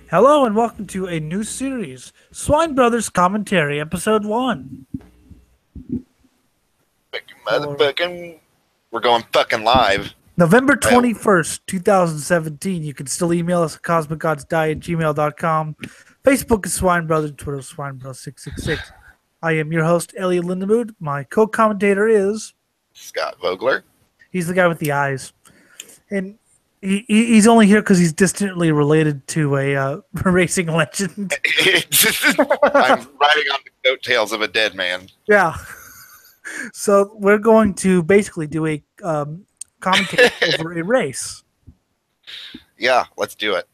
Hello and welcome to a new series, Swine Brothers Commentary, Episode 1. Fucking For motherfucking, we're going fucking live. November Well, 21st, 2017. You can still email us at cosmicgodsdie at gmail.com. Facebook is Swine Brothers, Twitter is Swine Bros 666. I am your host, Elliot Lindemood. My co-commentator is, Scott Vogler. he's the guy with the eyes. And he's only here because he's distantly related to a racing legend. I'm riding on the coattails of a dead man. Yeah. So we're going to basically do a commentate over a race. Yeah, let's do it.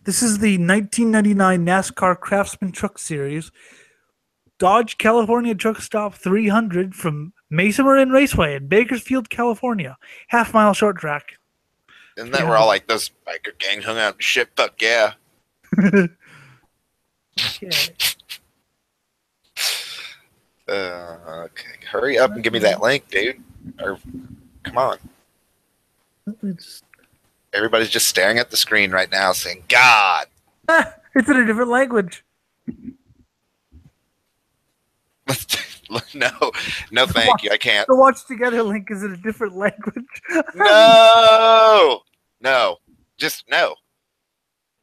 This is the 1999 NASCAR Craftsman Truck Series, Dodge California Truckstop 300 from Mesa Marin Raceway in Bakersfield, California. Half-mile short track. Isn't that where all like those biker gang hung out and shit? Fuck yeah. Okay. Okay, hurry up and give me that link, dude. Or come on. It's Everybody's just staring at the screen right now, saying "God." it's in a different language. No, no, thank you. I can't. The Watch Together link is in a different language. No, no, just no.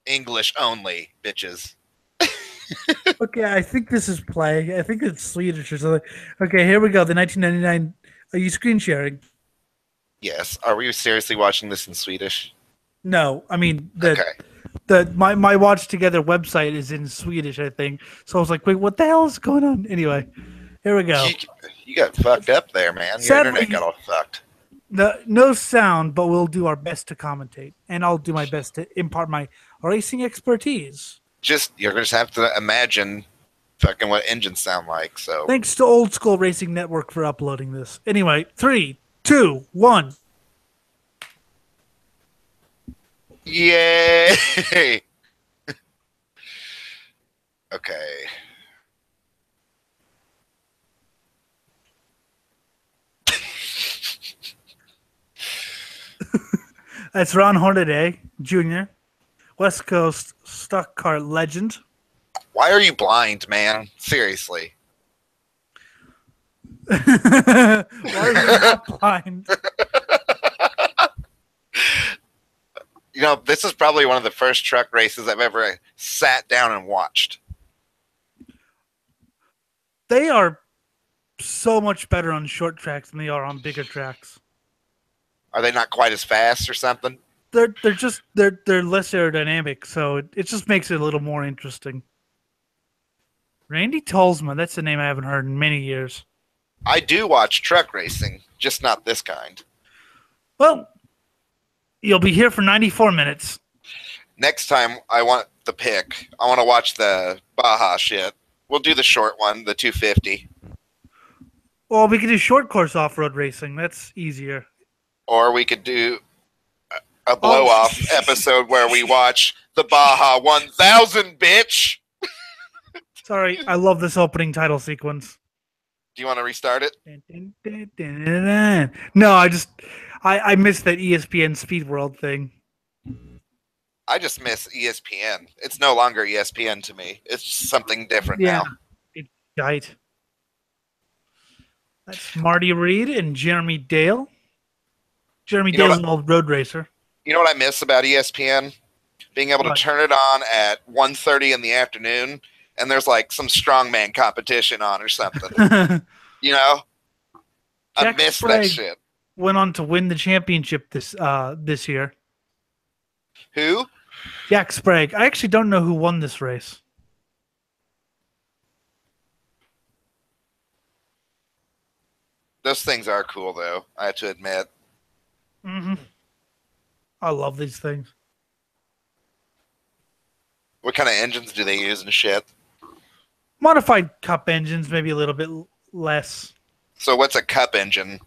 English only, bitches. Okay, I think this is play. I think it's Swedish or something. Okay, here we go. The 1999. Are you screen sharing? Yes. Are we seriously watching this in Swedish? No, I mean Okay. my Watch Together website is in Swedish, I think. So I was like, wait, what the hell is going on? Anyway, here we go. You got fucked up there, man. Your Sadly, internet got all fucked. no sound, but we'll do our best to commentate, and I'll do my best to impart my racing expertise. You're gonna just have to imagine fucking what engines sound like. So Thanks to Old School Racing Network for uploading this. Anyway, 3, 2, 1. yay. Okay. That's Ron Hornaday Jr., West Coast stock car legend. Why are you blind, man? Seriously. Why are you not blind? You know, this is probably one of the first truck races I've ever sat down and watched. They are so much better on short tracks than they are on bigger tracks. Are they not quite as fast or something? They're less aerodynamic, so it just makes it a little more interesting. Randy Tolsma, that's a name I haven't heard in many years. I do watch truck racing, just not this kind. Well, you'll be here for 94 minutes. Next time, I want the pick. I want to watch the Baja shit. We'll do the short one, the 250. Well, we could do short course off-road racing. That's easier. Or we could do a blow-off episode where we watch the Baja 1000, bitch! Sorry, I love this opening title sequence. Do you want to restart it? No, I missed that ESPN Speed World thing. I just miss ESPN. It's no longer ESPN to me. It's something different now. It's right. That's Marty Reed and Jeremy Dale. Jeremy Dale's an old road racer. You know what I miss about ESPN? Being able to turn it on at 1:30 in the afternoon, and there's like some strongman competition on or something. You know? I miss that shit. Went on to win the championship this year. Who? Jack Sprague. I actually don't know who won this race. Those things are cool, though, I have to admit. Mm-hmm. I love these things. What kind of engines do they use and shit? Modified cup engines, maybe a little bit less. So what's a cup engine?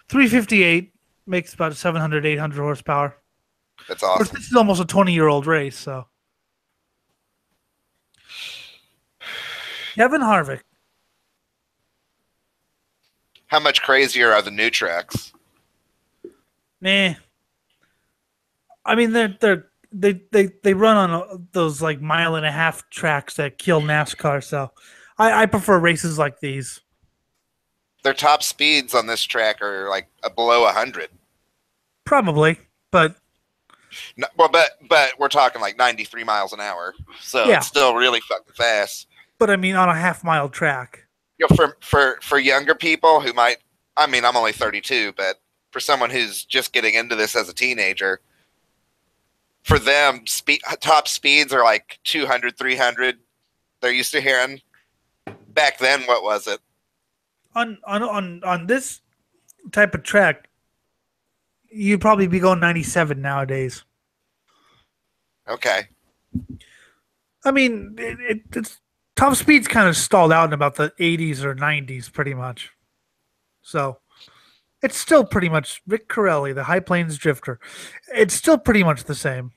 358 makes about 700, 800 horsepower. That's awesome. Of course, this is almost a 20-year-old race, so. Kevin Harvick. How much crazier are the new tracks? Nah. I mean, they're they run on those like mile and a half tracks that kill NASCAR. So I prefer races like these. Their top speeds on this track are like below 100. Probably, but No, well, but we're talking like 93 miles an hour, so yeah. it's still really fucking fast. But I mean, on a half-mile track. You know, for younger people who might, I mean, I'm only 32, but for someone who's just getting into this as a teenager, for them, top speeds are like 200, 300. They're used to hearing. Back then, what was it? On this type of track, you'd probably be going 97 nowadays. Okay. I mean, it's top speed's kind of stalled out in about the 80s or 90s, pretty much. So it's still pretty much Rick Corelli, the High Plains Drifter. It's still pretty much the same.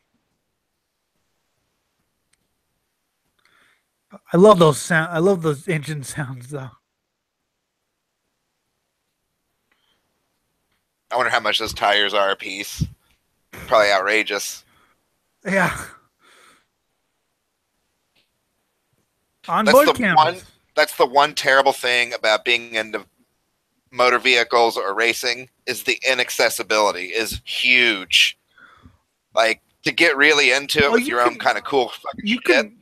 I love those sound. I love those engine sounds, though. I wonder how much those tires are a piece. Probably outrageous. Yeah. That's Onboard the cameras. one. That's the one terrible thing about being into motor vehicles or racing is the inaccessibility is huge. Like to get really into it with your own kind of cool fucking shit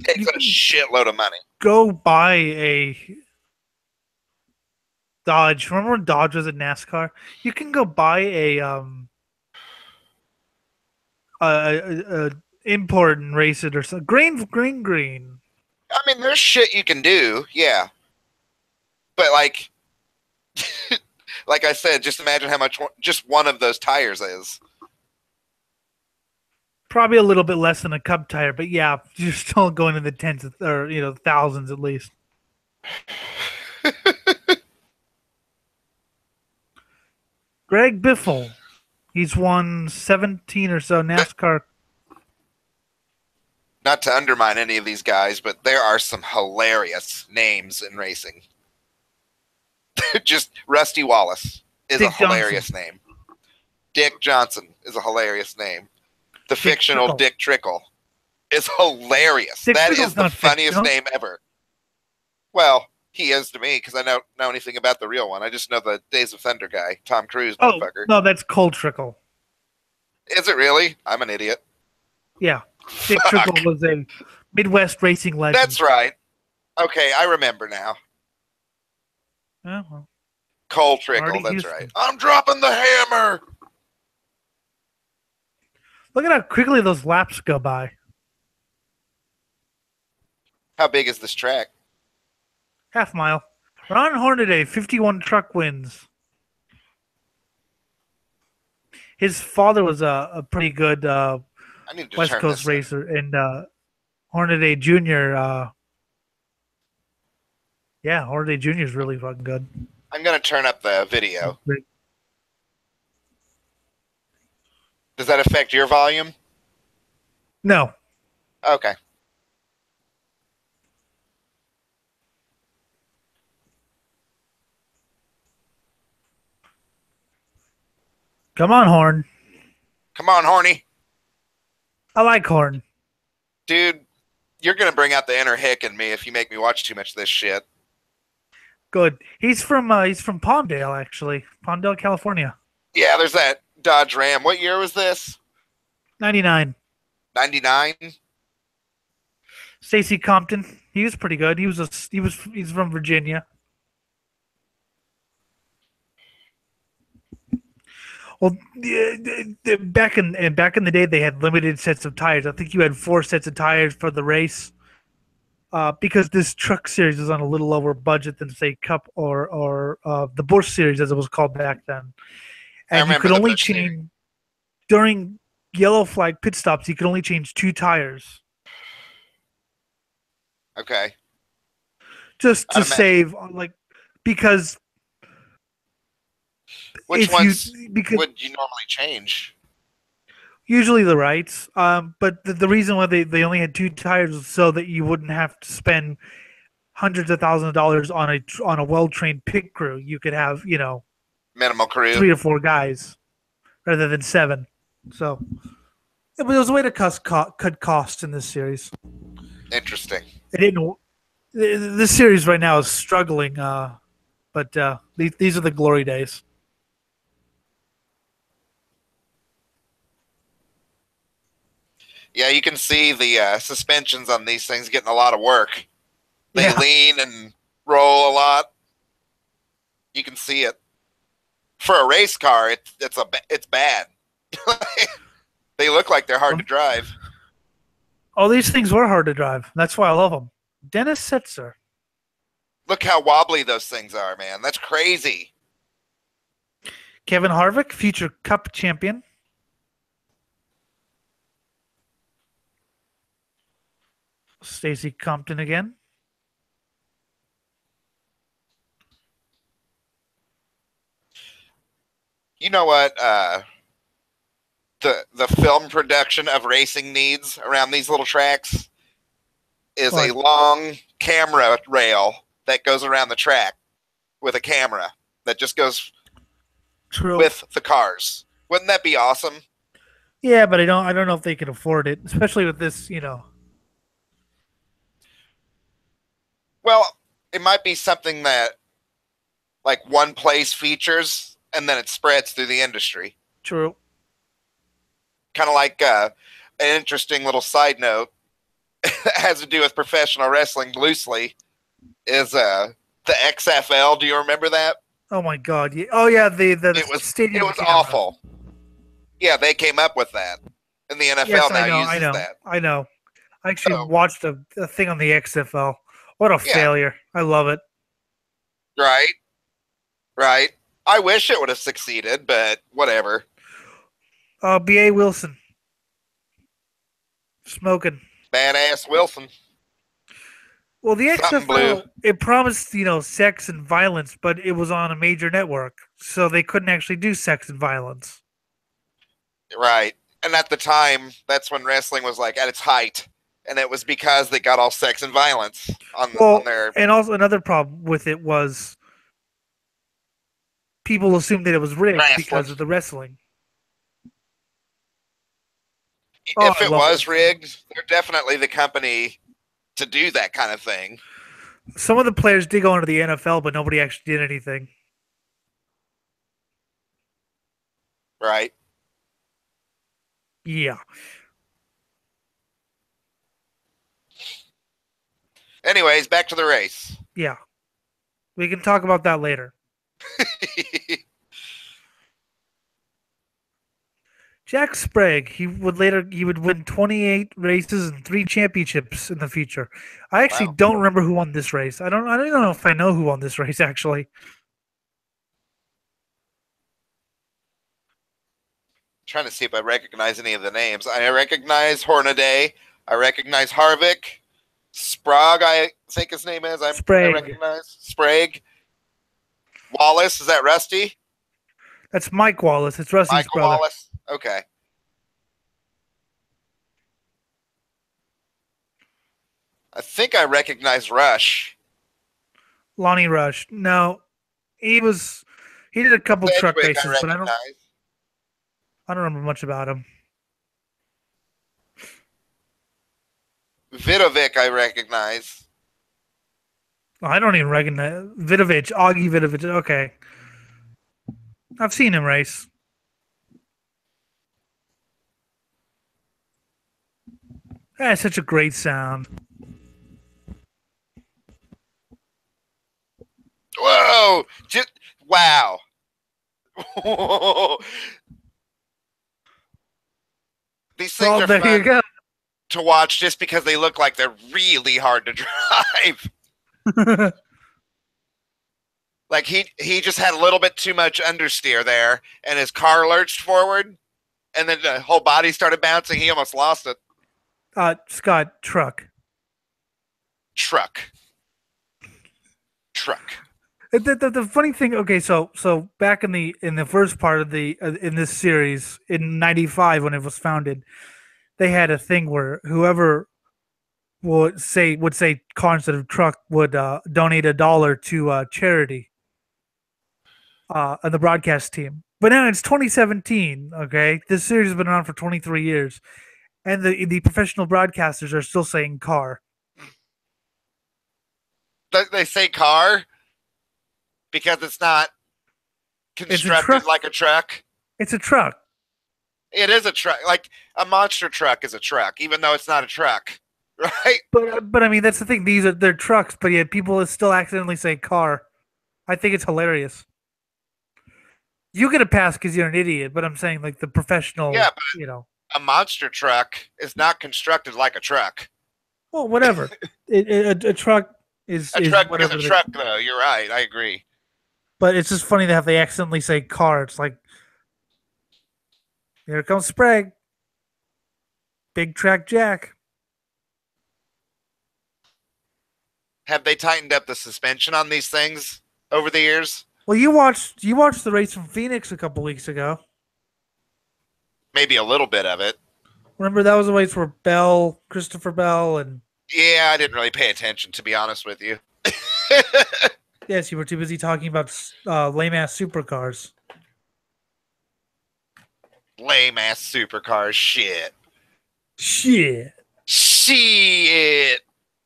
takes a shitload of money. Go buy a Dodge. Remember when Dodge was in NASCAR? You can go buy a import and race it or something. Green. I mean, there's shit you can do, yeah. But like, like I said, just imagine how much just one of those tires is. Probably a little bit less than a Cub tire, but yeah, you're still going in the tens or thousands at least. Greg Biffle, he's won 17 or so NASCAR. Not to undermine any of these guys, but there are some hilarious names in racing. Just Rusty Wallace is a hilarious name. Dick Johnson is a hilarious name. The fictional Dick Trickle is hilarious. That is the funniest name ever. Well, he is to me because I don't know anything about the real one. I just know the Days of Thunder guy, Tom Cruise, motherfucker. No, that's Cole Trickle. Is it really? I'm an idiot. Yeah. Dick Trickle was a Midwest racing legend. That's right. Okay, I remember now. Oh, well. Cole Trickle, that's right. I'm dropping the hammer. Look at how quickly those laps go by. How big is this track? Half mile. Ron Hornaday, 51 truck wins. His father was a pretty good West Coast racer, and Hornaday Jr. Yeah, Hornaday Jr. is really fucking good. I'm gonna turn up the video. Does that affect your volume? No. Okay. Come on, Horn. Come on, Horny. I like Horn. Dude, you're going to bring out the inner hick in me if you make me watch too much of this shit. Good. He's from Palmdale, actually. Palmdale, California. Yeah, there's that Dodge Ram. What year was this? 99. 99? Stacy Compton. He was pretty good. He's from Virginia. Well, back in the day, they had limited sets of tires. I think you had 4 sets of tires for the race, because this truck series is on a little lower budget than say Cup or the Busch series, as it was called back then. And you could only change during yellow flag pit stops. You could only change 2 tires. Okay. Just to save, because. Which ones would you normally change? Usually the rights. But the reason why they only had 2 tires was so that you wouldn't have to spend hundreds of thousands of dollars on a well-trained pit crew. You could have, minimal crew, 3 or 4 guys rather than 7. So It was a way to cut costs in this series. Interesting. It didn't. This series right now is struggling, but these are the glory days. Yeah, you can see the suspensions on these things getting a lot of work. They lean and roll a lot. You can see it. For a race car, it's bad. They look like they're hard to drive. Oh, these things were hard to drive. That's why I love them. Dennis Setzer. Look how wobbly those things are, man. That's crazy. Kevin Harvick, future Cup champion. Stacey Compton again. You know what the film production of racing needs around these little tracks is a long camera rail that goes around the track with a camera that just goes with the cars. Wouldn't that be awesome? Yeah, but I don't know if they can afford it, especially with this, Well, it might be something that like one place features and then it spreads through the industry. True. Kind of like an interesting little side note that has to do with professional wrestling loosely is the XFL. Do you remember that? Oh my God! Yeah. Oh yeah, it was awful. Yeah, they came up with that, and the NFL uses that. I know. I actually watched a thing on the XFL. What a failure! I love it. Right. I wish it would have succeeded, but whatever. B.A. Wilson. Smoking. Badass Wilson. Well, the XFL, it promised, sex and violence, but it was on a major network, so they couldn't actually do sex and violence. Right. And at the time, that's when wrestling was like at its height. And it was because they got all sex and violence on their... And also another problem with it was people assumed that it was rigged because of the wrestling. If it was rigged, they're definitely the company to do that kind of thing. Some of the players did go into the NFL, but nobody actually did anything. Right. Yeah. Anyways, back to the race. Yeah. We can talk about that later. Jack Sprague, he would win 28 races and 3 championships in the future. I actually don't remember who won this race. I don't even know if I know who won this race actually. Trying to see if I recognize any of the names. I recognize Hornaday. I recognize Harvick. Sprague, I think his name is. I recognize Sprague. Wallace, is that Rusty? That's Mike Wallace. It's Rusty's brother. Wallace. Okay. I think I recognize Rush. Lonnie Rush. No, he did a couple truck races, but I don't remember much about him. Vidovic, I recognize. I don't even recognize Augie Vidovich. Okay. I've seen him race. That's such a great sound. Whoa! Wow. These things are fun to watch just because they look like they're really hard to drive. Like he just had a little bit too much understeer there, and his car lurched forward, and then the whole body started bouncing. He almost lost it. Scott, truck. The funny thing, okay, so back in the first part of in this series in '95 when it was founded, they had a thing where whoever would say car instead of truck would donate $1 to charity on the broadcast team. But now it's 2017. Okay, this series has been around for 23 years, And the professional broadcasters are still saying car. They say car because it's not constructed like a truck. It's a truck. It is a truck. Like a monster truck is a truck, even though it's not a truck, right? But I mean, that's the thing. They're trucks, but yet people still accidentally say car. I think it's hilarious. You get a pass because you're an idiot, but I'm saying like the professional. Yeah, but a monster truck is not constructed like a truck. Well, whatever. A truck is a truck whatever is a truck, though. You're right. I agree. But it's just funny to have they accidentally say car. It's like, here comes Sprague. Big track Jack. Have they tightened up the suspension on these things over the years? Well, you watched the race from Phoenix a couple weeks ago. Maybe a little bit of it. Remember that was the race where Christopher Bell, and yeah, I didn't really pay attention, to be honest with you. Yes, you were too busy talking about lame ass supercars. Lame ass supercars, shit.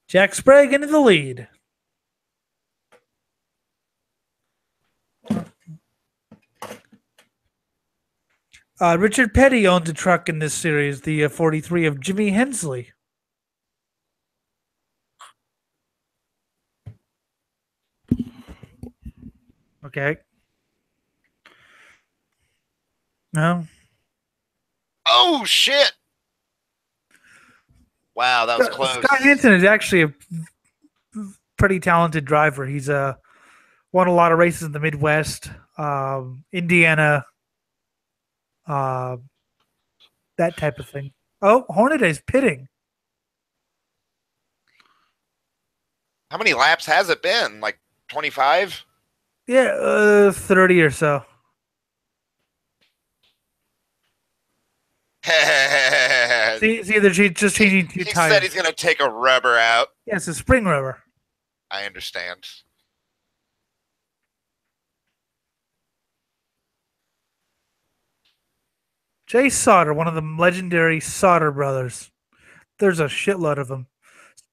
Jack Sprague into the lead. Richard Petty owns a truck in this series, the 43 of Jimmy Hensley. Okay. No. Oh, shit. Wow, that was close. Scott Hansen is actually a pretty talented driver. He's won a lot of races in the Midwest, Indiana, that type of thing. Oh, Hornaday's pitting. How many laps has it been? Like 25? Yeah, 30 or so. See, they're just changing two tires. He said he's going to take a rubber out. Yeah, it's a spring rubber. I understand. Jay Sauter, one of the legendary Sauter brothers. There's a shitload of them.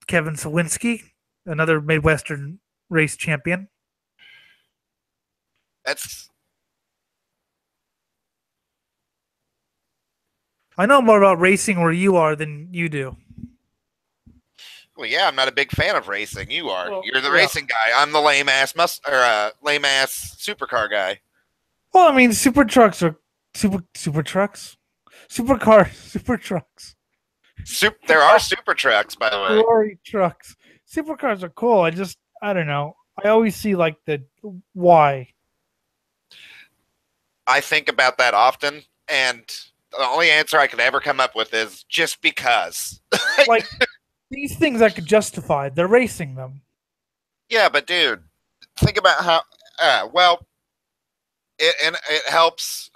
Kevin Sawinski, another Midwestern race champion. I know more about racing where you are than you do. Well, yeah, I'm not a big fan of racing. You are. Well, you're the racing guy. I'm the lame ass supercar guy. Well, I mean, super trucks are super trucks, supercars, super trucks. There are super trucks, by the way. Lorry trucks. Supercars are cool. I don't know. I always see like the why. I think about that often, and the only answer I could ever come up with is just because. Like these things I could justify. They're racing them. Yeah, but dude, think about how it helps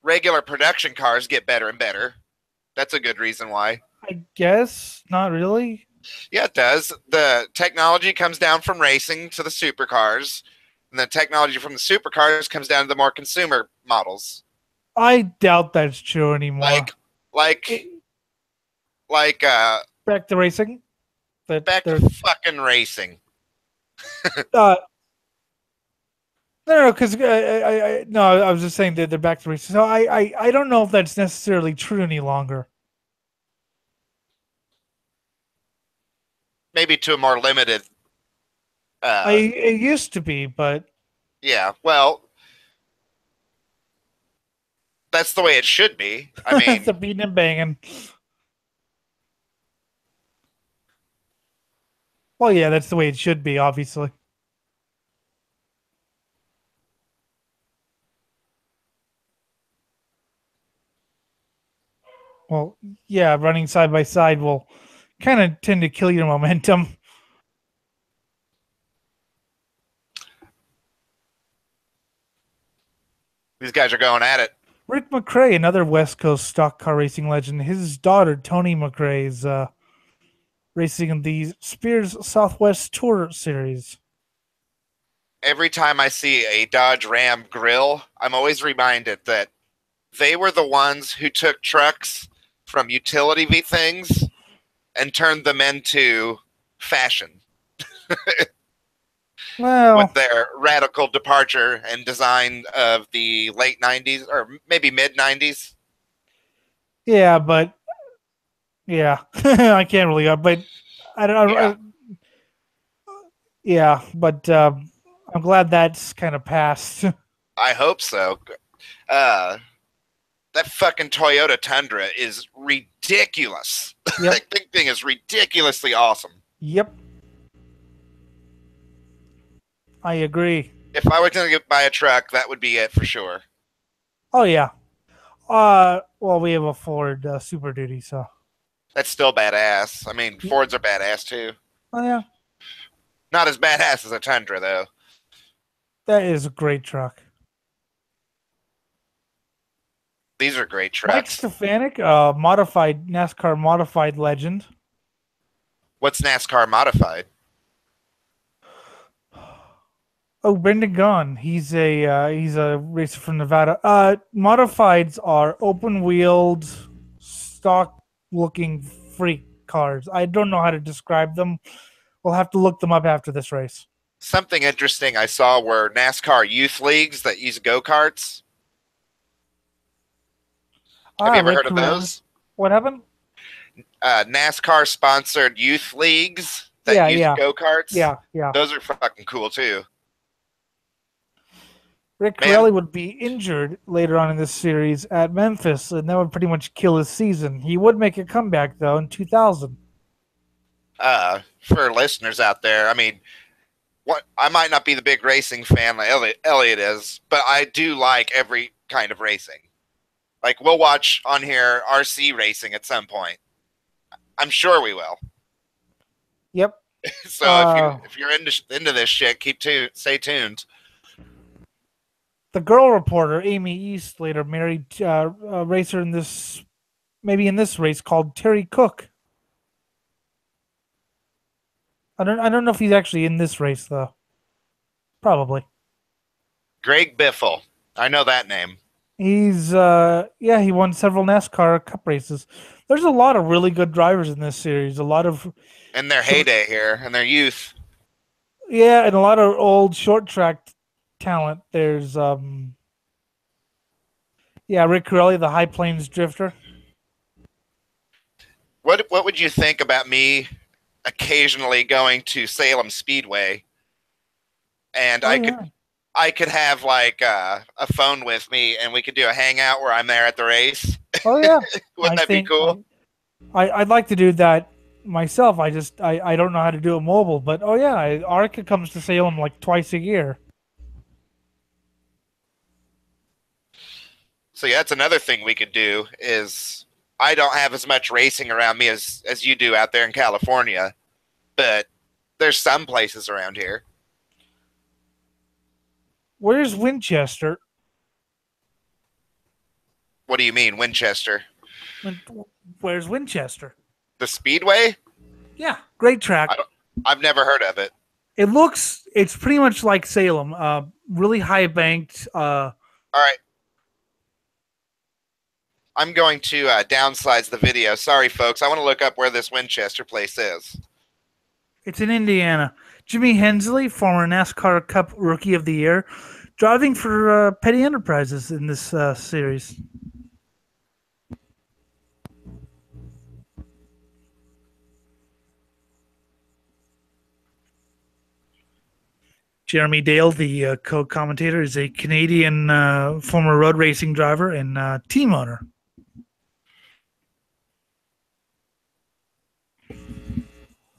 regular production cars get better and better. That's a good reason why. I guess not really. Yeah, it does. The technology comes down from racing to the supercars, and the technology from the supercars comes down to the more consumer models. I doubt that's true anymore. Like back to racing. Back to fucking racing. No, because I was just saying that they're back to racing. So I don't know if that's necessarily true any longer. Maybe to a more limited. It used to be, but yeah, well, that's the way it should be. I mean, the beating and banging. Well, yeah, that's the way it should be, obviously. Well, yeah, running side by side will kind of tend to kill your momentum. These guys are going at it. Rick McRae, another West Coast stock car racing legend, his daughter, Tony McRae, is racing in the Spears Southwest Tour Series. Every time I see a Dodge Ram grill, I'm always reminded that they were the ones who took trucks from utility things and turned them into fashion Well, with their radical departure and design of the late 90s or maybe mid 90s. yeah, but yeah, I can't really. But I don't. Yeah, Yeah, but I'm glad that's kind of passed. I hope so. Uh, that fucking Toyota Tundra is ridiculous. Yep. That thing is ridiculously awesome. Yep. I agree. If I were going to buy a truck, that would be it for sure. Oh yeah. Well, we have a Ford Super Duty, so. That's still badass. I mean, Fords are badass too. Oh yeah. Not as badass as a Tundra, though. That is a great truck. These are great Mike trucks. Stefanik, modified NASCAR modified legend. What's NASCAR modified? Oh, Brendan Gaughan. He's a racer from Nevada. Modifieds are open wheeled, stock looking freak cars. I don't know how to describe them. We'll have to look them up after this race. Something interesting I saw were NASCAR youth leagues that use go-karts. Have you ever heard of those? What happened? NASCAR sponsored youth leagues that use go-karts. Yeah. Those are fucking cool too. Rick Corelli would be injured later on in this series at Memphis, and that would pretty much kill his season. He would make a comeback, though, in 2000. For listeners out there, I mean, I might not be the big racing fan like Elliot is, but I do like every kind of racing. Like, we'll watch on here RC racing at some point. I'm sure we will. Yep. So if you're into this shit, stay tuned. The girl reporter Amy East later married a racer in this race called Terry Cook. I don't know if he's actually in this race though. Probably. Greg Biffle. I know that name. He's he won several NASCAR Cup races. There's a lot of really good drivers in this series. A lot of in their heyday here, in their youth. Yeah, and a lot of old short track talent. There's Rick Corelli, the High Plains drifter. What would you think about me occasionally going to Salem Speedway, and I could have like a phone with me, and we could do a hangout where I'm there at the race. Oh yeah, wouldn't that be cool? I'd like to do that myself. I don't know how to do it mobile, but ARCA comes to Salem like twice a year. So yeah, that's another thing we could do is I don't have as much racing around me as you do out there in California, but there's some places around here. Where's Winchester? What do you mean, Winchester? Where's Winchester? The Speedway? Yeah, great track. I've never heard of it. It's pretty much like Salem, really high banked. All right. I'm going to downsize the video. Sorry, folks. I want to look up where this Winchester place is. It's in Indiana. Jimmy Hensley, former NASCAR Cup Rookie of the Year, driving for Petty Enterprises in this series. Jeremy Dale, the co-commentator, is a Canadian former road racing driver and team owner.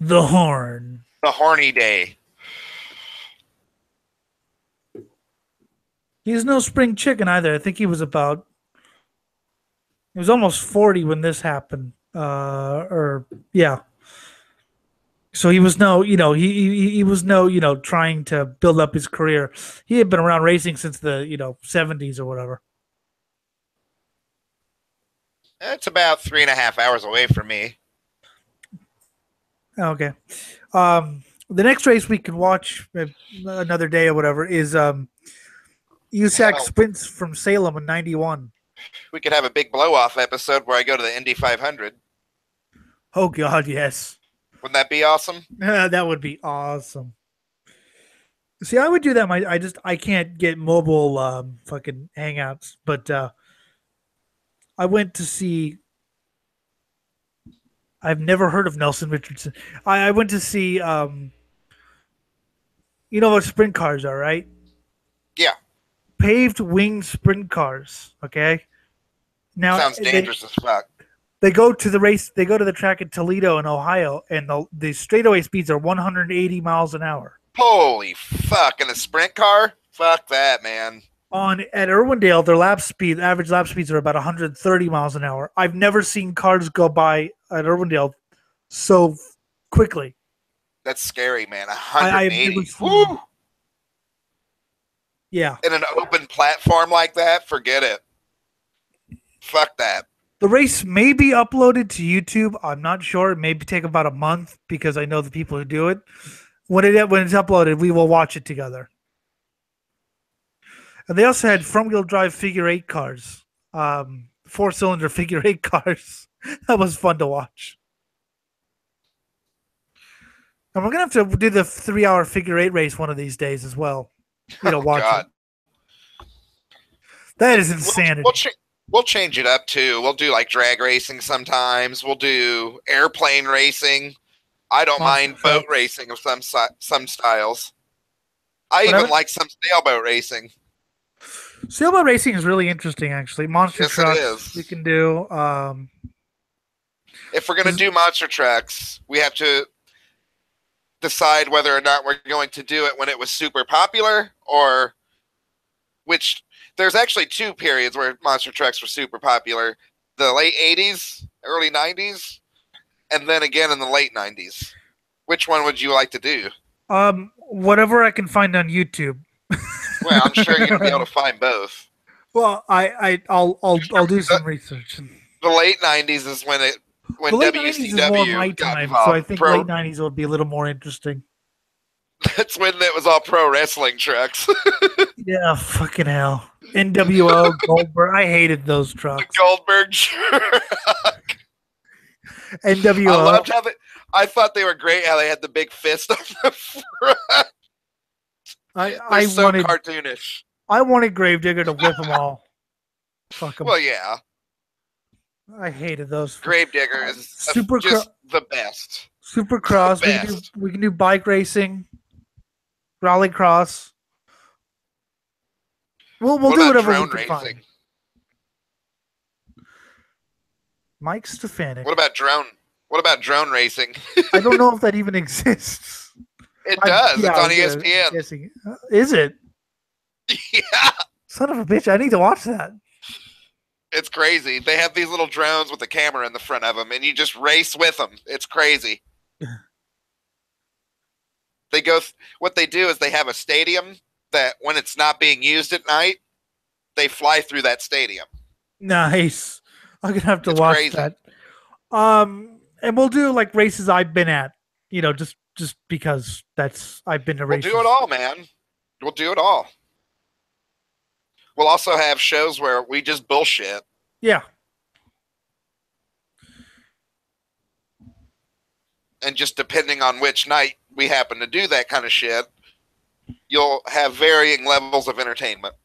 The Horn. The Horny Day. He's no spring chicken either. I think he was almost 40 when this happened. So he was he was trying to build up his career. He had been around racing since the 70s or whatever. It's about 3.5 hours away from me. Okay. The next race we can watch another day or whatever is USAC Sprints from Salem in '91. We could have a big blow-off episode where I go to the Indy 500. Oh God, yes. Wouldn't that be awesome? That would be awesome. See, I would do that. I can't get mobile fucking hangouts, but I went to see. I've never heard of Nelson Richardson. I went to see. You know what sprint cars are, right? Yeah. Paved wing sprint cars. Okay. Now Sounds dangerous as fuck. they go to the race. They go to the track in Toledo in Ohio, and the straightaway speeds are 180 miles an hour. Holy fuck! In a sprint car? Fuck that, man. At Irwindale, their average lap speeds are about 130 miles an hour. I've never seen cars go by at Irwindale so quickly. That's scary, man. I've 180. Woo! Yeah. In an open platform like that, forget it. Fuck that. The race may be uploaded to YouTube. I'm not sure. It may take about a month because I know the people who do it. When it's uploaded, we will watch it together. And they also had front-wheel drive figure eight cars, four-cylinder figure eight cars. That was fun to watch. And we're gonna have to do the 3-hour figure eight race one of these days as well. Watch it. That is insanity. We'll change it up too. We'll do like drag racing sometimes. We'll do airplane racing. I don't mind boat racing of some styles. I even like some sailboat racing. Sailboat racing is really interesting, actually. Monster trucks it is. We can do. If we're going to do monster trucks, we have to decide whether or not we're going to do it when it was super popular or which there's actually two periods where monster trucks were super popular. The late 80s, early 90s, and then again in the late 90s. Which one would you like to do? Whatever I can find on YouTube. Well, I'm sure you'll be able to find both. Well, I'll do some research. The late 90s is when WCW is more my time, so I think late 90s will be a little more interesting. That's when it was all pro wrestling trucks. Yeah, fucking hell. NWO, Goldberg. I hated those trucks. The Goldberg truck. NWO. I loved how I thought they were great how they had the big fist on the front. I so cartoonish. I wanted Gravedigger to whip them all. Fuck them. Well, yeah. I hated those. Gravedigger is just the best. Supercross. We can do bike racing, rallycross. We'll do whatever we can find. Mike Stefanik. What about drone racing? I don't know if that even exists. It does. It's on ESPN. Is it? Yeah. Son of a bitch! I need to watch that. It's crazy. They have these little drones with a camera in the front of them, and you just race with them. It's crazy. What they do is they have a stadium that when it's not being used at night, they fly through that stadium. Nice. I'm gonna have to watch that. And we'll do like races I've been at. Just because I've been to races. We'll do it all, man. We'll do it all. We'll also have shows where we just bullshit. Yeah. And just depending on which night we happen to do that kind of shit, you'll have varying levels of entertainment.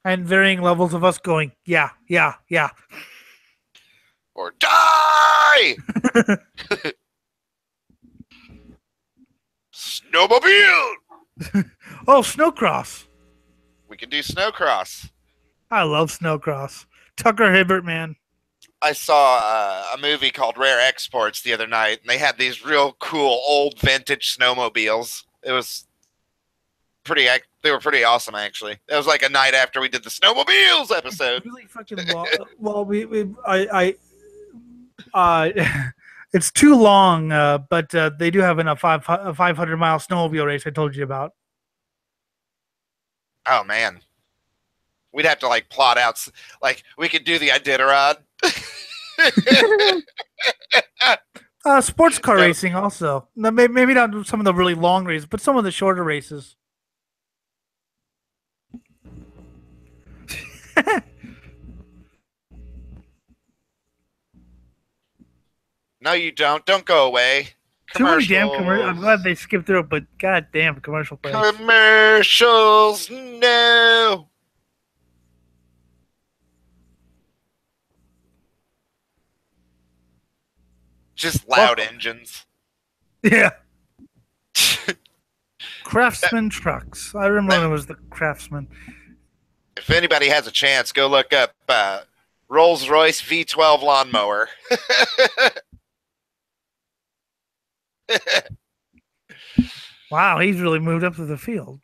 And varying levels of us going, yeah. Or die! Snowmobile! Oh, snowcross. We can do snowcross. I love snowcross. Tucker Hibbert, man. I saw a movie called Rare Exports the other night, and they had these real cool old vintage snowmobiles. It was they were pretty awesome, actually. It was like a night after we did the snowmobiles episode. It's really fucking it's too long, but they do have a 500-mile snowmobile race I told you about. Oh, man. We'd have to, like, plot out. Like, we could do the Iditarod. Sports car racing also. Maybe not some of the really long races, but some of the shorter races. No, you don't. Don't go away. Too many damn commercials. I'm Commercials. glad they skipped through it, but goddamn commercial breaks. Commercials. No. Just loud engines. Yeah. If Craftsman Trucks. I remember when it was the Craftsman. anybody has a chance, go look up Rolls-Royce V12 lawnmower. Wow, he's really moved up to the field.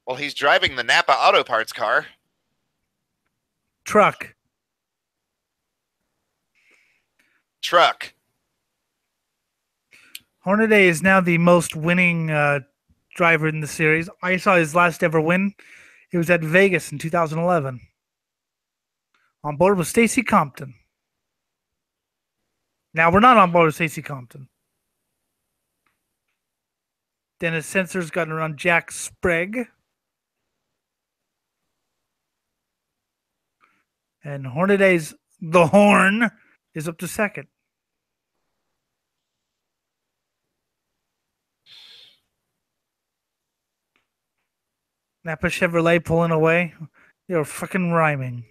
Well, he's driving the Napa Auto Parts car. Truck. Hornaday is now the most winning driver in the series. I saw his last ever win. It was at Vegas in 2011. On board with Stacy Compton. Now, we're not on board with Stacy Compton. Dennis Sensor's gotten around Jack Sprague. And Hornaday's The Horn is up to second. Napa Chevrolet pulling away. You're fucking rhyming.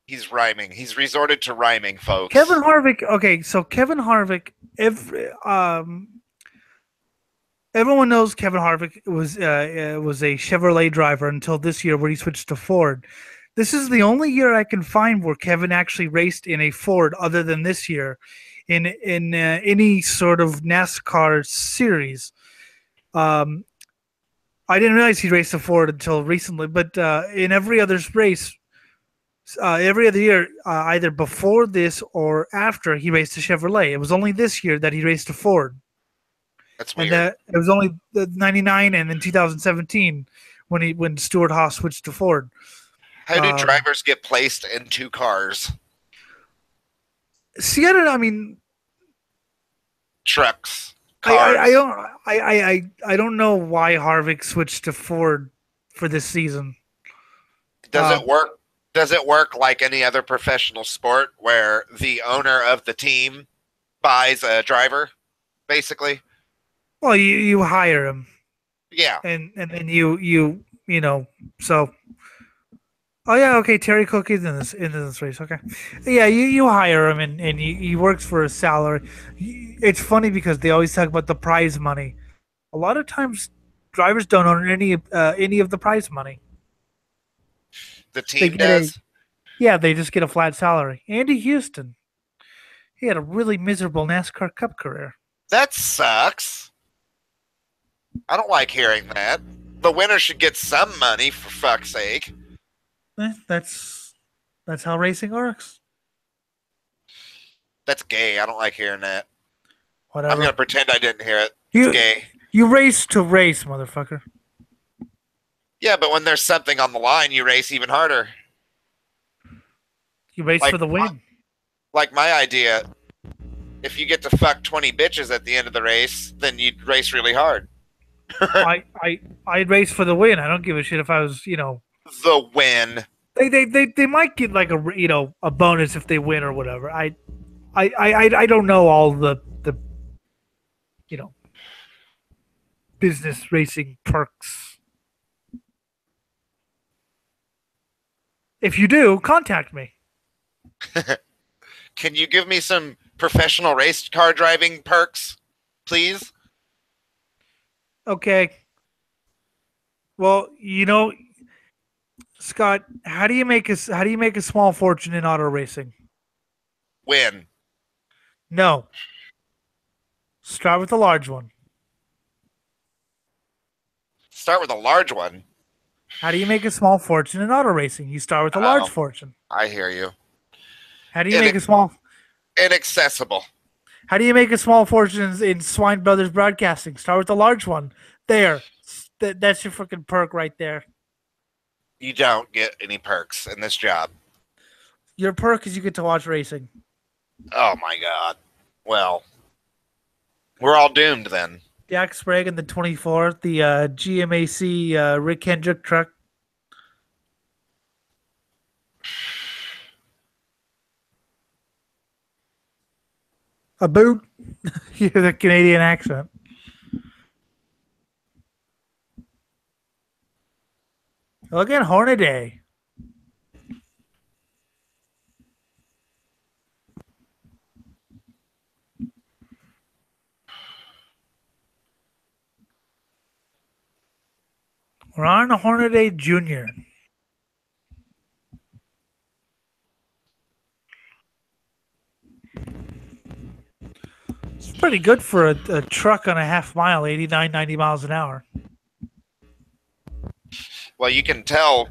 He's rhyming. He's resorted to rhyming, folks. Kevin Harvick. Okay, so Kevin Harvick. Everyone knows Kevin Harvick was a Chevrolet driver until this year, where he switched to Ford. This is the only year I can find where Kevin actually raced in a Ford, other than this year, in any sort of NASCAR series. I didn't realize he raced a Ford until recently, but in every other race, every other year, either before this or after, he raced a Chevrolet. It was only this year that he raced a Ford. That's weird. And it was only the 99 and then 2017 when Stuart Haas switched to Ford. How do drivers get placed in two cars? See, I don't know. I mean, Trucks. I don't know why Harvick switched to Ford for this season. Does it work? Does it work like any other professional sport where the owner of the team buys a driver, basically? Well, you hire him. Yeah. And then you know, so. Oh yeah, okay. Terry Cook is in this race. Okay, yeah, you hire him and he works for a salary. It's funny because they always talk about the prize money. A lot of times, drivers don't earn any of the prize money. The team does. They just get a flat salary. Andy Houston, he had a really miserable NASCAR Cup career. That sucks. I don't like hearing that. The winner should get some money, for fuck's sake. That's how racing works. That's gay. I don't like hearing that. Whatever. I'm going to pretend I didn't hear it. It's gay. You race to race, motherfucker. Yeah, but when there's something on the line, you race even harder. You race for the win. Like my idea, if you get to fuck 20 bitches at the end of the race, then you'd race really hard. I'd race for the win. I don't give a shit if I was, the win. They might get like a bonus if they win or whatever. I don't know all the business racing perks. If you do, contact me. Can you give me some professional race car driving perks, please? Okay. Well, Scott, how do you make a small fortune in auto racing? Win. No. Start with a large one. Start with a large one. How do you make a small fortune in auto racing? You start with a large fortune. I hear you. How do you make a small... Inaccessible. How do you make a small fortune in Swine Brothers Broadcasting? Start with a large one. There. That's your freaking perk right there. You don't get any perks in this job. Your perk is you get to watch racing. Oh, my God. Well, we're all doomed then. Jack Sprague in the 24th, the GMAC Rick Hendrick truck. A boot. You hear the Canadian accent. Look at Hornaday. Ron Hornaday Jr. It's pretty good for a truck on a half mile, 89, 90 miles an hour. Well, you can tell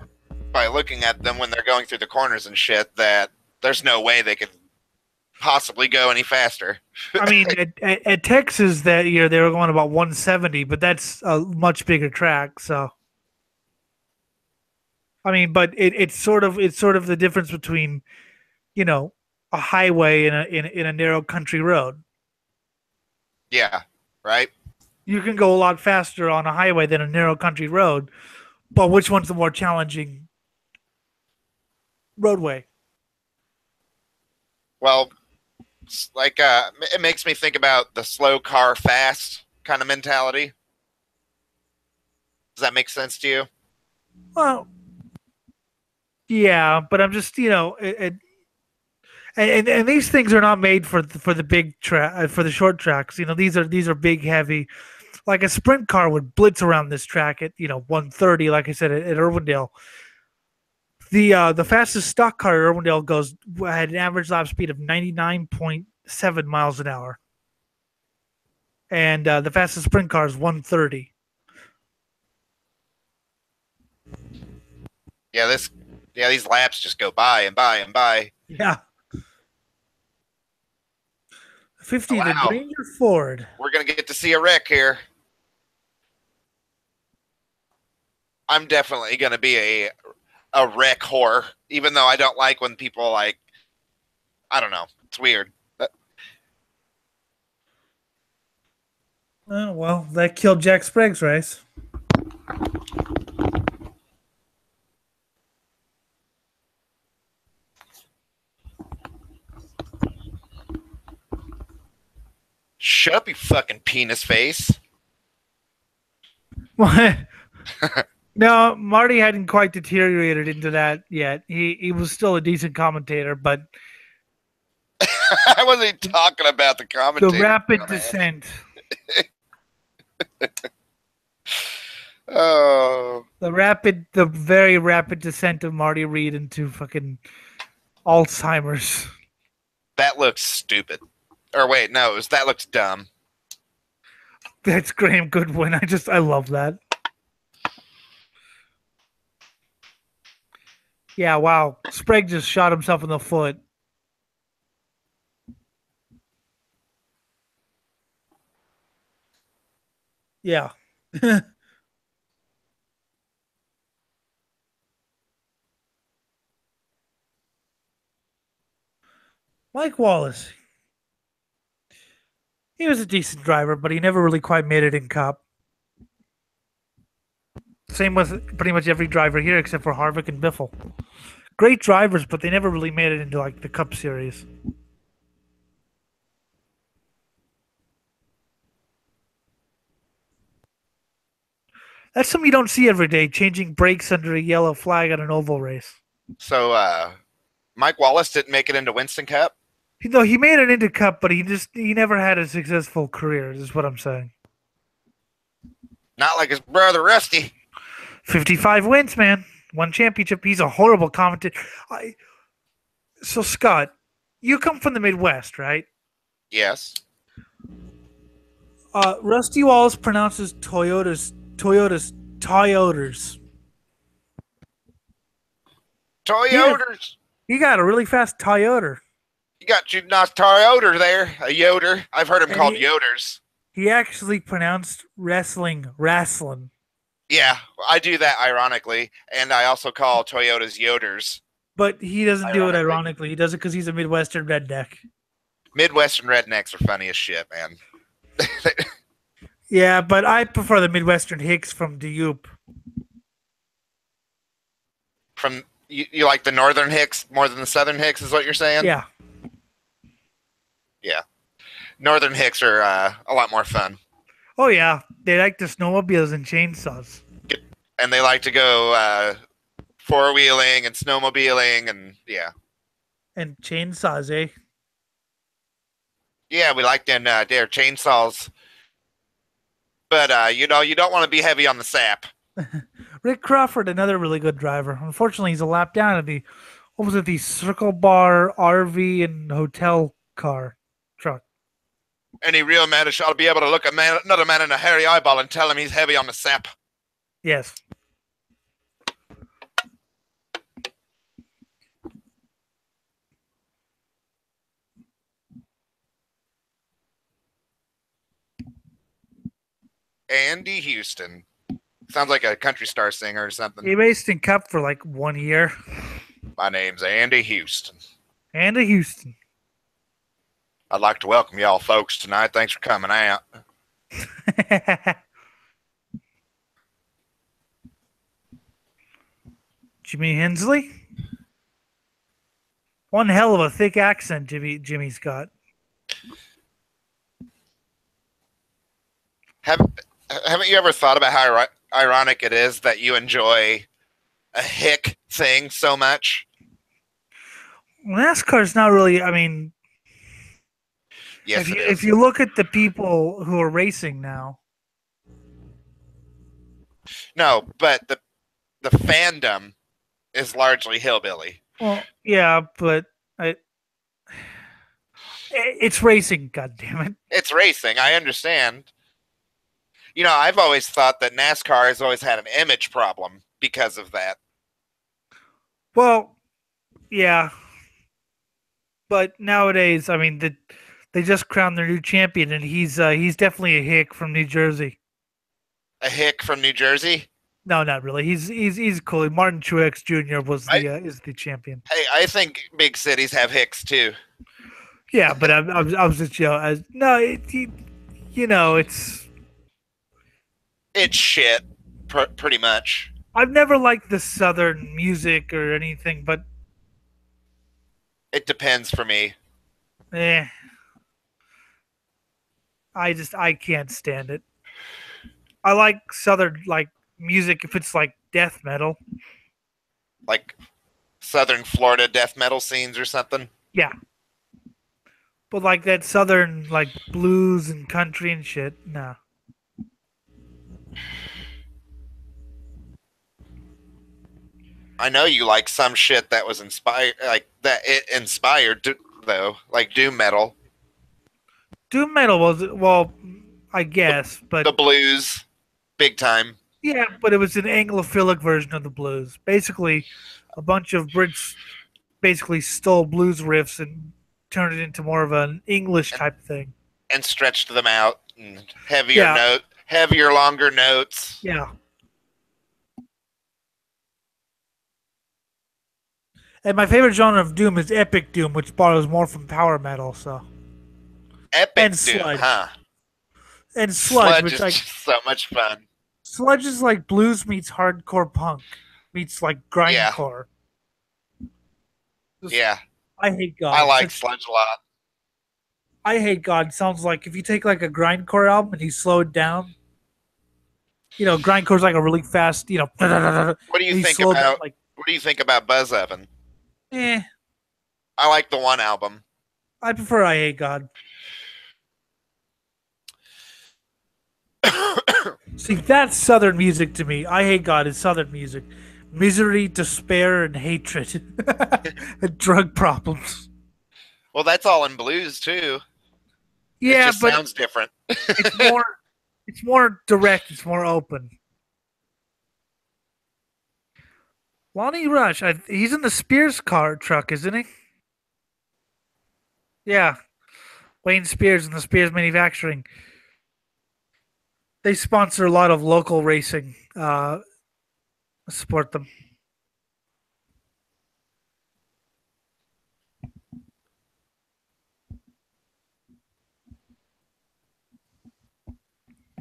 by looking at them when they're going through the corners and shit that there's no way they could possibly go any faster. I mean, at Texas that year they were going about 170, but that's a much bigger track. So, I mean, but it's sort of the difference between, you know, a highway and in a narrow country road. Yeah, right. You can go a lot faster on a highway than a narrow country road, but which one's the more challenging roadway? Well, it's like it makes me think about the slow car fast kind of mentality. Does that make sense to you? Well, yeah, but I'm just, you know, and these things are not made for the big track for the short tracks. You know, these are big, heavy. Like a sprint car would blitz around this track at 130, like I said at Irwindale. The fastest stock car at Irwindale had an average lap speed of 99.7 miles an hour, and the fastest sprint car is 130. Yeah, these laps just go by and by and by. Yeah. 50 wow. to Granger Ford. We're gonna get to see a wreck here. I'm definitely gonna be a wreck whore, even though I don't like when people like. I don't know. It's weird. Oh, well, that killed Jack Sprague's race. Shut up, you fucking penis face. What? No, Marty hadn't quite deteriorated into that yet. He was still a decent commentator, but I wasn't even talking about the commentator. The rapid descent. Oh. The very rapid descent of Marty Reed into fucking Alzheimer's. That looks stupid. Or wait, no, that looks dumb. That's Graham Goodwin. I love that. Yeah, wow. Sprague just shot himself in the foot. Yeah. Mike Wallace. He was a decent driver, but he never really quite made it in Cup. Same with pretty much every driver here except for Harvick and Biffle. Great drivers, but they never really made it into like the Cup Series. That's something you don't see every day, changing brakes under a yellow flag at an oval race. So, Mike Wallace didn't make it into Winston Cup? No, he made it into Cup, but he never had a successful career, is what I'm saying. Not like his brother Rusty. 55 wins, man. One championship. He's a horrible commentator. So, Scott, you come from the Midwest, right? Yes. Rusty Wallace pronounces Toyoters. Toyoters. He got a really fast Toyota. You got you nice Toyota there, a Yoder. I've heard him called Yoders. He actually pronounced wrestling. Yeah, I do that ironically, and I also call Toyotas Yoders. But he doesn't do it ironically. He does it because he's a Midwestern redneck. Midwestern rednecks are funny as shit, man. Yeah, but I prefer the Midwestern hicks from Dupe. From you like the Northern hicks more than the Southern hicks, is what you're saying? Yeah. Yeah. Northern Hicks are a lot more fun. Oh yeah, they like the snowmobiles and chainsaws. And they like to go four-wheeling and snowmobiling and yeah. And chainsaws, eh? Yeah, we like them their chainsaws. But you know, you don't want to be heavy on the sap. Rick Crawford, another really good driver. Unfortunately, he's a lap down at the what was it, the Circle Bar RV and hotel car truck. Any real man ought to be able to look at another man in a hairy eyeball and tell him he's heavy on the sap. Yes. Andy Houston. Sounds like a country star singer or something. He raced in Cup for like 1 year. My name's Andy Houston. Andy Houston. I'd like to welcome y'all folks tonight. Thanks for coming out. Jimmy Hensley. One hell of a thick accent Jimmy's got. Haven't you ever thought about how ironic it is that you enjoy a hick thing so much? NASCAR's not really, I mean, yes, if you look at the people who are racing now. No, but the fandom is largely hillbilly. Well, yeah, but it's racing, goddammit. It's racing, I understand. You know, I've always thought that NASCAR has always had an image problem because of that. Well, yeah. But nowadays, I mean, they just crowned their new champion, and he's definitely a hick from New Jersey. A hick from New Jersey? No, not really. He's cool. Martin Truex Jr. was is the champion. Hey, I think big cities have hicks too. Yeah, but I was just it's shit, pretty much. I've never liked the Southern music or anything, but it depends for me. I can't stand it. I like Southern music if it's like death metal, like Southern Florida death metal scenes or something. Yeah, but like that Southern blues and country and shit, nah. I know you like some shit that was inspired, it inspired though, like doom metal. Doom metal was I guess, but the blues, big time. Yeah, but it was an Anglophilic version of the blues. Basically, a bunch of Brits basically stole blues riffs and turned it into more of an English type thing, and stretched them out and heavier, longer notes. Yeah. And my favorite genre of doom is epic doom, which borrows more from power metal. So epic and doom, sludge. Huh? And sludge which is so much fun. Sludge is like blues meets hardcore punk meets like grindcore. Yeah. I hate God. I like sludge a lot. I hate God. Sounds like if you take like a grindcore album and you slow it down. You know, grindcore's like a really fast. You know. What do you think about? What do you think about Buzz Oven? I like the one album. I prefer I Hate God. See, that's Southern music to me. I Hate God is Southern music. Misery, despair, and hatred. And drug problems. Well, that's all in blues, too. Yeah, it just sounds different. It's more direct. It's more open. Lonnie Rush, he's in the Spears car truck, isn't he? Yeah. Wayne Spears and the Spears Manufacturing. They sponsor a lot of local racing. Support them.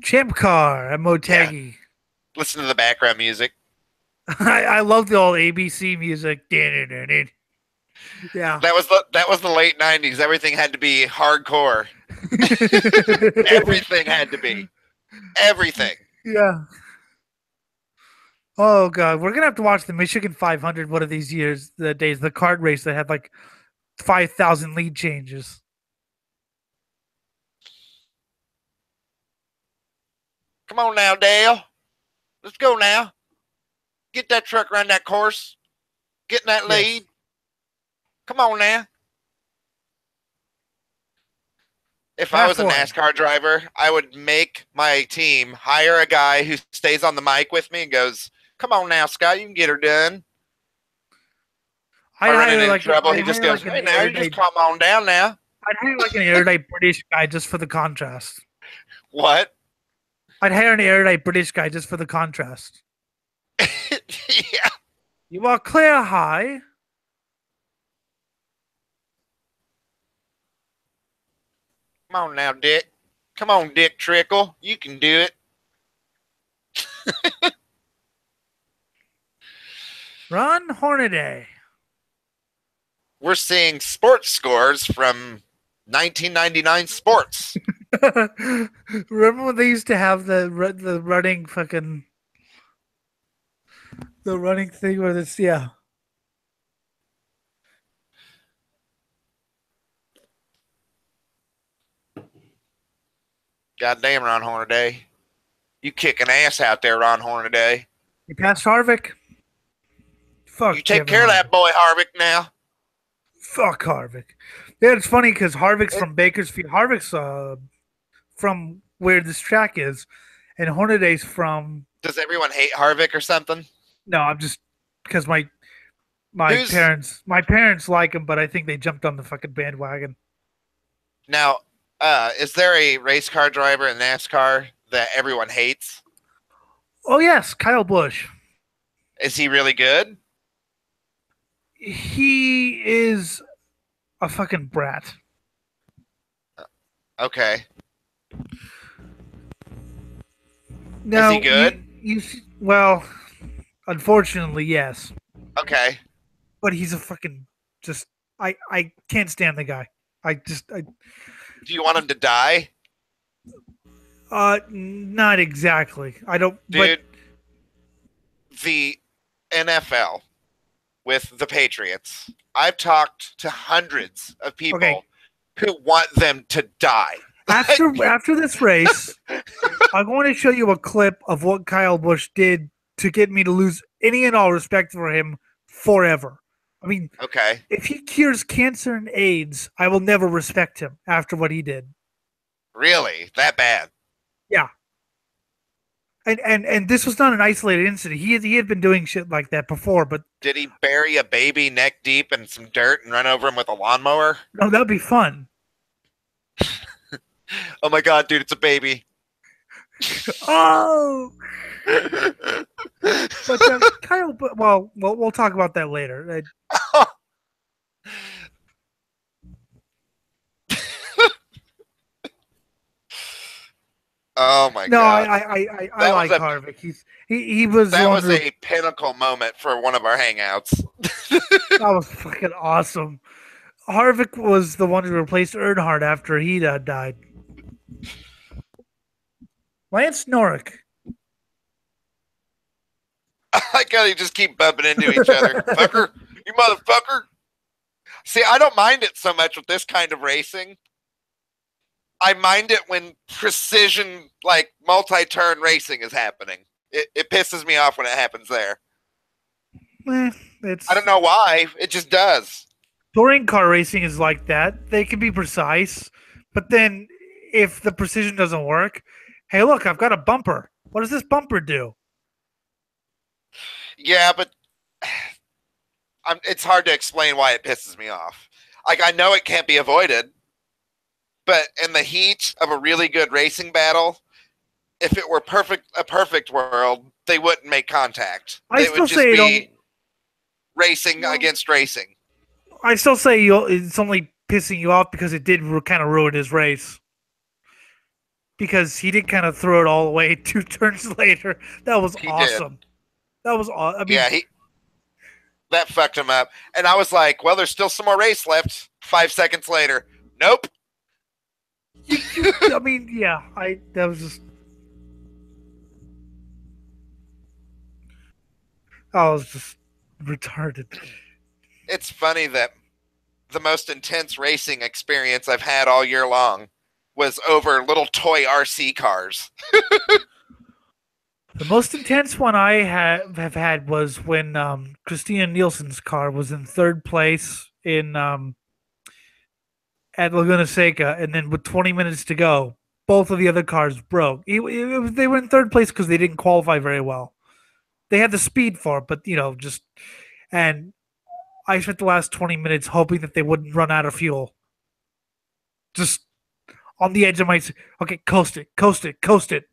Champ Car at Motegi. Yeah. Listen to the background music. I love the old ABC music. Yeah, that was the late '90s. Everything had to be hardcore. Everything had to be. Everything. Yeah. Oh god, we're gonna have to watch the Michigan 500 one of these years. The days, the kart race that had like 5,000 lead changes. Come on now, Dale. Let's go now. Get that truck around that course. Get in that lead. Yes. Come on now. If I Half was a one. NASCAR driver, I would make my team hire a guy who stays on the mic with me and goes, "Come on now, Scott, you can get her done." If I run into any trouble, he just goes, "Hey, now you just calm on down now." I'd hire like an erudite British guy just for the contrast. What? I'd hire an erudite British guy just for the contrast. Yeah. You are clear high. Come on now, Dick. Come on, Dick Trickle. You can do it. Run Hornaday. We're seeing sports scores from 1999 sports. Remember when they used to have the running the running thing where it's yeah. Goddamn, Ron Hornaday. You kicking ass out there, Ron Hornaday. You passed Harvick. Fuck. You take care of that boy, Harvick, now. Fuck Harvick. Yeah, it's funny because Harvick's from Bakersfield. Harvick's from where this track is, and Hornaday's from. Does everyone hate Harvick or something? No, I'm just because my parents like him, but I think they jumped on the fucking bandwagon. Now, is there a race car driver in NASCAR that everyone hates? Oh yes, Kyle Busch. Is he really good? He is a fucking brat. Okay. Now, is he good? Well, unfortunately, yes. Okay. But he's a fucking just. I can't stand the guy. Do you want him to die? Not exactly. I don't. Dude, the NFL with the Patriots, I've talked to hundreds of people who want them to die. After this race, I'm going to show you a clip of what Kyle Busch did to get me to lose any and all respect for him forever. I mean, if he cures cancer and AIDS, I will never respect him after what he did. Really? That bad? Yeah. And this was not an isolated incident. He had been doing shit like that before, but did he bury a baby neck deep in some dirt and run over him with a lawnmower? No, that'd be fun. Oh my god, dude, it's a baby. Oh. But Kyle, well, we'll talk about that later. Oh my god! No, I like Harvick. He was. That was a pinnacle moment for one of our hangouts. That was fucking awesome. Harvick was the one who replaced Earnhardt after he died. Lance Norrick. I like how you just keep bumping into each other. Fucker, you motherfucker. See, I don't mind it so much with this kind of racing. I mind it when precision, like multi-turn racing is happening. It pisses me off when it happens there. I don't know why. It just does. Touring car racing is like that. They can be precise, but then if the precision doesn't work, hey, look, I've got a bumper. What does this bumper do? Yeah, but it's hard to explain why it pisses me off. Like, I know it can't be avoided. But in the heat of a really good racing battle, if it were a perfect world, they wouldn't make contact. It would just be racing against racing. I still say it's only pissing you off because it did kind of ruin his race. Because he did kind of throw it all away 2 turns later. That was awesome. That was awesome. I mean, yeah, that fucked him up. And I was like, well, there's still some more race left. 5 seconds later. Nope. I mean, yeah, that was just I was just retarded. It's funny that the most intense racing experience I've had all year long was over little toy RC cars. The most intense one I have had was when Christina Nielsen's car was in third place in at Laguna Seca, and then with 20 minutes to go, both of the other cars broke. They were in third place because they didn't qualify very well. They had the speed for it, but just and I spent the last 20 minutes hoping that they wouldn't run out of fuel. Just on the edge of my okay, coast it, coast it, coast it.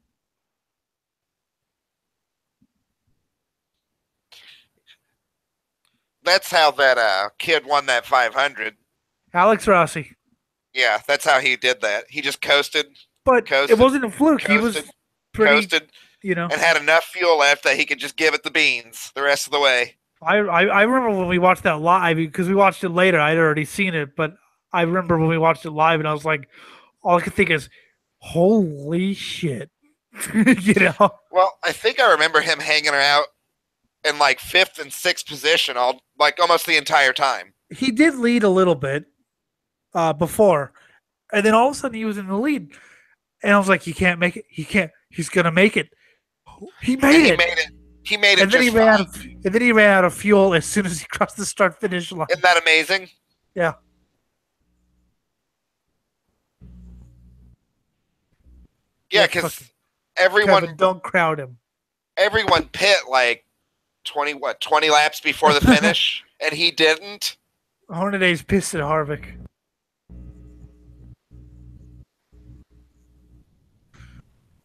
That's how that kid won that 500. Alex Rossi. Yeah, that's how he did that. He just coasted, But it coasted, wasn't a fluke. He was coasted, pretty, coasted, you know. and had enough fuel left that he could just give it the beans the rest of the way. I remember when we watched that live because we watched it later. I'd already seen it, but I remember when we watched it live, and I was like, all I could think is, "Holy shit!" you know. Well, I think I remember him hanging out in like fifth and sixth position all like almost the entire time. He did lead a little bit before, and then all of a sudden he was in the lead, and I was like, "He can't make it. He can't. He's gonna make it." He made it. He made it. He made it. And then he ran out of, and then he ran out of fuel as soon as he crossed the start finish line. Isn't that amazing? Yeah. Yeah, because everyone Kevin, don't crowd him. Everyone pit like 20 laps before the finish, and he didn't. Hornaday's pissed at Harvick.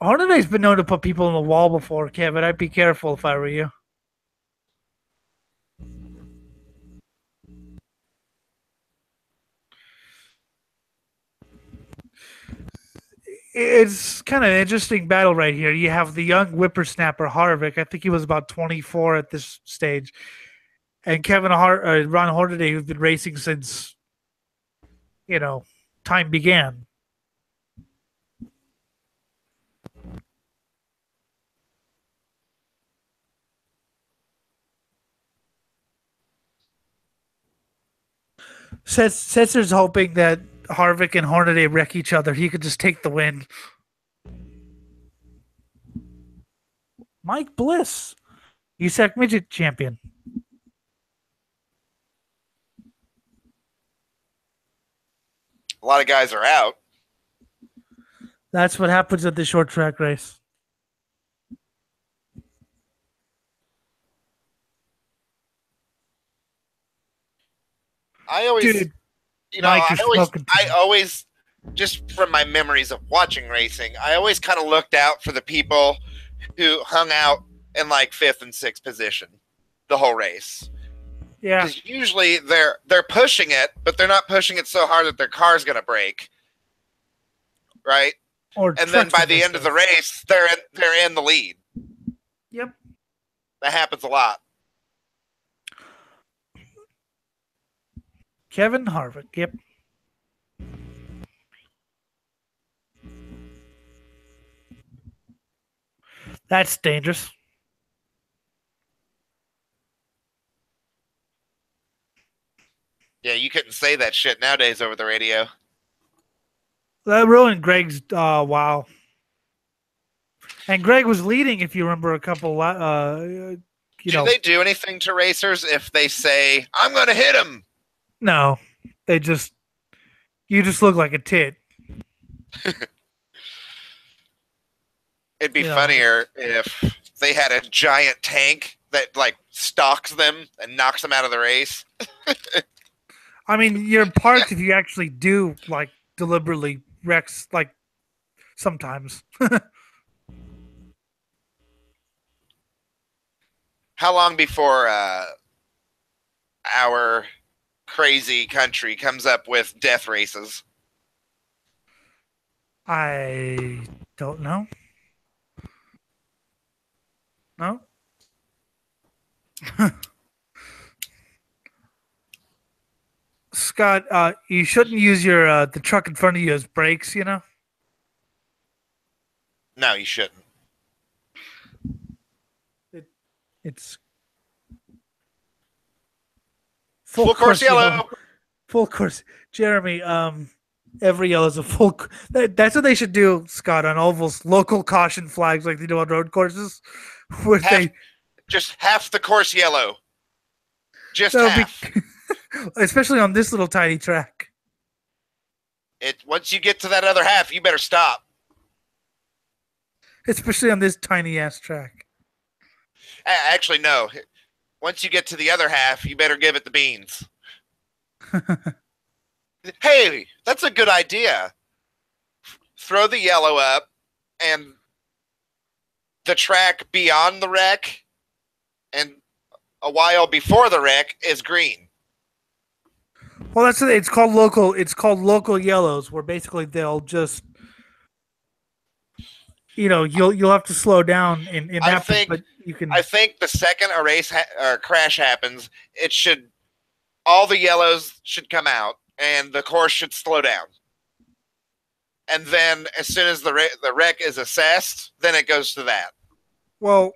Hornaday's been known to put people in the wall before, Kevin. I'd be careful if I were you. It's kind of an interesting battle right here. You have the young whippersnapper Harvick. I think he was about 24 at this stage, and Ron Hornaday, who's been racing since time began. Setzer's hoping that Harvick and Hornaday wreck each other. He could just take the win. Mike Bliss, USAC midget champion. A lot of guys are out. That's what happens at the short track race. I always, Dude, I always, just from my memories of watching racing, I always kind of looked out for the people who hung out in like fifth and sixth position the whole race. Yeah. Because usually they're pushing it, but they're not pushing it so hard that their car's going to break. Right? And then by the end of the race, they're in the lead. Yep. That happens a lot. Kevin Harvick. Yep. That's dangerous. Yeah, you couldn't say that shit nowadays over the radio. That ruined Greg's wow. And Greg was leading, if you remember, a couple. Do they do anything to racers if they say, "I'm going to hit him"? No, you just look like a tit. It'd be funnier if they had a giant tank that like stalks them and knocks them out of the race. I mean, you're parked if you actually do like deliberately wrecks, like sometimes. How long before our crazy country comes up with death races? I don't know. No? Scott, you shouldn't use your the truck in front of you as brakes, you know? No, you shouldn't. It, it's full Full course course yellow. yellow. Full course, Jeremy. Every yellow is a full. That's what they should do, Scott, on ovals. Local caution flags like they do on road courses, where Half, just half the course yellow. Just they'll be, half. especially on this little tiny track. Once you get to that other half, you better stop. Especially on this tiny ass track. Actually, no. Once you get to the other half, you better give it the beans. Hey, that's a good idea. Throw the yellow up, and the track beyond the wreck, and a while before the wreck is green. Well, that's it's called local. It's called local yellows, where basically they'll just, you'll have to slow down in that, but you can. I think the second a race or crash happens, all the yellows should come out, and the course should slow down. And then, as soon as the wreck is assessed, then it goes to that. Well,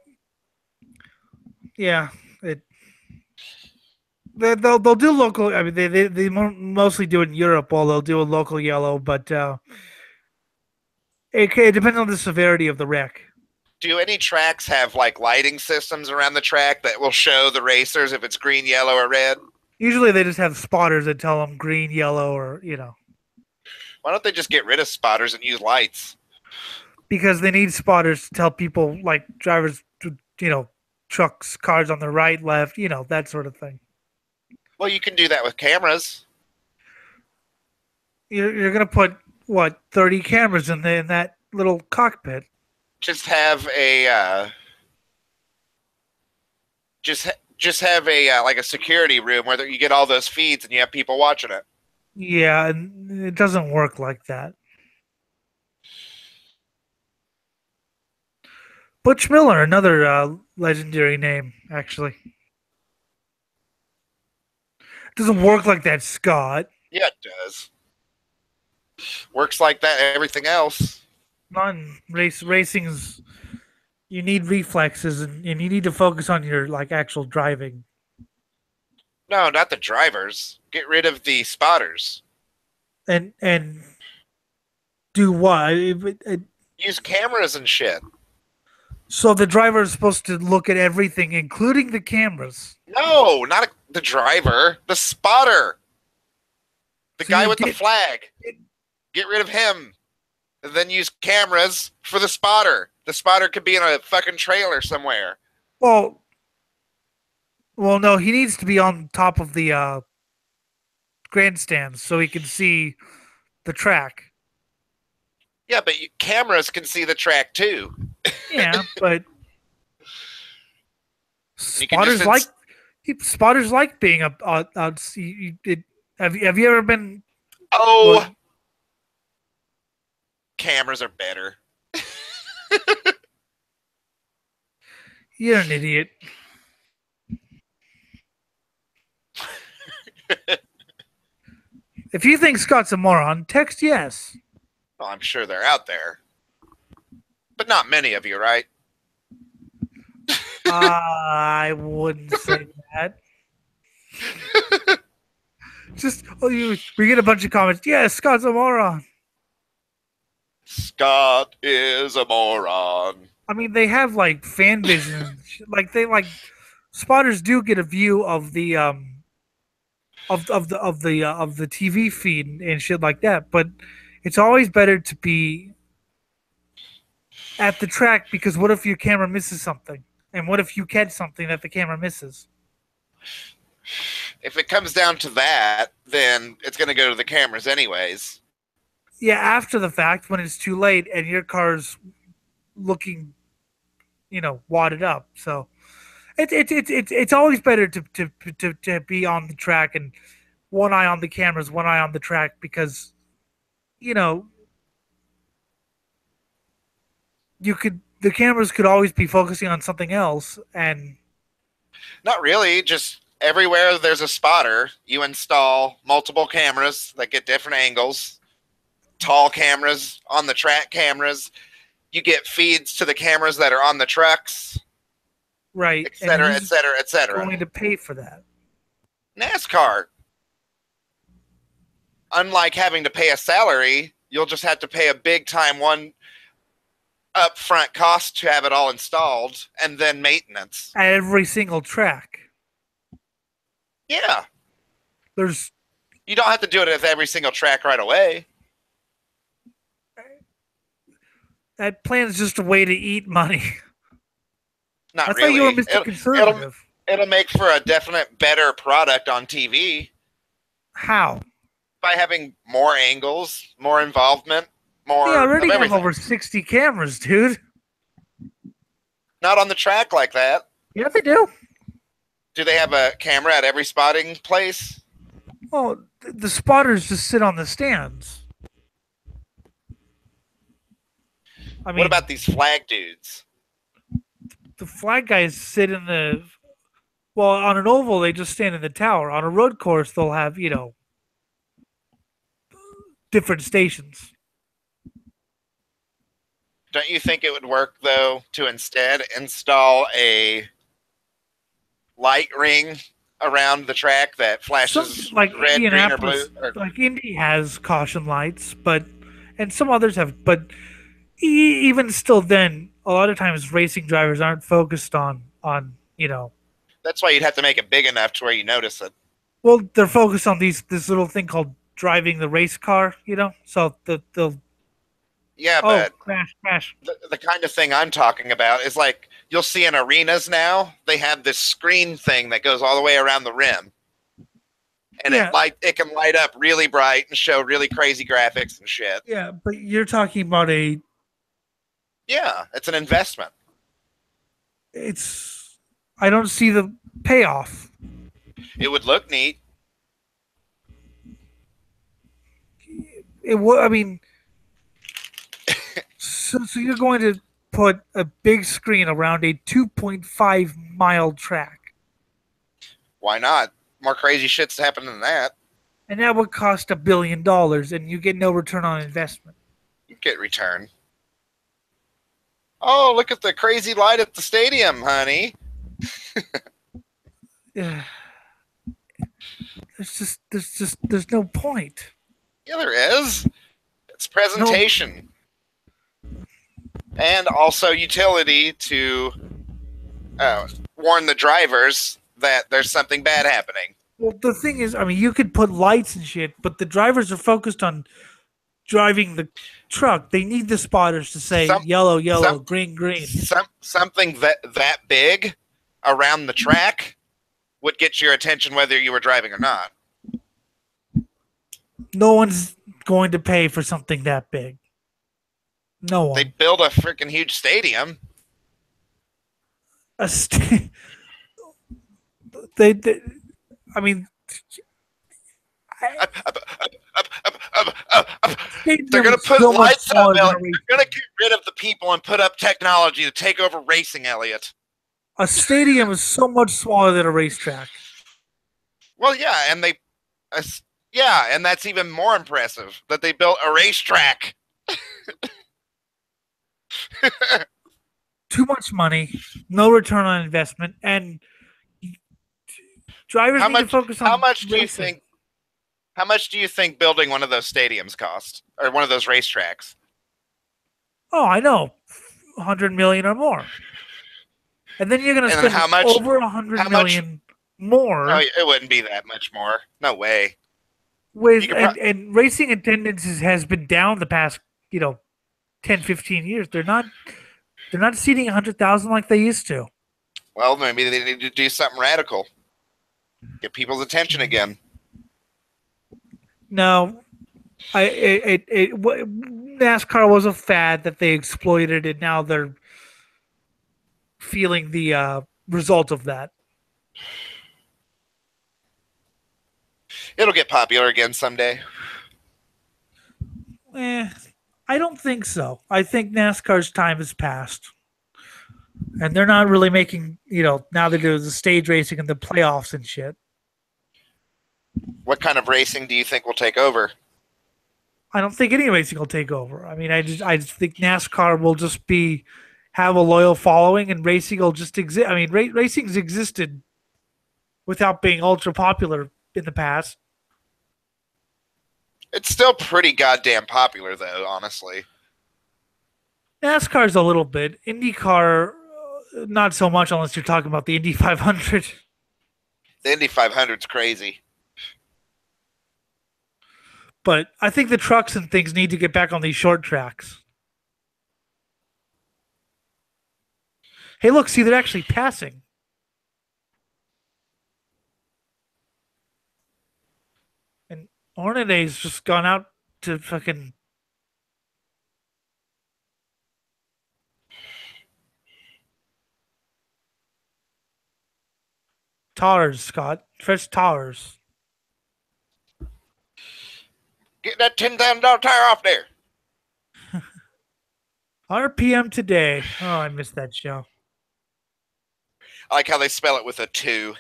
yeah, they'll do local. I mean, they mostly do it in Europe, while they'll do a local yellow, but it depends on the severity of the wreck. Do any tracks have like lighting systems around the track that will show the racers if it's green, yellow, or red? Usually, they just have spotters that tell them green, yellow, or Why don't they just get rid of spotters and use lights? Because they need spotters to tell people, like drivers, trucks, cars on the right, left, that sort of thing. Well, you can do that with cameras. You're gonna put what 30 cameras in that little cockpit. Just have a just have a like a security room where you get all those feeds and you have people watching it. Yeah, and it doesn't work like that. Butch Miller, another legendary name, actually. It doesn't work like that, Scott. Yeah, it does. Works like that. Everything else. Racing's. You need reflexes, and you need to focus on your actual driving. No, not the drivers. Get rid of the spotters. And do what? Use cameras and shit. So the driver is supposed to look at everything, including the cameras. No, not the driver. The spotter. The guy with the flag. Get rid of him. And then use cameras for the spotter. The spotter could be in a fucking trailer somewhere. Well, no, he needs to be on top of the grandstands so he can see the track. Yeah, but cameras can see the track too. Yeah, but spotters like being have you ever been? Oh, cameras are better. You're an idiot. If you think Scott's a moron, text yes. Well, I'm sure they're out there. But not many of you, right? I wouldn't say that. We get a bunch of comments. Yeah, Scott's a moron. Scott is a moron. I mean, they have fan vision. Spotters do get a view of the of the TV feed and shit like that. But it's always better to be at the track, because what if your camera misses something? And what if you catch something that the camera misses? If it comes down to that, then it's going to go to the cameras anyways. Yeah, after the fact, when it's too late and your car's looking, wadded up. So it's always better to be on the track and one eye on the cameras, one eye on the track, because the cameras could always be focusing on something else. And not really, just everywhere there's a spotter, you install multiple cameras that get different angles, tall cameras on the track cameras, You get feeds to the cameras that are on the trucks, right? et And cetera, et who's cetera, et cetera. going to pay for that? NASCAR, unlike having to pay a salary, you'll just have to pay a big time one upfront cost to have it all installed and then maintenance. At every single track. Yeah. There's You don't have to do it at every single track right away. that plan is just a way to eat money. Not I really. thought you were Mr. Conservative. It'll make for a definite better product on TV. How? By having more angles, more involvement, more They already of have everything. over 60 cameras, dude. Not on the track like that. Yeah, they do. Do they have a camera at every spotting place? Well, the spotters just sit on the stands. I mean, What about these flag dudes? the flag guys sit in the. Well, on an oval, they just stand in the tower. On a road course, they'll have, different stations. Don't you think it would work, though, to instead install a light ring around the track that flashes Like red, green, or blue? Like Indy has caution lights, and some others have, but even still, then a lot of times racing drivers aren't focused on. That's why you'd have to make it big enough to where you notice it. Well, they're focused on this little thing called driving the race car, So they'll. Yeah, but crash. The kind of thing I'm talking about is like you'll see in arenas now, they have this screen thing that goes all the way around the rim. And it can light up really bright and show really crazy graphics and shit. Yeah, but you're talking about Yeah, it's an investment. I don't see the payoff. It would look neat. I mean, so you're going to put a big screen around a 2.5-mile track. Why not? More crazy shit's happening than that. And that would cost $1 billion, and you get no return on investment. You get return. Oh, look at the crazy light at the stadium, honey. There's no point. Yeah, there is. It's presentation. No. And also utility to warn the drivers that there's something bad happening. Well, the thing is, I mean, you could put lights and shit, but the drivers are focused on driving the truck. They need the spotters to say yellow, green, green. Something that big around the track would get your attention whether you were driving or not. No one's going to pay for something that big. No one. They build a freaking huge stadium. I mean, they're going to put lights up. They're going to get rid of the people and put up technology to take over racing, Elliot. A stadium is so much smaller than a racetrack. Well, yeah, and and that's even more impressive that they built a racetrack. Too much money, no return on investment, and drivers need to focus on how much racing. How much do you think building one of those stadiums cost, or one of those racetracks? Oh, I know, 100 million or more. And then you're going to spend over 100 million more. No, it wouldn't be that much more. No way. And racing attendance has been down the past, 10, 15 years. They're not seating 100,000 like they used to. Well, maybe they need to do something radical. Get people's attention again. No, NASCAR was a fad that they exploited, and now they're feeling the result of that. It'll get popular again someday. I don't think so. I think NASCAR's time has passed. And they're not really making, now they do the stage racing and the playoffs and shit. What kind of racing do you think will take over? I don't think any racing will take over. I mean, I just think NASCAR will just have a loyal following, and racing will just exist. I mean, racing's existed without being ultra popular in the past. It's still pretty goddamn popular, though, honestly. NASCAR's a little bit. IndyCar, not so much unless you're talking about the Indy 500. The Indy 500's crazy. But I think the trucks and things need to get back on these short tracks. Hey, look, see, they're actually passing. And Hornaday's just gone out to fucking towers, Scott. Fresh towers. Get that $10,000 tire off there. RPM today. Oh, I missed that show. I like how they spell it with a 2.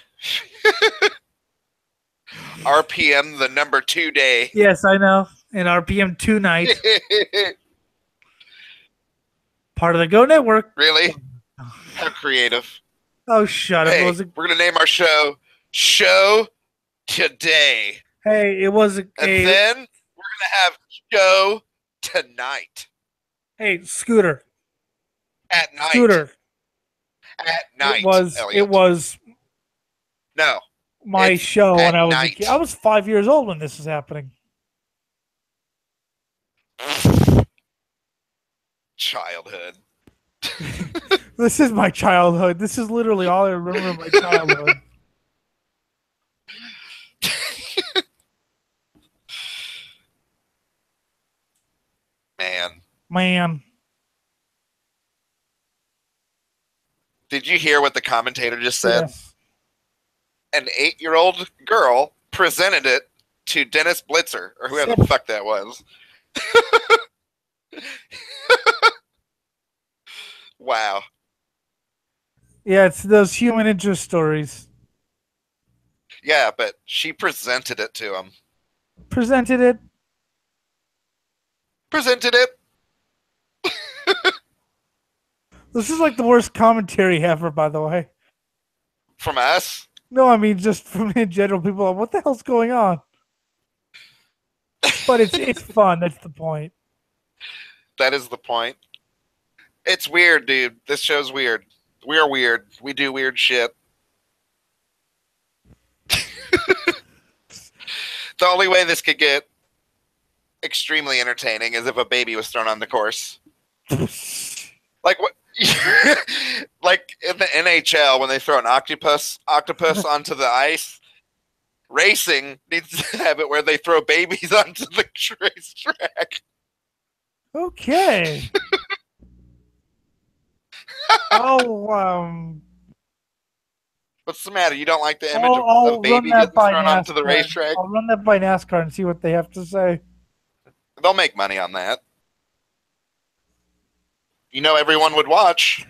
RPM, the number 2 day. Yes, I know. And RPM 2 night. Part of the Go Network. Really? How creative. Oh, shut up. Hey, we're going to name our Show Today. Hey, it was and then we're going to have Show Tonight. Hey, Scooter. At night. Scooter. At night. It was no. My show when I was a kid. I was 5 years old when this was happening. Childhood. This is my childhood. This is literally all I remember of my childhood. Man. Did you hear what the commentator just said? Yes. An 8-year-old girl presented it to Dennis Blitzer, or whoever the fuck that was. Wow. Yeah, it's those human interest stories. Yeah, but she presented it to him. Presented it. This is like the worst commentary ever, by the way. From us? No, I mean just from in general. People are, what the hell's going on? But it's fun. That's the point. That is the point. It's weird, dude. This show's weird. We are weird. We do weird shit. The only way this could get extremely entertaining is if a baby was thrown on the course. Like what? Like in the NHL when they throw an octopus onto the ice. Racing needs to have it where they throw babies onto the racetrack. Okay. What's the matter? You don't like the image of a baby getting thrown onto the racetrack? I'll run that by NASCAR and see what they have to say. They'll make money on that. You know everyone would watch.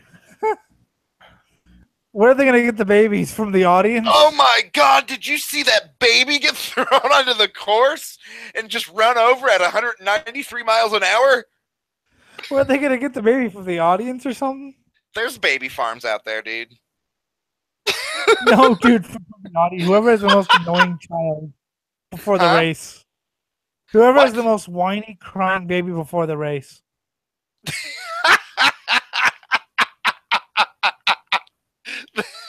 Where are they going to get the babies? From the audience? Oh my God, did you see that baby get thrown onto the course and just run over at 193 miles an hour? Where are they going to get the baby? From the audience or something? There's baby farms out there, dude. No, dude, from the audience. Whoever has the most annoying child before the race. Whoever has the most whiny, crying baby before the race.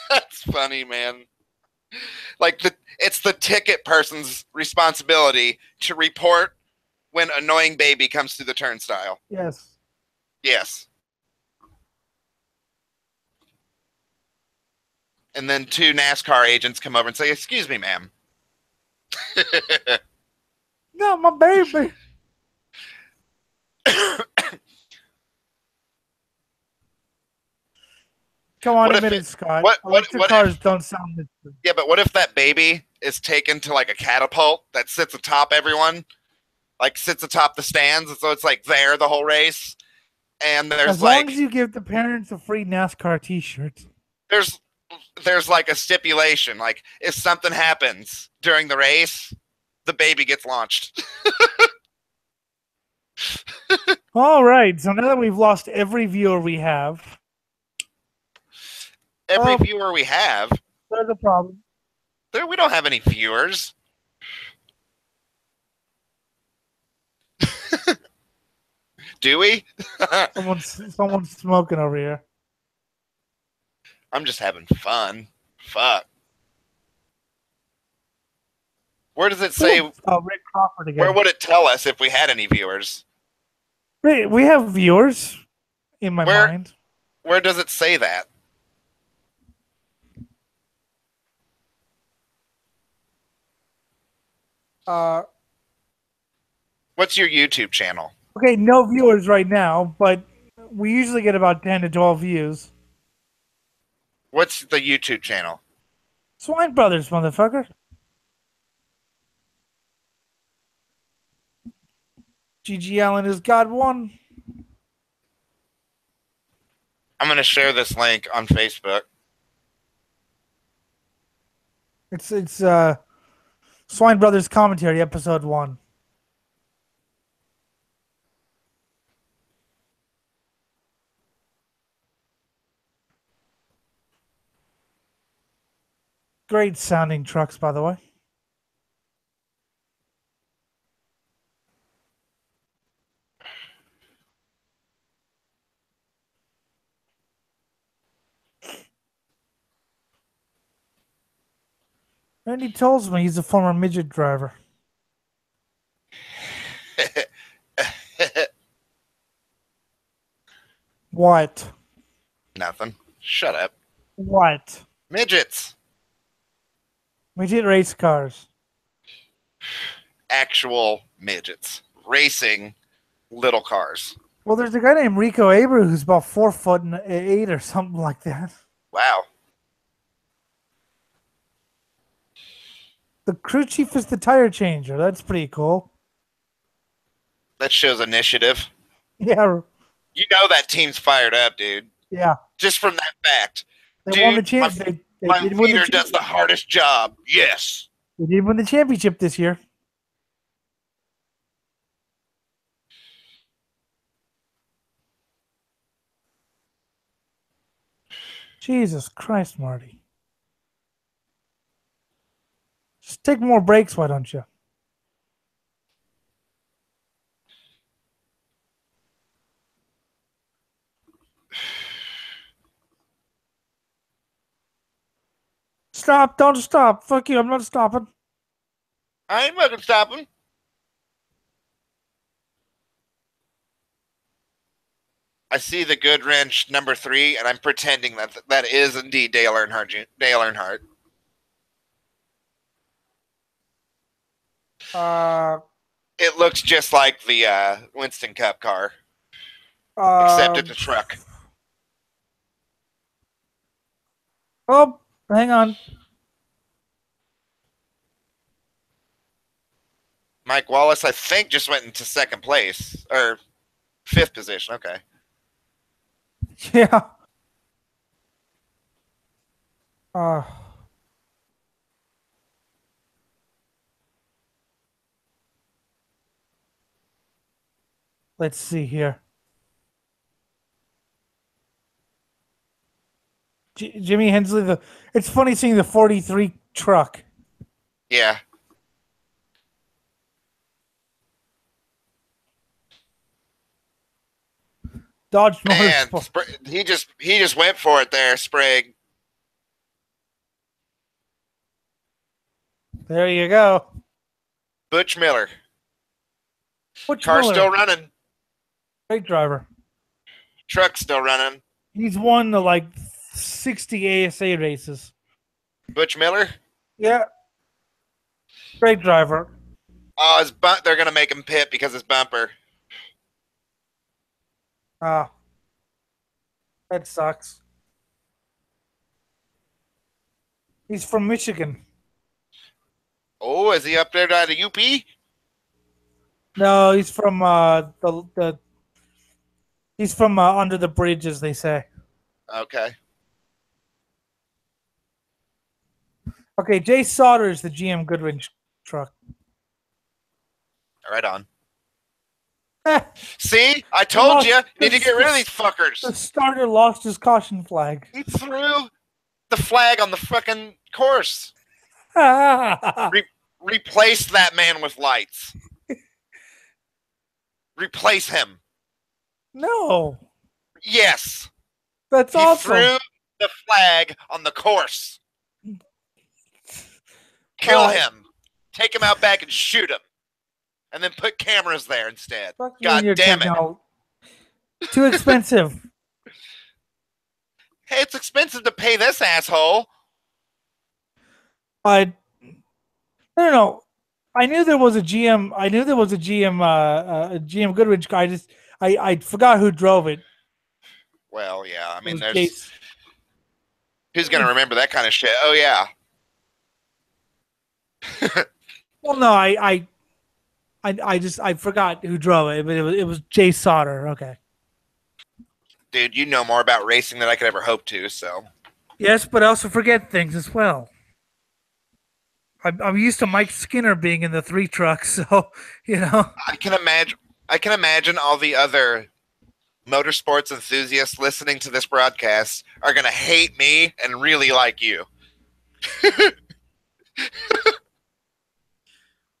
That's funny, man. Like it's the ticket person's responsibility to report when annoying baby comes through the turnstile. Yes. Yes. And then 2 NASCAR agents come over and say, "Excuse me, ma'am." No, my baby. Come on, admit it, Scott. Electric cars don't sound this good. Yeah, but what if that baby is taken to like a catapult that sits atop everyone? Like sits atop the stands, so it's like there the whole race. And there's as long as you give the parents a free NASCAR t-shirt. There's like a stipulation, like if something happens during the race, the baby gets launched. All right. So now that we've lost every viewer we have, Every viewer we have, there's a problem. we don't have any viewers. Do we? Someone's smoking over here. I'm just having fun. Fuck. Where does it say? Rick Crawford again. Where would it tell us if we had any viewers? We have viewers in my mind. Where does it say that? What's your YouTube channel? Okay, no viewers right now, but we usually get about 10 to 12 views. What's the YouTube channel? Swine Brothers, motherfucker. GG Allen is God one. I'm going to share this link on Facebook. It's Swine Brothers Commentary, episode 1. Great sounding trucks, by the way. And he tells me he's a former midget driver. What? Nothing. Shut up. What? Midgets. Midget race cars. Actual midgets. Racing little cars. Well, there's a guy named Rico Abreu who's about 4'8" or something like that. Wow. The crew chief is the tire changer. That's pretty cool. That shows initiative. Yeah. You know that team's fired up, dude. Yeah. Just from that fact. They won the championship. My leader does the hardest job. Yes. They did win the championship this year. Jesus Christ, Marty. Just take more breaks, why don't you? Stop, don't stop. Fuck you, I'm not stopping. I ain't fucking stopping. I see the good wrench number 3, and I'm pretending that is indeed Dale Earnhardt. Dale Earnhardt. It looks just like the Winston Cup car, except it's a truck. Oh, hang on. Mike Wallace, I think, just went into second place or 5th position. Okay. Yeah. Let's see here. Jimmy Hensley, it's funny seeing the 43 truck. Yeah. Dodge Motorsport. He just went for it there, Sprague. There you go. Butch Miller. Car's still running. Great driver. Truck's still running. He's won the 60 ASA races. Butch Miller? Yeah. Great driver. Oh, they're going to make him pit because his bumper. That sucks. He's from Michigan. Oh, is he up there at the UP? No, he's from he's from under the bridge, as they say. Okay. Okay, Jay Sauter is the GM Goodwin truck. Right on. See, I told you. Need to get rid of these The fuckers. starter lost his caution flag. He threw the flag on the fucking course. Replace that man with lights. Replace him. No, Yes. that's He awesome. threw the flag on the course. Kill him. Take him out back and shoot him. And then put cameras there instead. God damn it. No. Too expensive. Hey, it's expensive to pay this asshole. No. I knew there was a GM. I knew there was a GM Goodrich guy. I forgot who drove it. Well, yeah. I mean, there's who's going to remember that kind of shit? Oh, yeah. Well, no, I forgot who drove it, but it was Jay Sauter. Okay. Dude, you know more about racing than I could ever hope to, so. Yes, but I also forget things as well. I'm used to Mike Skinner being in the 3 trucks, so I can imagine all the other motorsports enthusiasts listening to this broadcast are gonna hate me and really like you.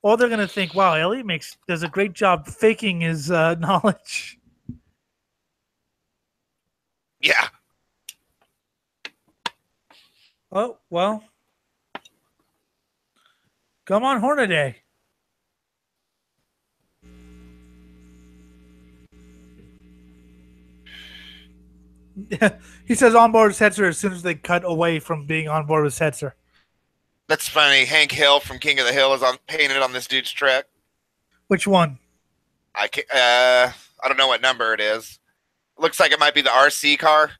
Or they're gonna think, "Wow, Elliot does a great job faking his knowledge." Yeah. Oh well. Come on, Hornaday. He says on board with Setzer as soon as they cut away from being on board with Setzer. That's funny. Hank Hill from King of the Hill is painted on this dude's truck. Which one? I don't know what number it is. Looks like it might be the RC car.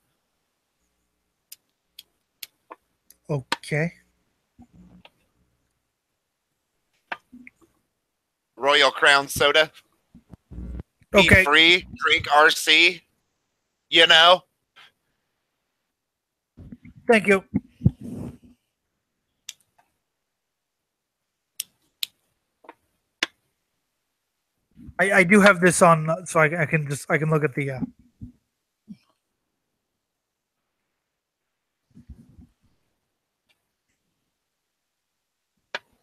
Okay. Royal Crown Soda. Okay. Be free, drink RC. You know? Thank you. I do have this on, so I can look at the.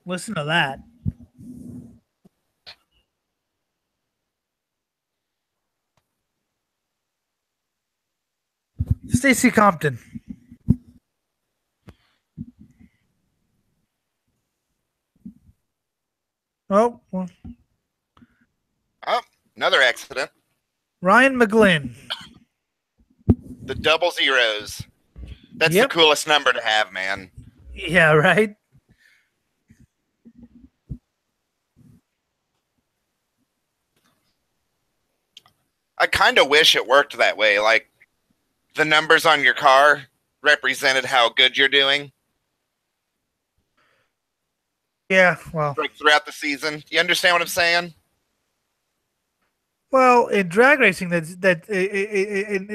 Listen to that. Stacy Compton. Oh, well. Oh, another accident. Ryan McGlynn. The double zeros. That's the coolest number to have, man. Yeah, right? I kind of wish it worked that way. Like, the numbers on your car represented how good you're doing. Yeah, well. Like throughout the season. You understand what I'm saying? Well, in drag racing, in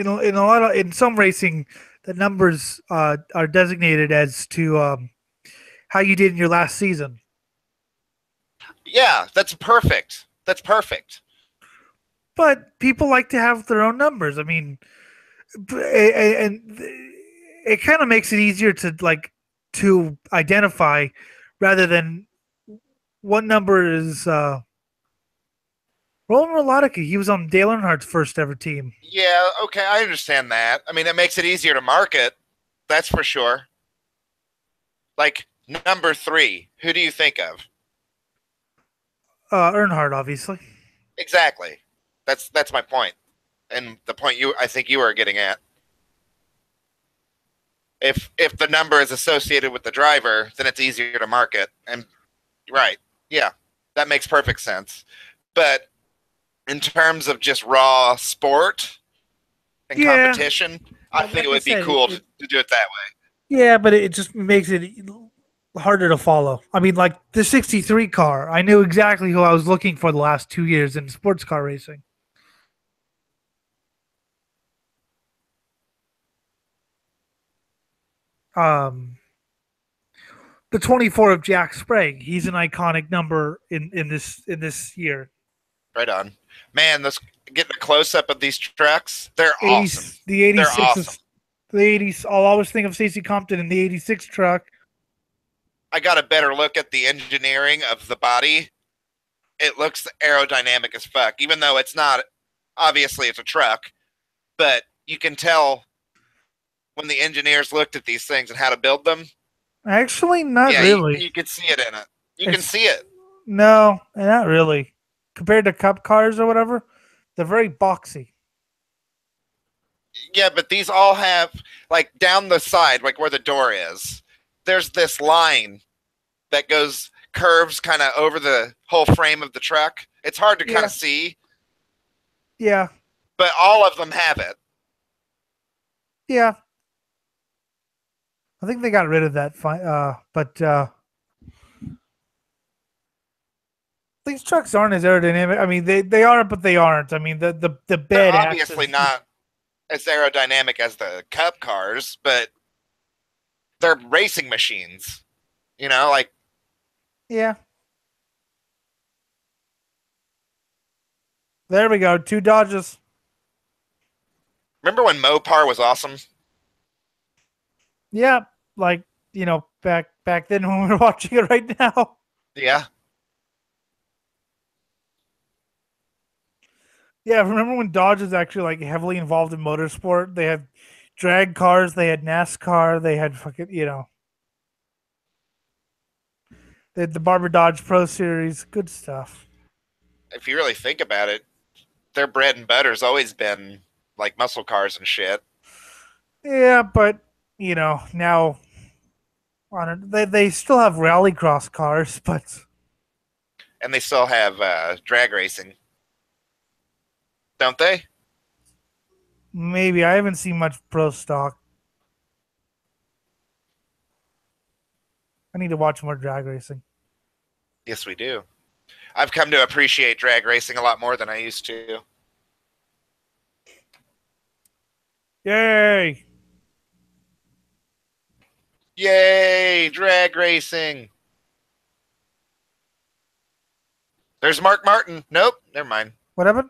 a lot of in some racing, the numbers are designated as to how you did in your last season. Yeah, that's perfect. That's perfect. But people like to have their own numbers. I mean, and it kind of makes it easier to identify rather than what number is. Roland Rolodica, he was on Dale Earnhardt's first ever team. Yeah, okay, I understand that. I mean, it makes it easier to market. That's for sure. Like, number 3, who do you think of? Earnhardt, obviously. Exactly. That's my point. And the point I think you were getting at. If the number is associated with the driver, then it's easier to market. And right. Yeah. That makes perfect sense. But in terms of just raw sport and competition, I think it would be cool to do it that way. Yeah, but it just makes it harder to follow. I mean, like the 63 car, I knew exactly who I was looking for the last 2 years in sports car racing. The 24 of Jack Sprague, he's an iconic number in this year. Right on. Man, this getting a close up of these trucks, they're 80, awesome. the They're 86 awesome. is the 80s. I'll always think of Stacey Compton in the 86 truck. I got a better look at the engineering of the body. It looks aerodynamic as fuck, even though it's not. Obviously, it's a truck, but you can tell when the engineers looked at these things and how to build them. Actually, not Yeah, really. you can see it in it. You can It's see it. no, not really. Compared to cup cars or whatever, they're very boxy. Yeah, but these all have, like, down the side, like where the door is, there's this line that curves kind of over the whole frame of the truck. It's hard to kind Yeah. of see, Yeah, but all of them have it. yeah. I think they got rid of that. But these trucks aren't as aerodynamic. I mean, they are, but they aren't. I mean, the They're bed obviously axis. not as aerodynamic as the Cup cars, but they're racing machines. You know, like, Yeah. There we go. 2 Dodges. remember when Mopar was awesome? Yeah, like back then when we were watching it right now. Yeah. Yeah, remember when Dodge was actually like heavily involved in motorsport? They had drag cars, they had NASCAR, they had they had the Barber Dodge Pro Series, good stuff. If you really think about it, their bread and butter's always been like muscle cars and shit. Yeah, but now they still have rallycross cars, but And they still have drag racing, don't they? maybe I haven't seen much pro stock. I need to watch more drag racing. Yes, we do. I've come to appreciate drag racing a lot more than I used to. Yay! Yay, drag racing. There's Mark Martin. Nope, never mind. What happened?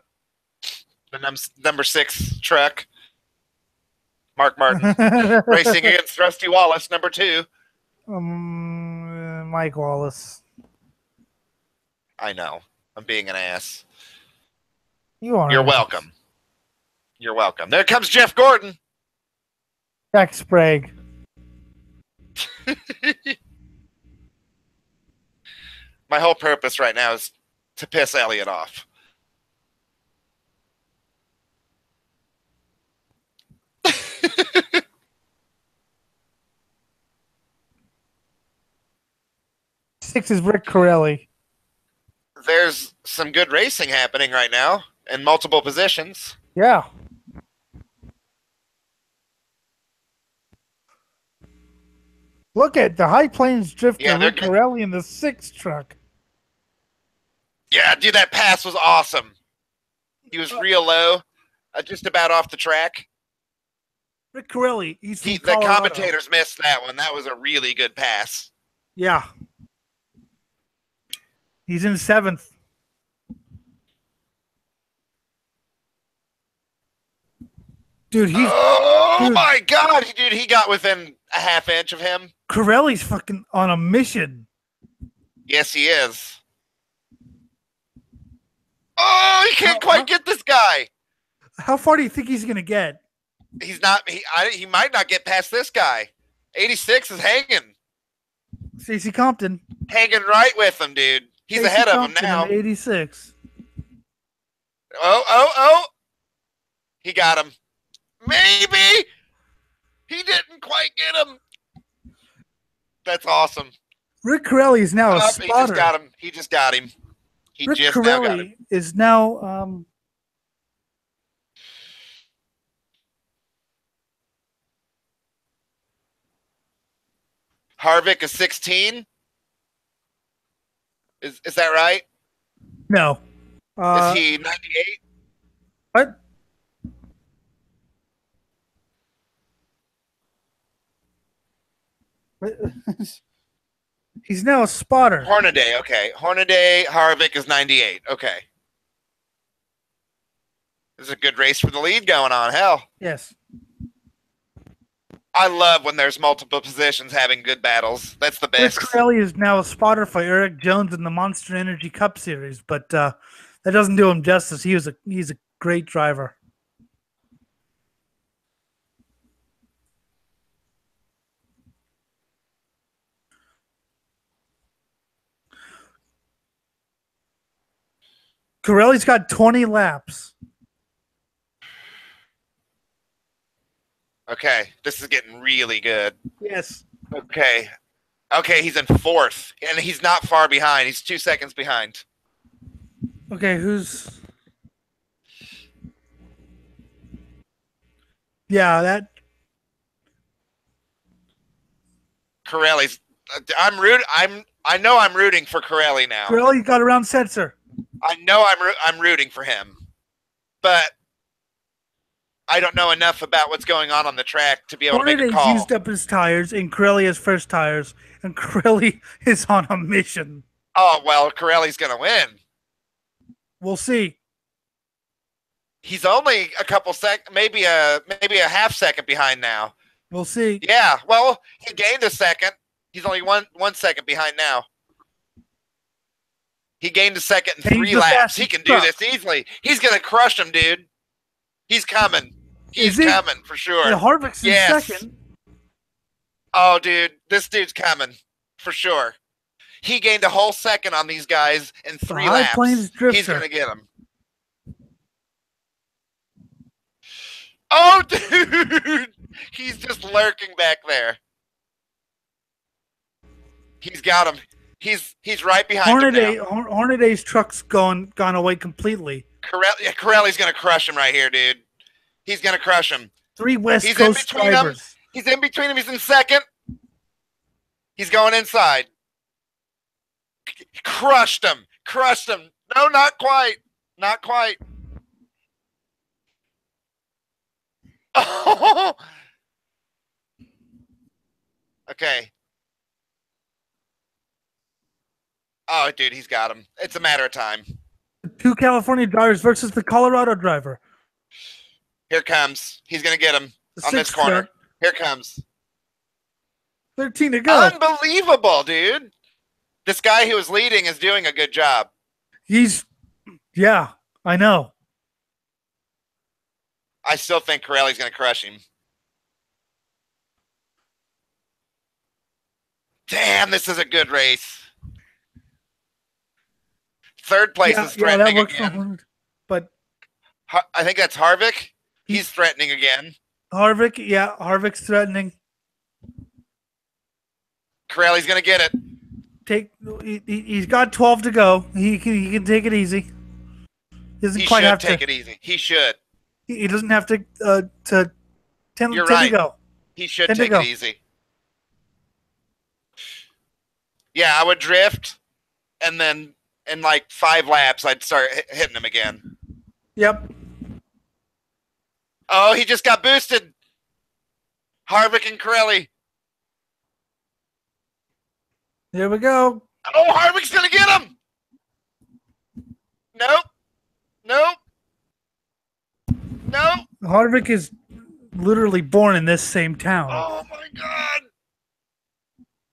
The number 6 truck. Mark Martin. Racing against Rusty Wallace, number 2. Mike Wallace. I know. I'm being an ass. You are. You're welcome. You're welcome. There comes Jeff Gordon. Jack Sprague. My whole purpose right now is to piss Elliot off. Six is Rick Corelli. There's some good racing happening right now in multiple positions. Yeah. Look at the High Plains drifter, Yeah, Rick Corelli in the 6 truck. Yeah, dude, that pass was awesome. He was real low, just about off the track. Rick Corelli, The commentators missed that one. That was a really good pass. Yeah. He's in 7th. Dude, my God, dude, he got within a half inch of him. Corelli's fucking on a mission. Yes, he is. Oh, he can't quite get this guy. How far do you think he's gonna get? He's not. He might not get past this guy. 86 is hanging. Stacey Compton. Hanging right with him, dude. He's Stacey ahead Compton of him now. 86. Oh. He got him. Maybe. He didn't quite get him. That's awesome. Rick Corelli is now a spotter. He just got him. He just got him. Rick Corelli is now Harvick is 16. Is that right? No. Is he 98? What? He's now a spotter. Hornaday, okay. Hornaday, Harvick is 98. Okay. There's a good race for the lead going on. Hell, Yes. I love when there's multiple positions having good battles. That's the Chris best. Corelli is now a spotter for Eric Jones in the Monster Energy Cup Series, but that doesn't do him justice. He's a great driver. Corelli's got 20 laps. Okay, this is getting really good. Yes. Okay. Okay, he's in fourth, and he's not far behind. He's 2 seconds behind. Okay, who's... Yeah, that... Corelli's... I know I'm rooting for Corelli now. Corelli got around Setzer. I know I'm rooting for him. But I don't know enough about what's going on the track to be able to make a Hornaday's call. used up his tires, and Corelli has fresh tires, and Corelli is on a mission. Oh, well, Corelli's going to win. We'll see. He's only a couple maybe a half second behind now. We'll see. Yeah, well, he gained a second. He's only one second behind now. He gained a second in 3 laps. He can do this easily. He's going to crush him, dude. He's coming. He's coming for sure. Yeah, Harvick's in second. Oh, dude, this dude's coming for sure. He gained a whole second on these guys in 3 laps. He's going to get him. Oh, dude, he's just lurking back there. He's got him. He's right behind him now. Hornaday's truck's gone away completely. Corelli's going to crush him right here, dude. He's going to crush him. 3 West Coast drivers. He's in between him. He's in second. He's going inside. Crushed him. Crushed him. No, not quite. Not quite. Oh. Okay. Oh, dude, he's got him. It's a matter of time. The 2 California drivers versus the Colorado driver. Here comes. He's going to get him on this corner. Here comes. 13 to go. Unbelievable, dude. This guy who was leading is doing a good job. Yeah, I know. I still think Corelli's going to crush him. Damn, this is a good race. Third place is threatening again. But I think that's Harvick. He's threatening again. Harvick's threatening. Corelli's going to get it. He's got 12 to go. He can take it easy. He quite have to take it easy. He should. He doesn't have to 10 You're 10 right. to go. He should take it easy. Yeah, I would drift, and then in like 5 laps, I'd start hitting him again. Yep. Oh, he just got boosted. Harvick and Corelli. There we go. Oh, Harvick's going to get him. Nope. Nope. Nope. Harvick is literally born in this same town. Oh, my God.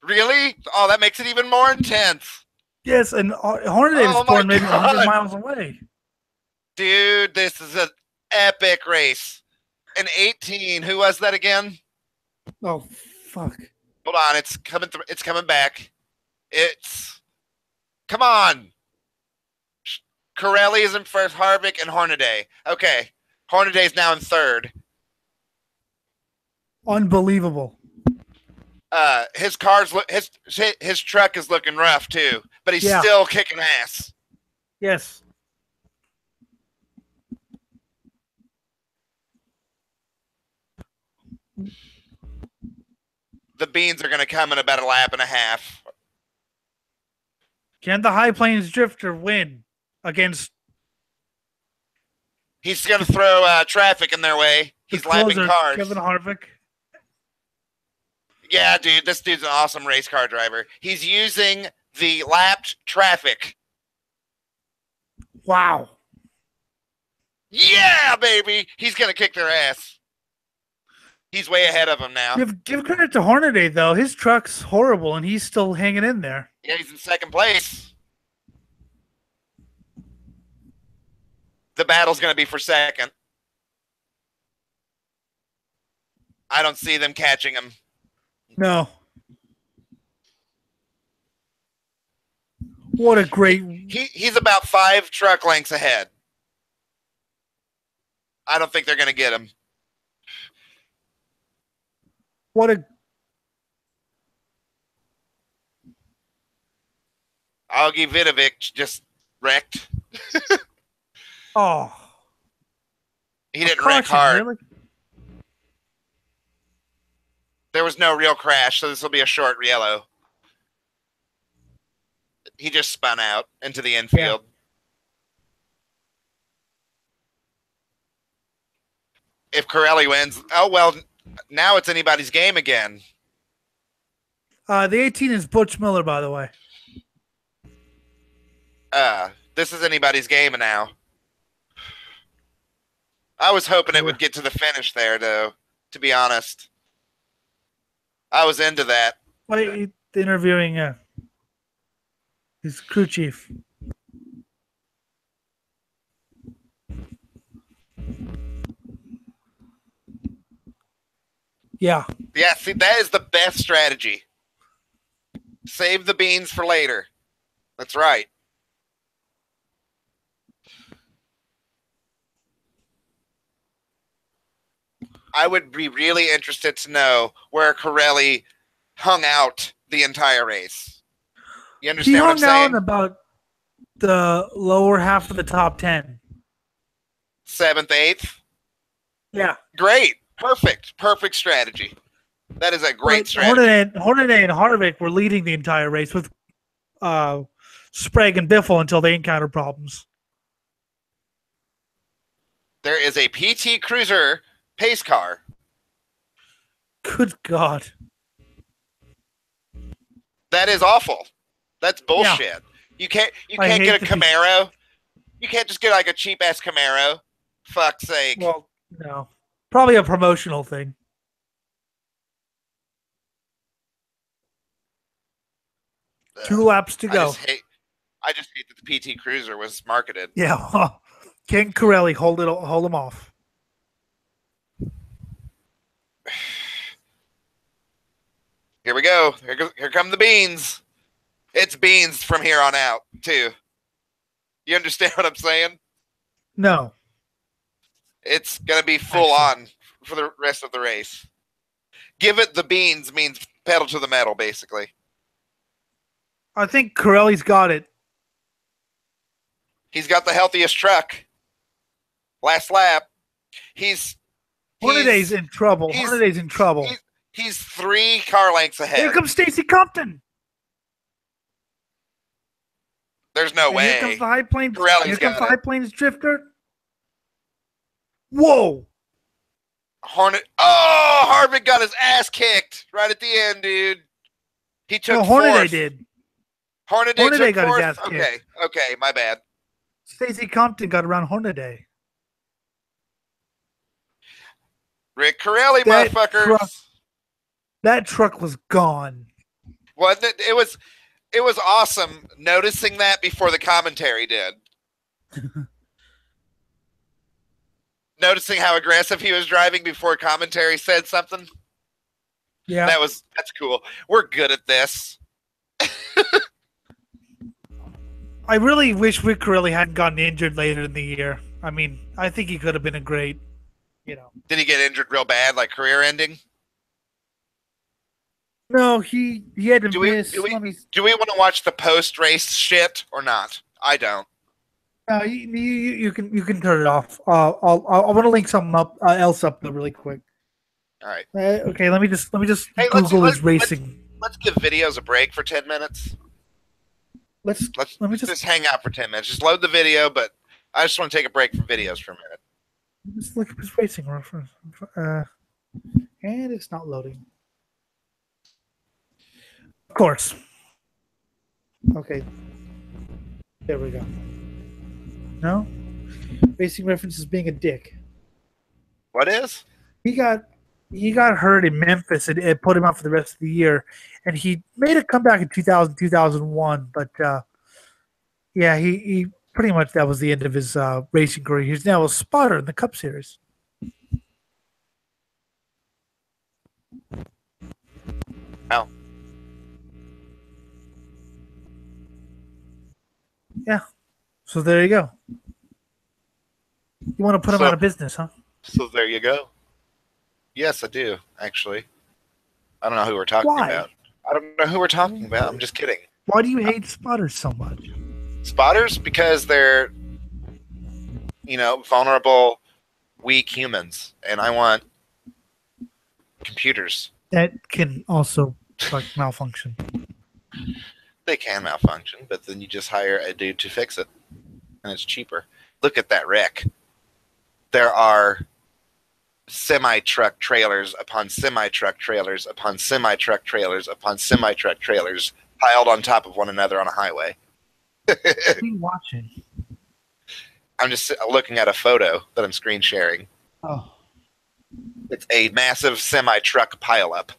Really? Oh, that makes it even more intense. Yes, and Hornaday was born maybe 100 miles away. Dude, this is an epic race. An 18. Who was that again? Oh, fuck. Hold on. It's coming. It's coming back. Come on. Corelli is in first, Harvick and Hornaday. Okay. Hornaday's now in third. Unbelievable. His truck is looking rough too, but he's still kicking ass. Yes. The beans are going to come in about a lap and a half. Can the High Plains Drifter win against? He's going to throw traffic in their way. He's lapping cars. Kevin Harvick. Yeah, dude, this dude's an awesome race car driver. He's using the lapped traffic. Wow. Yeah, baby. He's going to kick their ass. He's way ahead of them now. Give credit to Hornaday, though. His truck's horrible, and he's still hanging in there. Yeah, he's in second place. The battle's going to be for second. I don't see them catching him. No. What a great... He's about 5 truck lengths ahead. I don't think they're going to get him. What a... Augie Vidovic just wrecked. Oh. He didn't wreck hard. Really? There was no real crash, so this will be a short yellow. He just spun out into the infield. Yeah. If Corelli wins, oh, well, now it's anybody's game again. The 18 is Butch Miller, by the way. This is anybody's game now. I was hoping it would get to the finish there, though, to be honest. I was into that. Wait, interviewing his crew chief. Yeah. Yeah, see, that is the best strategy. Save the beans for later. That's right. I would be really interested to know where Corelli hung out the entire race. You understand what I'm saying? He hung out in about the lower half of the top 10. 7th, 8th? Yeah. Great. Perfect strategy. That is a great strategy. Hornaday and Harvick were leading the entire race with Sprague and Biffle until they encountered problems. There is a PT Cruiser pace car. Good God. That is awful. That's bullshit. Yeah. You can't get a Camaro. You can't just get like a cheap ass Camaro. Fuck's sake. Well, no. Probably a promotional thing. Two laps to go. I just hate that the PT Cruiser was marketed. Yeah. Ken Corelli hold him off. Here we go. Here come the beans. It's beans from here on out, too. You understand what I'm saying? No. It's going to be full on for the rest of the race. Give it the beans means pedal to the metal, basically. I think Corelli's got it. He's got the healthiest truck. Last lap. Hornaday's in trouble. Hornaday's in trouble. He's 3 car lengths ahead. Here comes Stacy Compton. There's no way. Here comes the High Plains. Here comes the High Plains Drifter. Whoa. Harvick got his ass kicked right at the end, dude. He took Hornaday did. Hornaday got fourth? His ass kicked. Okay, my bad. Stacey Compton got around Hornaday. Rick Corelli, motherfuckers. That truck was gone. Wasn't it? It was awesome noticing that before the commentary did. Noticing how aggressive he was driving before commentary said something. Yeah. That's cool. We're good at this. I really wish Rick Corelli hadn't gotten injured later in the year. I mean, I think he could have been a great, Did he get injured real bad, like career ending? No, he had to miss. Do we want to watch the post-race shit or not? I don't. No, you can turn it off. I want to link something else up really quick. All right. Okay, let me just Google his racing. Let's give videos a break for 10 minutes. Let me just hang out for 10 minutes. Just load the video, but I just want to take a break from videos for a minute. Just look at his racing reference. And it's not loading. Of course. Okay. There we go. No? Racing references being a dick. What is? He got hurt in Memphis and it put him out for the rest of the year. And he made a comeback in 2000, 2001. But yeah, he pretty much that was the end of his racing career. He's now a spotter in the Cup Series. Oh. Yeah. So there you go. You want to put him out of business, huh? So there you go. Yes, I do, actually. I don't know who we're talking about. I don't know who we're talking about. I'm just kidding. Why do you hate spotters so much? Spotters? Because they're, vulnerable, weak humans. And I want computers. That can also malfunction. They can malfunction, but then you just hire a dude to fix it. And it's cheaper. Look at that wreck. There are semi-truck trailers upon semi-truck trailers upon semi-truck trailers upon semi-truck trailers piled on top of one another on a highway. What are you watching? I'm just looking at a photo that I'm screen sharing. Oh. It's a massive semi-truck pileup.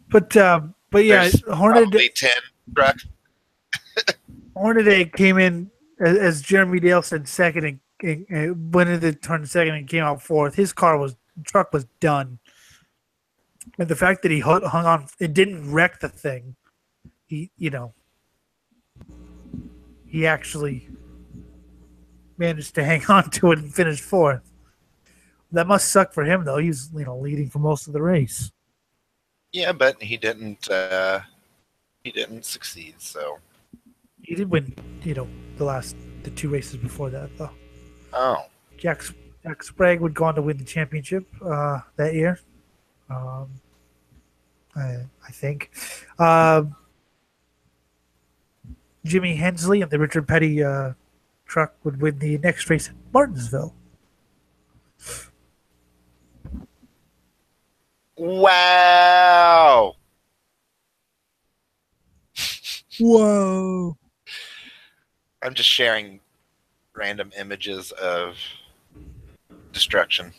But yeah, There's probably 10 trucks. Hornaday came in, as Jeremy Dale said, second and went into turn second and came out fourth. His truck was done. And the fact that he hung on, it didn't wreck the thing. He actually managed to hang on to it and finish fourth. That must suck for him, though. He was, leading for most of the race. Yeah, but he didn't succeed. So he did win, the two races before that, though. Oh, Jack Sprague would go on to win the championship that year. I think. Jimmy Hensley and the Richard Petty truck would win the next race at Martinsville. Wow. Whoa. I'm just sharing random images of destruction.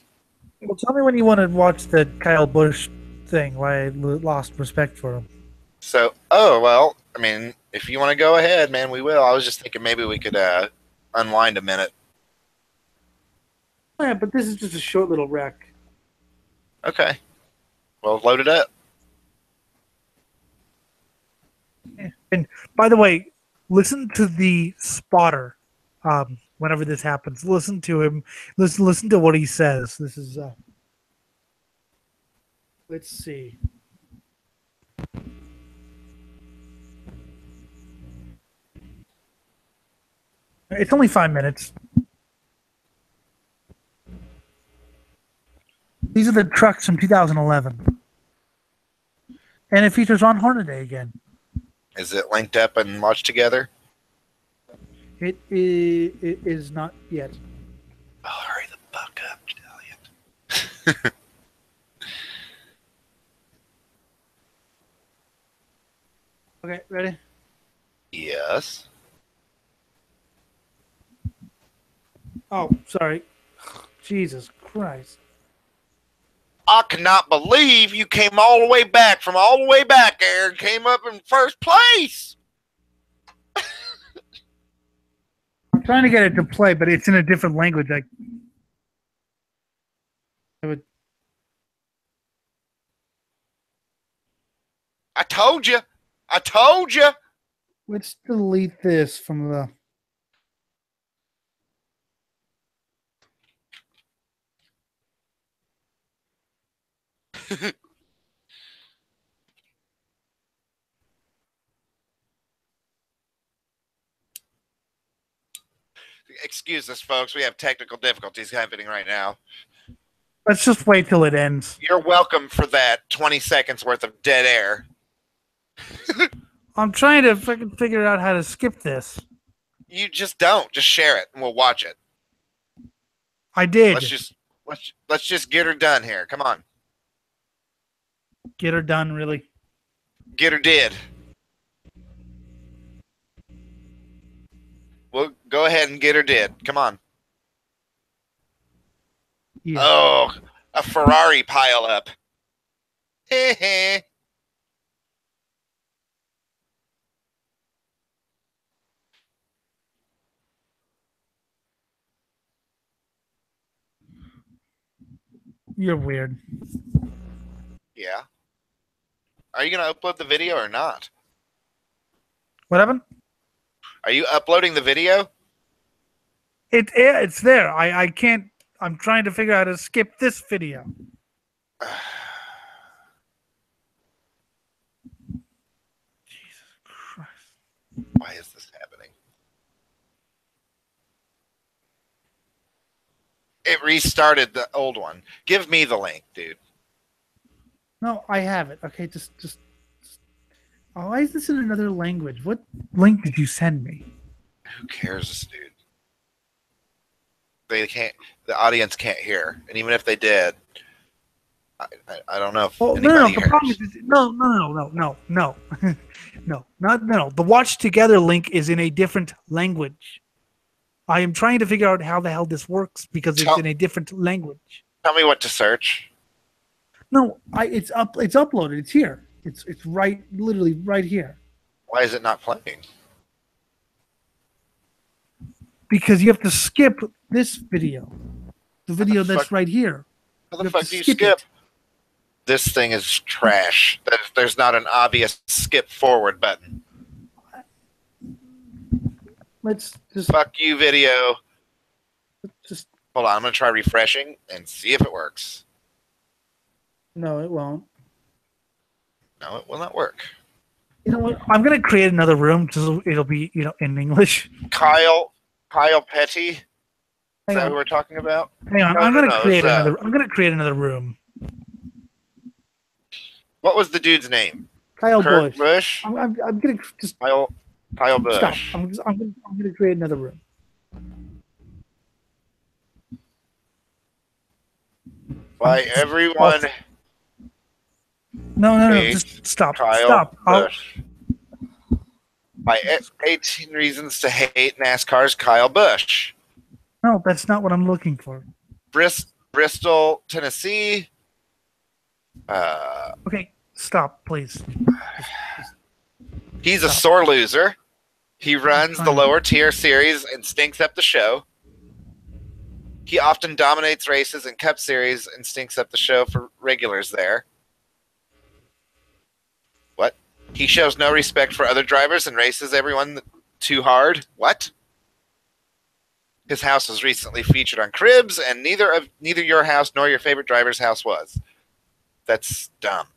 Well, tell me when you want to watch the Kyle Busch thing, why I lost respect for him. So, if you want to go ahead, man, we will. I was just thinking maybe we could unwind a minute. Yeah, but this is just a short little wreck. Okay. Well, load it up. Yeah. And by the way, listen to the spotter whenever this happens. Listen to him. Listen to what he says. This is let's see. It's only 5 minutes. These are the trucks from 2011. And it features Ron Hornaday again. Is it linked up and watched together? It is not yet. Oh, hurry the fuck up, Elliot. Okay, ready? Yes. Oh, sorry. Jesus Christ. I cannot believe you came all the way back from all the way back there and came up in first place. I'm trying to get it to play, but it's in a different language. I told you. I told you. Let's delete this from the... Excuse us, folks. We have technical difficulties happening right now. Let's just wait till it ends. You're welcome for that 20 seconds worth of dead air. I'm trying to fucking figure out how to skip this. You just don't. Just share it and we'll watch it. I did. Let's just get her done here. Come on. Get her done, really. Get her did. Well, go ahead and get her did. Come on. Yeah. Oh, a Ferrari pile up. Heh. You're weird. Yeah. Are you going to upload the video or not? What happened? Are you uploading the video? It's there. I can't. I'm trying to figure out how to skip this video. Jesus Christ. Why is this happening? It restarted the old one. Give me the link, dude. No, I have it. Okay, just. Oh, why is this in another language? What link did you send me? Who cares, dude? They can't. The audience can't hear, and even if they did, I don't know if anybody The hears. problem is no. No. The Watch Together link is in a different language. I am trying to figure out how the hell this works because it's in a different language. Tell me what to search. No, it's uploaded. It's here. It's right, literally right here. Why is it not playing? Because you have to skip this video, the video that's right here. How the fuck do you skip? This thing is trash. There's not an obvious skip forward button. Let's just fuck you, video. Just hold on. I'm gonna try refreshing and see if it works. No, it won't. No, it will not work. You know what? I'm gonna create another room. So it'll be in English. Kyle Petty. Is that who we're talking about? Hang on. I'm gonna create another room. What was the dude's name? Kyle Kurt Busch. I'm gonna just Kyle Busch. Stop. I'm gonna create another room. By everyone. No. Just stop. Stop. Busch. By 18 reasons to hate NASCAR's Kyle Busch. No, that's not what I'm looking for. Bristol, Tennessee. Okay, stop, please. He's a sore loser. He runs the lower tier series and stinks up the show. He often dominates races in Cup Series and stinks up the show for regulars there. What? He shows no respect for other drivers and races everyone too hard. What? His house was recently featured on Cribs, and neither your house nor your favorite driver's house was. That's dumb.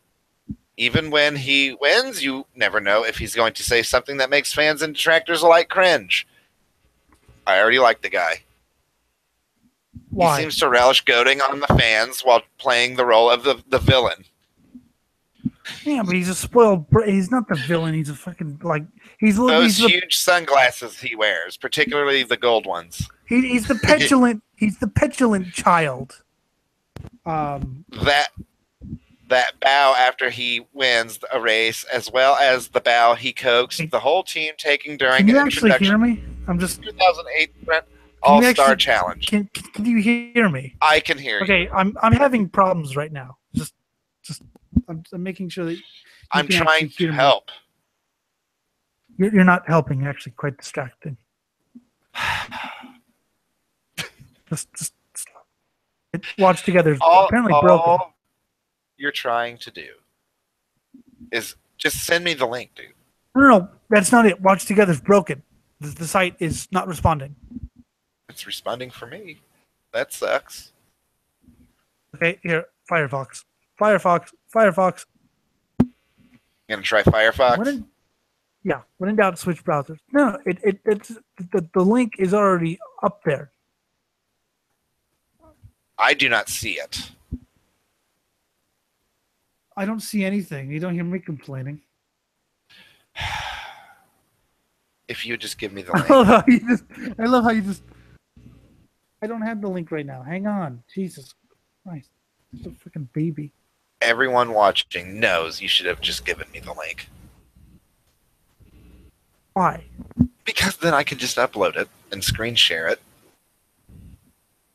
Even when he wins, you never know if he's going to say something that makes fans and detractors alike cringe. I already like the guy. Why? He seems to relish goading on the fans while playing the role of the villain. Yeah, but he's a spoiled. He's not the villain. He's a fucking those huge sunglasses he wears, particularly the gold ones. He's the petulant. He's the petulant child. That bow after he wins a race, as well as the bow he coaxed the whole team taking during an introduction. Can you actually hear me? I'm just 2008 All-Star Challenge. Can you hear me? I can hear you. Okay, I'm having problems right now. Just I'm making sure that I'm trying to help. You're not helping. You're actually quite distracting. just Watch Together is apparently broken. All you're trying to do is just send me the link, dude. No, that's not it. Watch Together is broken. The site is not responding. It's responding for me. That sucks. Okay, here, Firefox. You gonna try Firefox? When in doubt, switch browsers. No, it's the link is already up there. I do not see it. I don't see anything. You don't hear me complaining. If you just give me the link. I love how you just. I don't have the link right now. Hang on. Jesus Christ. It's a freaking baby. Everyone watching knows you should have just given me the link. Why? Because then I can just upload it and screen share it.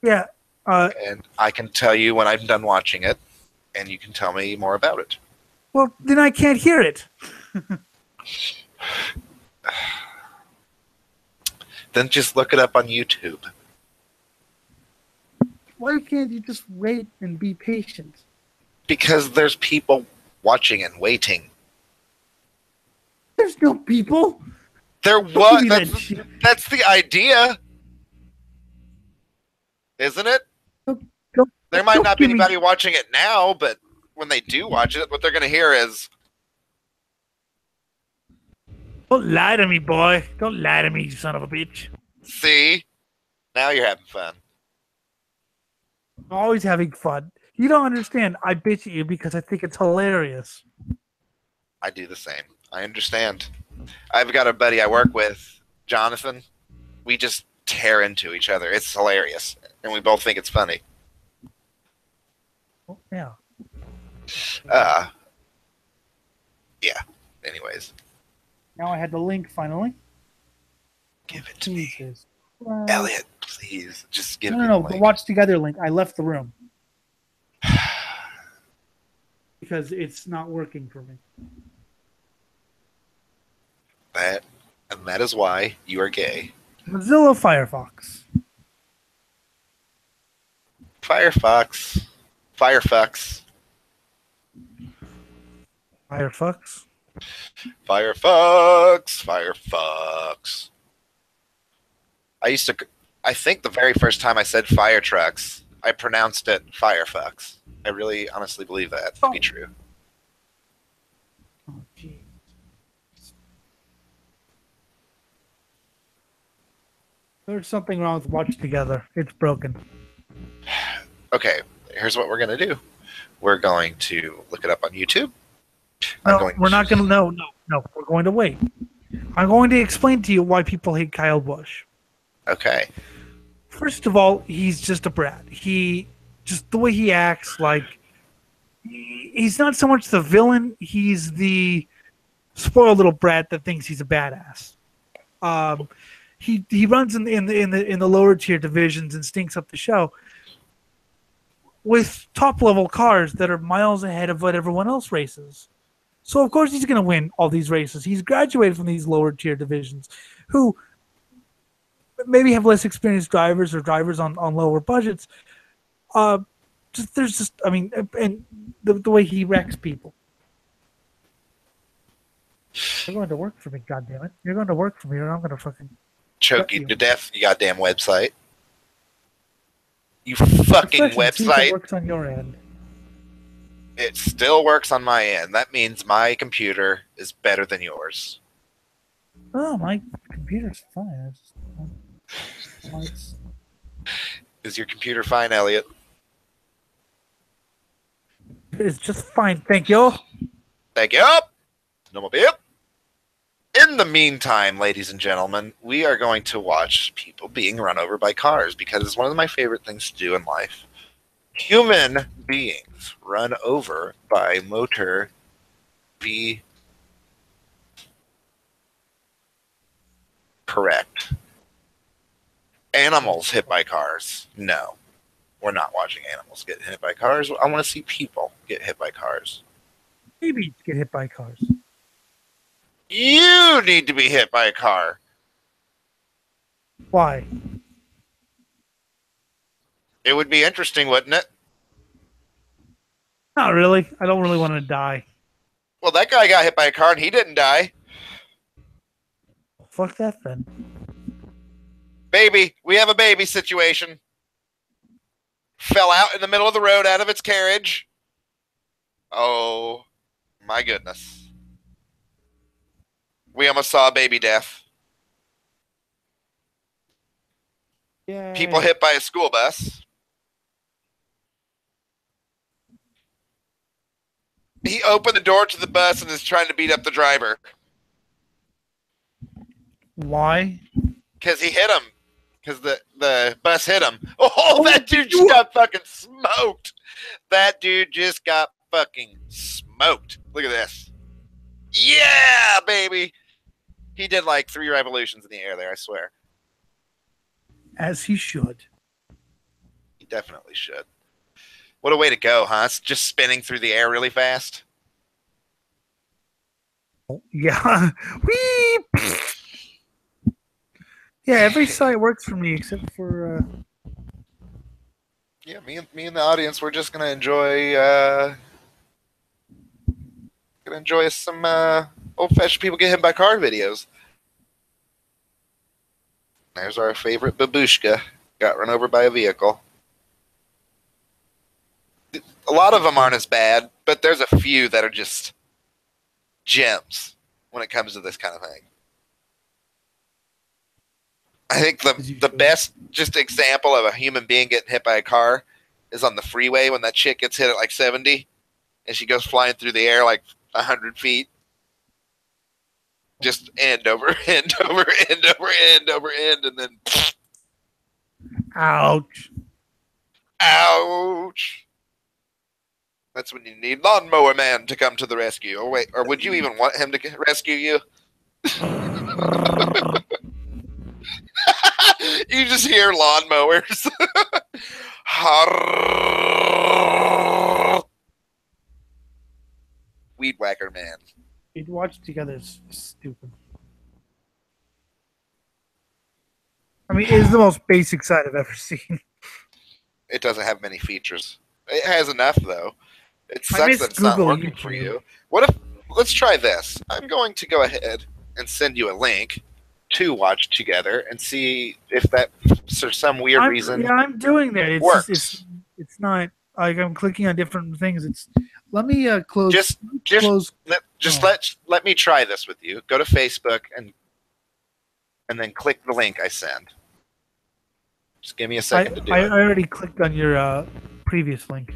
Yeah. And I can tell you when I'm done watching it, and you can tell me more about it. Well, then I can't hear it. Then just look it up on YouTube. Why can't you just wait and be patient? Because there's people watching and waiting. There's no people. There Don't was. give me that shit. That's the idea, isn't it? There might not be anybody watching it now, but when they do watch it, what they're going to hear is, Don't lie to me, boy. Don't lie to me, you son of a bitch. see? Now you're having fun. I'm always having fun. You don't understand. I bitch at you because I think it's hilarious. I do the same. I understand. I've got a buddy I work with, Jonathan. We just tear into each other. It's hilarious. And we both think it's funny. Oh, yeah. Yeah. Anyways. Now I had the link finally. Give it to me. Well, Elliot, please. Just give me no, the the link. watch together link. I left the room. Because it's not working for me. And that is why you are gay. Mozilla Firefox. Firefox. Firefox. Firefox. I think the very first time I said fire trucks, I pronounced it Firefox. I really honestly believe that to be true. Oh, geez. There's something wrong with Watch Together. It's broken. Okay, here's what we're going to do. We're going to look it up on YouTube. No, we're not going to. No. We're going to wait. I'm going to explain to you why people hate Kyle Busch. Okay. First of all, he's just a brat. Just the way he acts, like he's not so much the villain. He's the spoiled little brat that thinks he's a badass. He runs in the lower tier divisions and stinks up the show with top level cars that are miles ahead of what everyone else races. So of course he's going to win all these races. He's graduated from these lower tier divisions, who maybe have less experienced drivers or drivers on lower budgets. And the way he wrecks people. You're going to work for me, goddammit. You're going to work for me, or I'm going to fucking choke you to death, you goddamn website. You fucking website. It works on your end. It still works on my end. That means my computer is better than yours. Oh, my computer's fine. Is your computer fine, Elliot? It's just fine, thank you. Thank you. No more beep. In the meantime, ladies and gentlemen, we are going to watch people being run over by cars because it's one of my favorite things to do in life. Human beings run over by motor v. Correct. Animals hit by cars. No. We're not watching animals get hit by cars. I want to see people get hit by cars. Babies get hit by cars. You need to be hit by a car. Why? It would be interesting, wouldn't it? Not really. I don't really want to die. Well, that guy got hit by a car and he didn't die. Fuck that then. Baby, we have a baby situation. Fell out in the middle of the road out of its carriage. Oh, my goodness. We almost saw a baby death. Yay. People hit by a school bus. He opened the door to the bus and is trying to beat up the driver. Why? Because he hit him. Because the bus hit him. Oh, that dude just got fucking smoked. That dude just got fucking smoked. Look at this. Yeah, baby. He did like 3 revolutions in the air there, I swear. As he should. He You definitely should. What a way to go, huh? It's just spinning through the air really fast. Yeah. Whee! Yeah, every site works for me except for Yeah, me and the audience, we're just gonna enjoy some old-fashioned people get hit by car videos. There's our favorite babushka. Got run over by a vehicle. A lot of them aren't as bad, but there's a few that are just gems when it comes to this kind of thing. I think the best just example of a human being getting hit by a car is on the freeway when that chick gets hit at like 70 and she goes flying through the air like 100 feet. Just end over end over end over end over end, and then ouch. Ouch. That's when you need Lawnmower Man to come to the rescue. Or wait, or would you even want him to rescue you? You just hear lawnmowers. Weed Whacker Man. We'd watch together is stupid. I mean, it's the most basic site I've ever seen. It doesn't have many features. It has enough, though. It I sucks miss that it's Google not working YouTube. for you. What if, let's try this. I'm going to go ahead and send you a link to watch together and see if that, for some weird reason, Yeah, I'm doing that. It's works. it's not like I'm clicking on different things. It's let me close. Let me try this with you. Go to Facebook and then click the link I send. Just give me a second to do it. I already clicked on your previous link.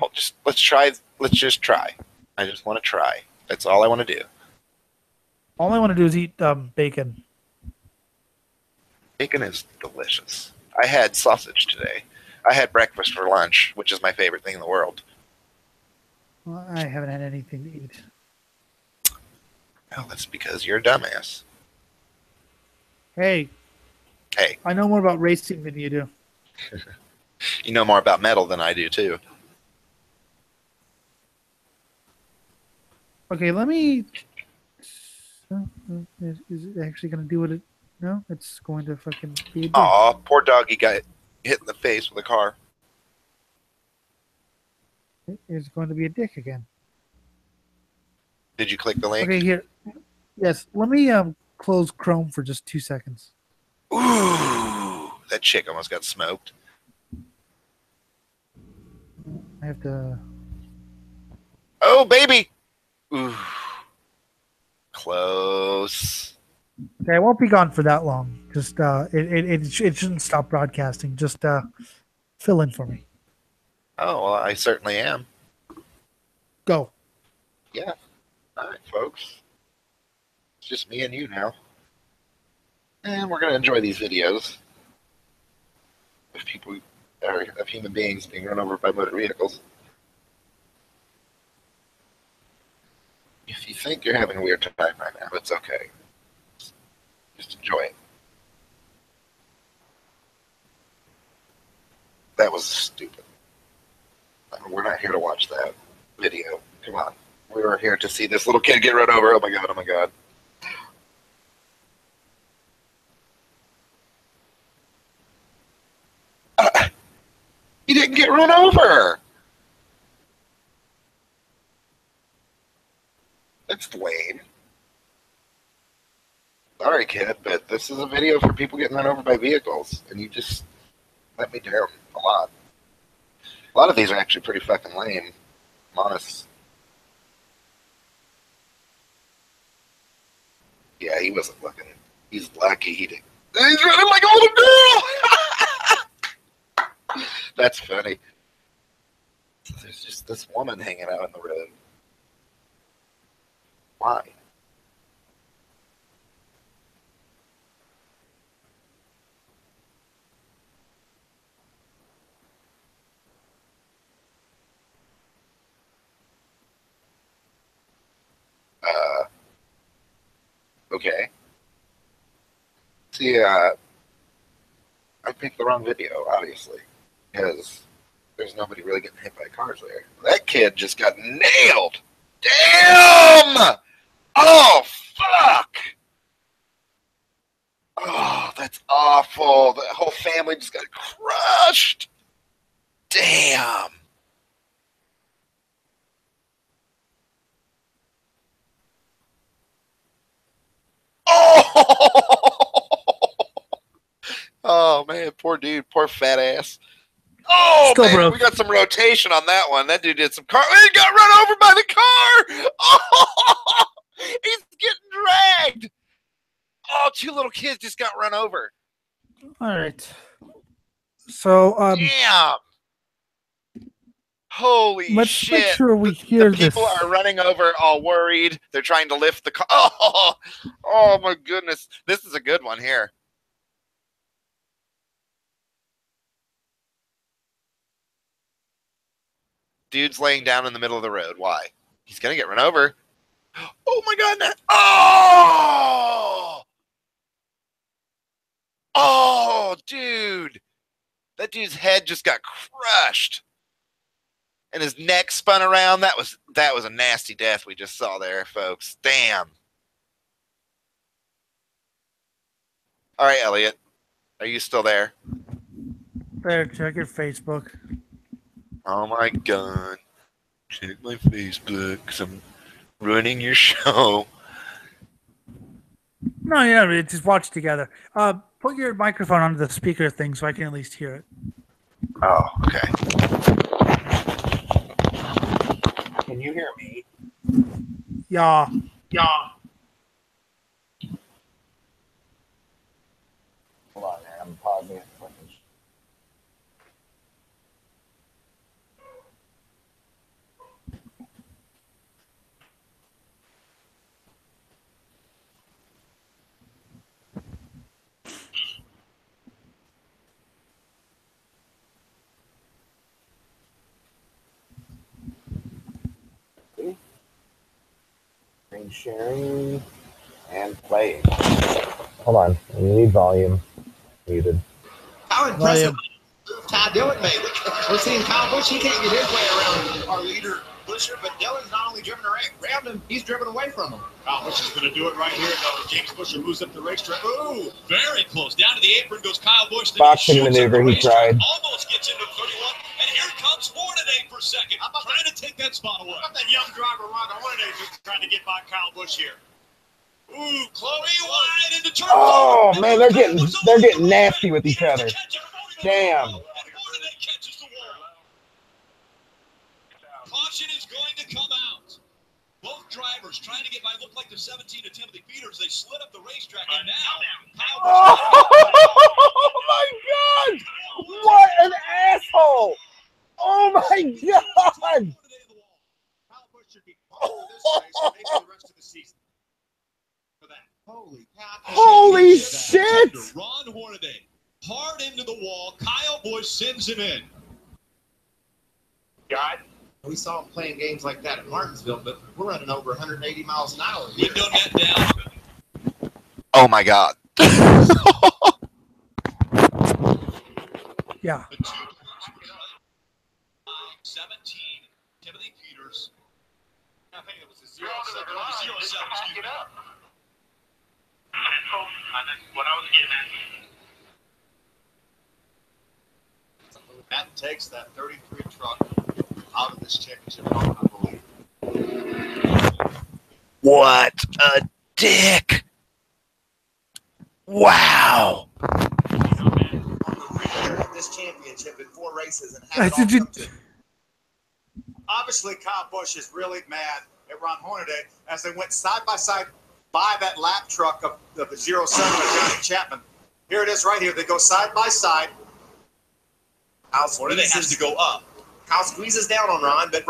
Well, let's try. Let's just try. I just want to try. That's all I want to do. All I want to do is eat bacon. Bacon is delicious. I had sausage today. I had breakfast for lunch, which is my favorite thing in the world. Well, I haven't had anything to eat. Well, that's because you're a dumbass. Hey. I know more about racing than you do. You know more about metal than I do, too. Okay, let me... Is it actually going to do what it... No, it's going to fucking be a dick. Aw, poor doggy got hit in the face with a car. It's going to be a dick again. Did you click the link? Okay, here. Yes, let me close Chrome for just 2 seconds. Ooh, that chick almost got smoked. I have to... Oh, baby! Ooh. Close. Okay, I won't be gone for that long. Just it shouldn't stop broadcasting. Just fill in for me. Oh, well, I certainly am. Go. Yeah. All right, folks. It's just me and you now. And we're going to enjoy these videos of people, or of human beings being run over by motor vehicles. If you think you're having a weird time right now, it's okay. Just enjoy it. That was stupid. We're not here to watch that video. Come on. We were here to see this little kid get run over. Oh my god, oh my god. He didn't get run over! That's lame. Sorry, kid, but this is a video for people getting run over by vehicles, and you just let me down a lot. A lot of these are actually pretty fucking lame. I'm honest. Yeah, he wasn't looking. He's lucky he didn't. He's running like a little girl! That's funny. There's just this woman hanging out in the road. Why? Okay. See, I picked the wrong video, obviously. because there's nobody really getting hit by cars there. That kid just got nailed. Damn! Oh, fuck! Oh, that's awful. The whole family just got crushed. Damn. Oh! Oh, man. Poor dude. Poor fat ass. Oh, Still man. broke. We got some rotation on that one. That dude did some car. He got run over by the car. Oh! He's getting dragged. Oh, 2 little kids just got run over. All right. So, Damn. Holy let's shit. make sure we hear the people this. are running over all worried. They're trying to lift the car. Oh, my goodness. This is a good one here. Dude's laying down in the middle of the road. Why? He's going to get run over. Oh, my God. Oh! Oh, dude. That dude's head just got crushed. And his neck spun around. That was a nasty death we just saw there, folks. Damn. All right, Elliot. Are you still there? There, check your Facebook. Oh, my God. Check my Facebook because I'm ruining your show. No, yeah, just watch together. Put your microphone onto the speaker thing so I can at least hear it. Oh, okay. Can you hear me? Yeah. Hold on, man. I'm pausing it. Screen sharing and playing. Hold on. I need volume. Muted. How impressive Ty Dillon made. We're seeing Kyle Busch. He can't get his way around our leader, Busher, but Dillon's not only driven around him, he's driven away from him. Kyle Busch is going to do it right here. James Busher moves up the racetrack. Ooh, very close. Down to the apron goes Kyle Busch. Boxing maneuver, he tried. Almost gets into 31, and here comes Hornaday for second. Trying to take that spot away. How about that young driver, Ron Hornaday, just trying to get by Kyle Busch here. Ooh, Chloe wide into turn. Oh, man, they're getting nasty with each other. Damn. Caution is going to come out. Both drivers trying to get by. Look like the 17 to Timothy Peters. They slid up the racetrack, and now Kyle Busch. Oh my God! What an asshole! Oh my God! Kyle Busch should be part of this race and maybe the rest of the season. For that. Holy cow. Holy shit! Ron Hornaday hard into the wall. Kyle Busch sends him in. God. We saw him playing games like that at Martinsville, but we're running over 180 miles an hour here. Window net down. Oh my God! Yeah. 17, Timothy Peters. I think it was a 0-7. That's what I was getting at. That takes that 33 truck out of this championship, I believe. What a dick! Wow! This championship in 4 races and have it all come to. Obviously, Kyle Busch is really mad at Ron Hornaday as they went side by side by that lap truck of the 07 of Johnny Chapman. Here it is right here. They go side by side. Hornaday has to go up. Kyle squeezes down on Ron, but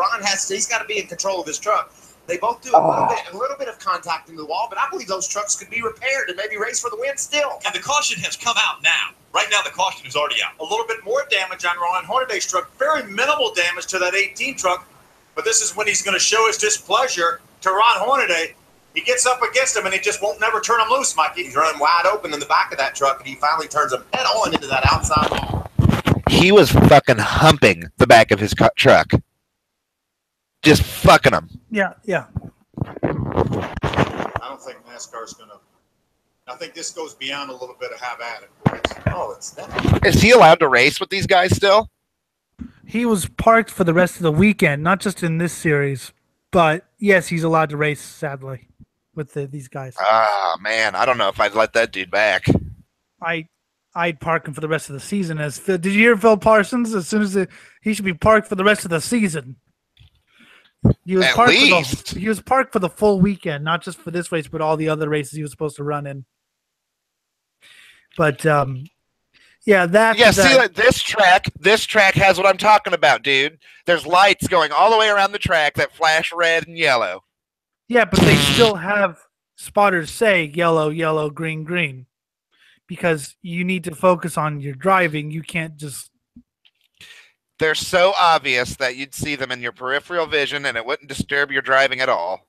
he's got to be in control of his truck. They both do a little bit of contact in the wall, but I believe those trucks could be repaired and maybe race for the win still. And the caution has come out now. Right now, the caution is already out. A little bit more damage on Ron Hornaday's truck. Very minimal damage to that 18 truck, but this is when he's going to show his displeasure to Ron Hornaday. He gets up against him, and he just won't never turn him loose, Mikey. He's running wide open in the back of that truck, and he finally turns him head on into that outside wall. he was fucking humping the back of his truck. Just fucking him. Yeah. I don't think NASCAR's going to. I think this goes beyond a little bit of have at it. It's that. Is he allowed to race with these guys still? He was parked for the rest of the weekend, not just in this series, but yes, he's allowed to race, sadly, with these guys. Ah, man, I don't know if I'd let that dude back. I'd park him for the rest of the season. Did you hear Phil Parsons? As soon as he should be parked for the rest of the season. He was parked for the full weekend, not just for this race, but all the other races he was supposed to run in. But this track has what I'm talking about, dude. There's lights going all the way around the track that flash red and yellow. Yeah, but they still have spotters say yellow, yellow, green, green, because you need to focus on your driving. You can't just. They're so obvious that you'd see them in your peripheral vision, and it wouldn't disturb your driving at all.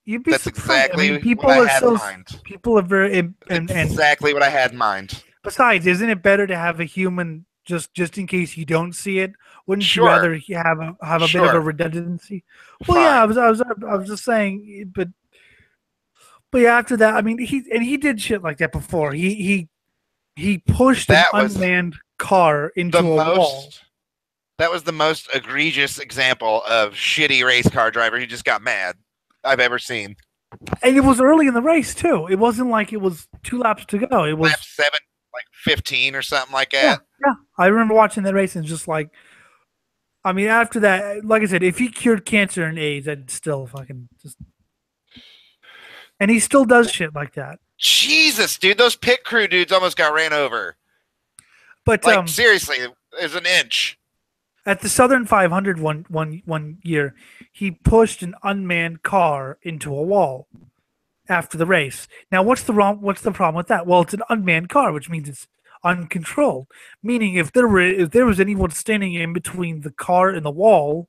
You'd be That's surprised. exactly what I had in mind. People are very exactly what I had in mind. Besides, isn't it better to have a human just in case you don't see it? Wouldn't you rather have a bit of a redundancy? Well, yeah, I was just saying, but yeah, after that, I mean, he did shit like that before. He pushed an unmanned car into a wall. That was the most egregious example of shitty race car driver who just got mad I've ever seen. And it was early in the race too. It wasn't like it was 2 laps to go. It was lap 7, like 15 or something like that. Yeah. I remember watching that race and just like, I mean, after that, like I said, if he cured cancer and AIDS, I'd still fucking just. And he still does shit like that. Jesus, dude, those pit crew dudes almost got ran over. But like, seriously, it was an inch. At the Southern 500 one year, he pushed an unmanned car into a wall after the race. Now, what's the problem with that? Well, it's an unmanned car, which means it's uncontrolled. Meaning, if there was anyone standing in between the car and the wall,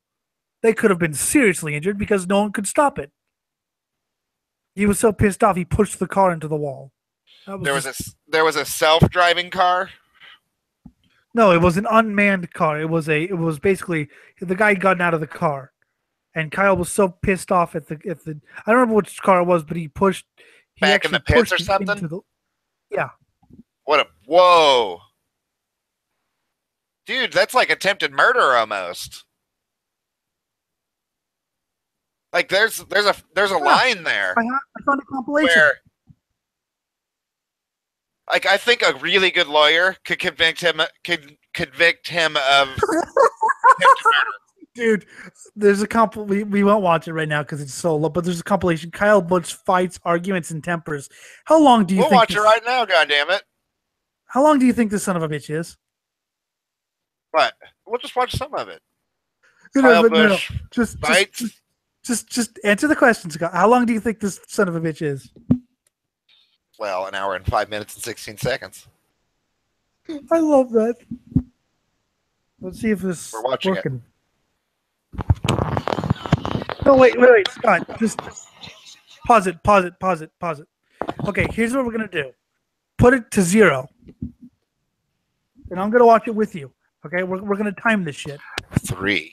they could have been seriously injured because no one could stop it. He was so pissed off, he pushed the car into the wall. There was a self-driving car. No, it was an unmanned car. It was basically the guy had gotten out of the car, and Kyle was so pissed off at the. I don't remember which car it was, but he pushed. Back in the pits or something. Yeah. Whoa, dude, that's like attempted murder almost. Like there's a line there. I found a compilation. Where, like, I think a really good lawyer could convict him of attempted murder. Dude, there's a we won't watch it right now because it's so low, but there's a compilation. Kyle Busch fights, arguments, and tempers. How long do you think? We'll watch it right now, goddammit. How long do you think this son of a bitch is? What? We'll just watch some of it. Kyle Busch fights. Just answer the question, Scott. How long do you think this son of a bitch is? Well, an hour and 5 minutes and 16 seconds. I love that. Let's see if this is working. No, wait, Scott. Just pause it. Okay, here's what we're going to do. Put it to 0. And I'm going to watch it with you. Okay, we're going to time this shit. 3.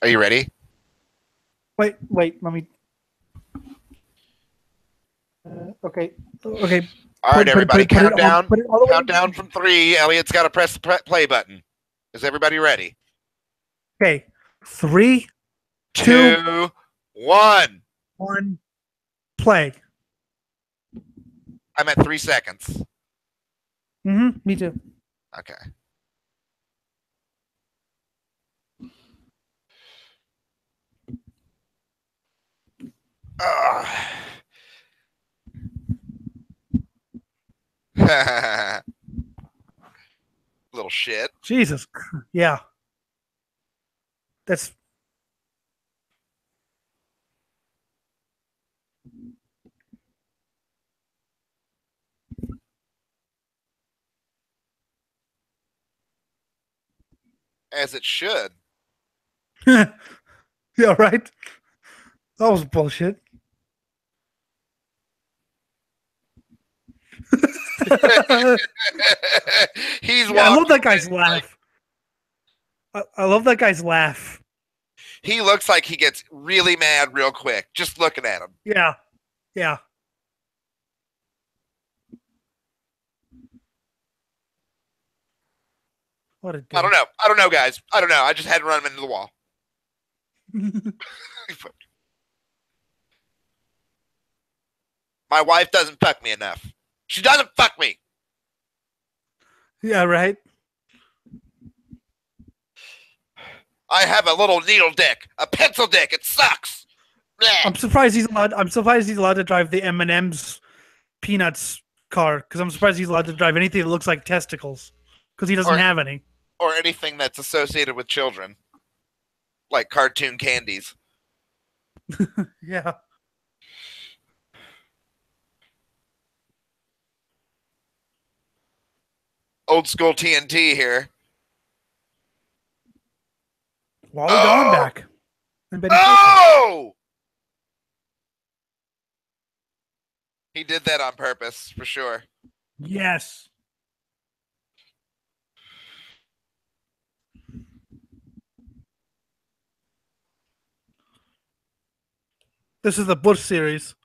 Are you ready? Wait, let me... Okay. All right, everybody, count down from 3. Elliot's got to press the play button. Is everybody ready? Okay. 3, 2, 1. 1. Play. I'm at 3 seconds. Me too. Okay. Little shit. Jesus. Yeah. That's... As it should. Yeah, right? That was bullshit. He's Yeah, I love that guy's laugh. I love that guy's laugh. He looks like he gets really mad real quick just looking at him. Yeah. Yeah. What a dude. I don't know. I don't know, guys. I don't know. I just had to run him into the wall. My wife doesn't fuck me enough. She doesn't fuck me. Yeah, right. I have a little needle dick, a pencil dick. It sucks. Blech. I'm surprised he's allowed to drive the M&M's Peanuts car, because I'm surprised he's allowed to drive anything that looks like testicles, because he doesn't have any. Or anything that's associated with children, like cartoon candies. Yeah. Old school TNT here. Wally Dallenbach. Oh! He did that on purpose, for sure. Yes. This is the Bush series.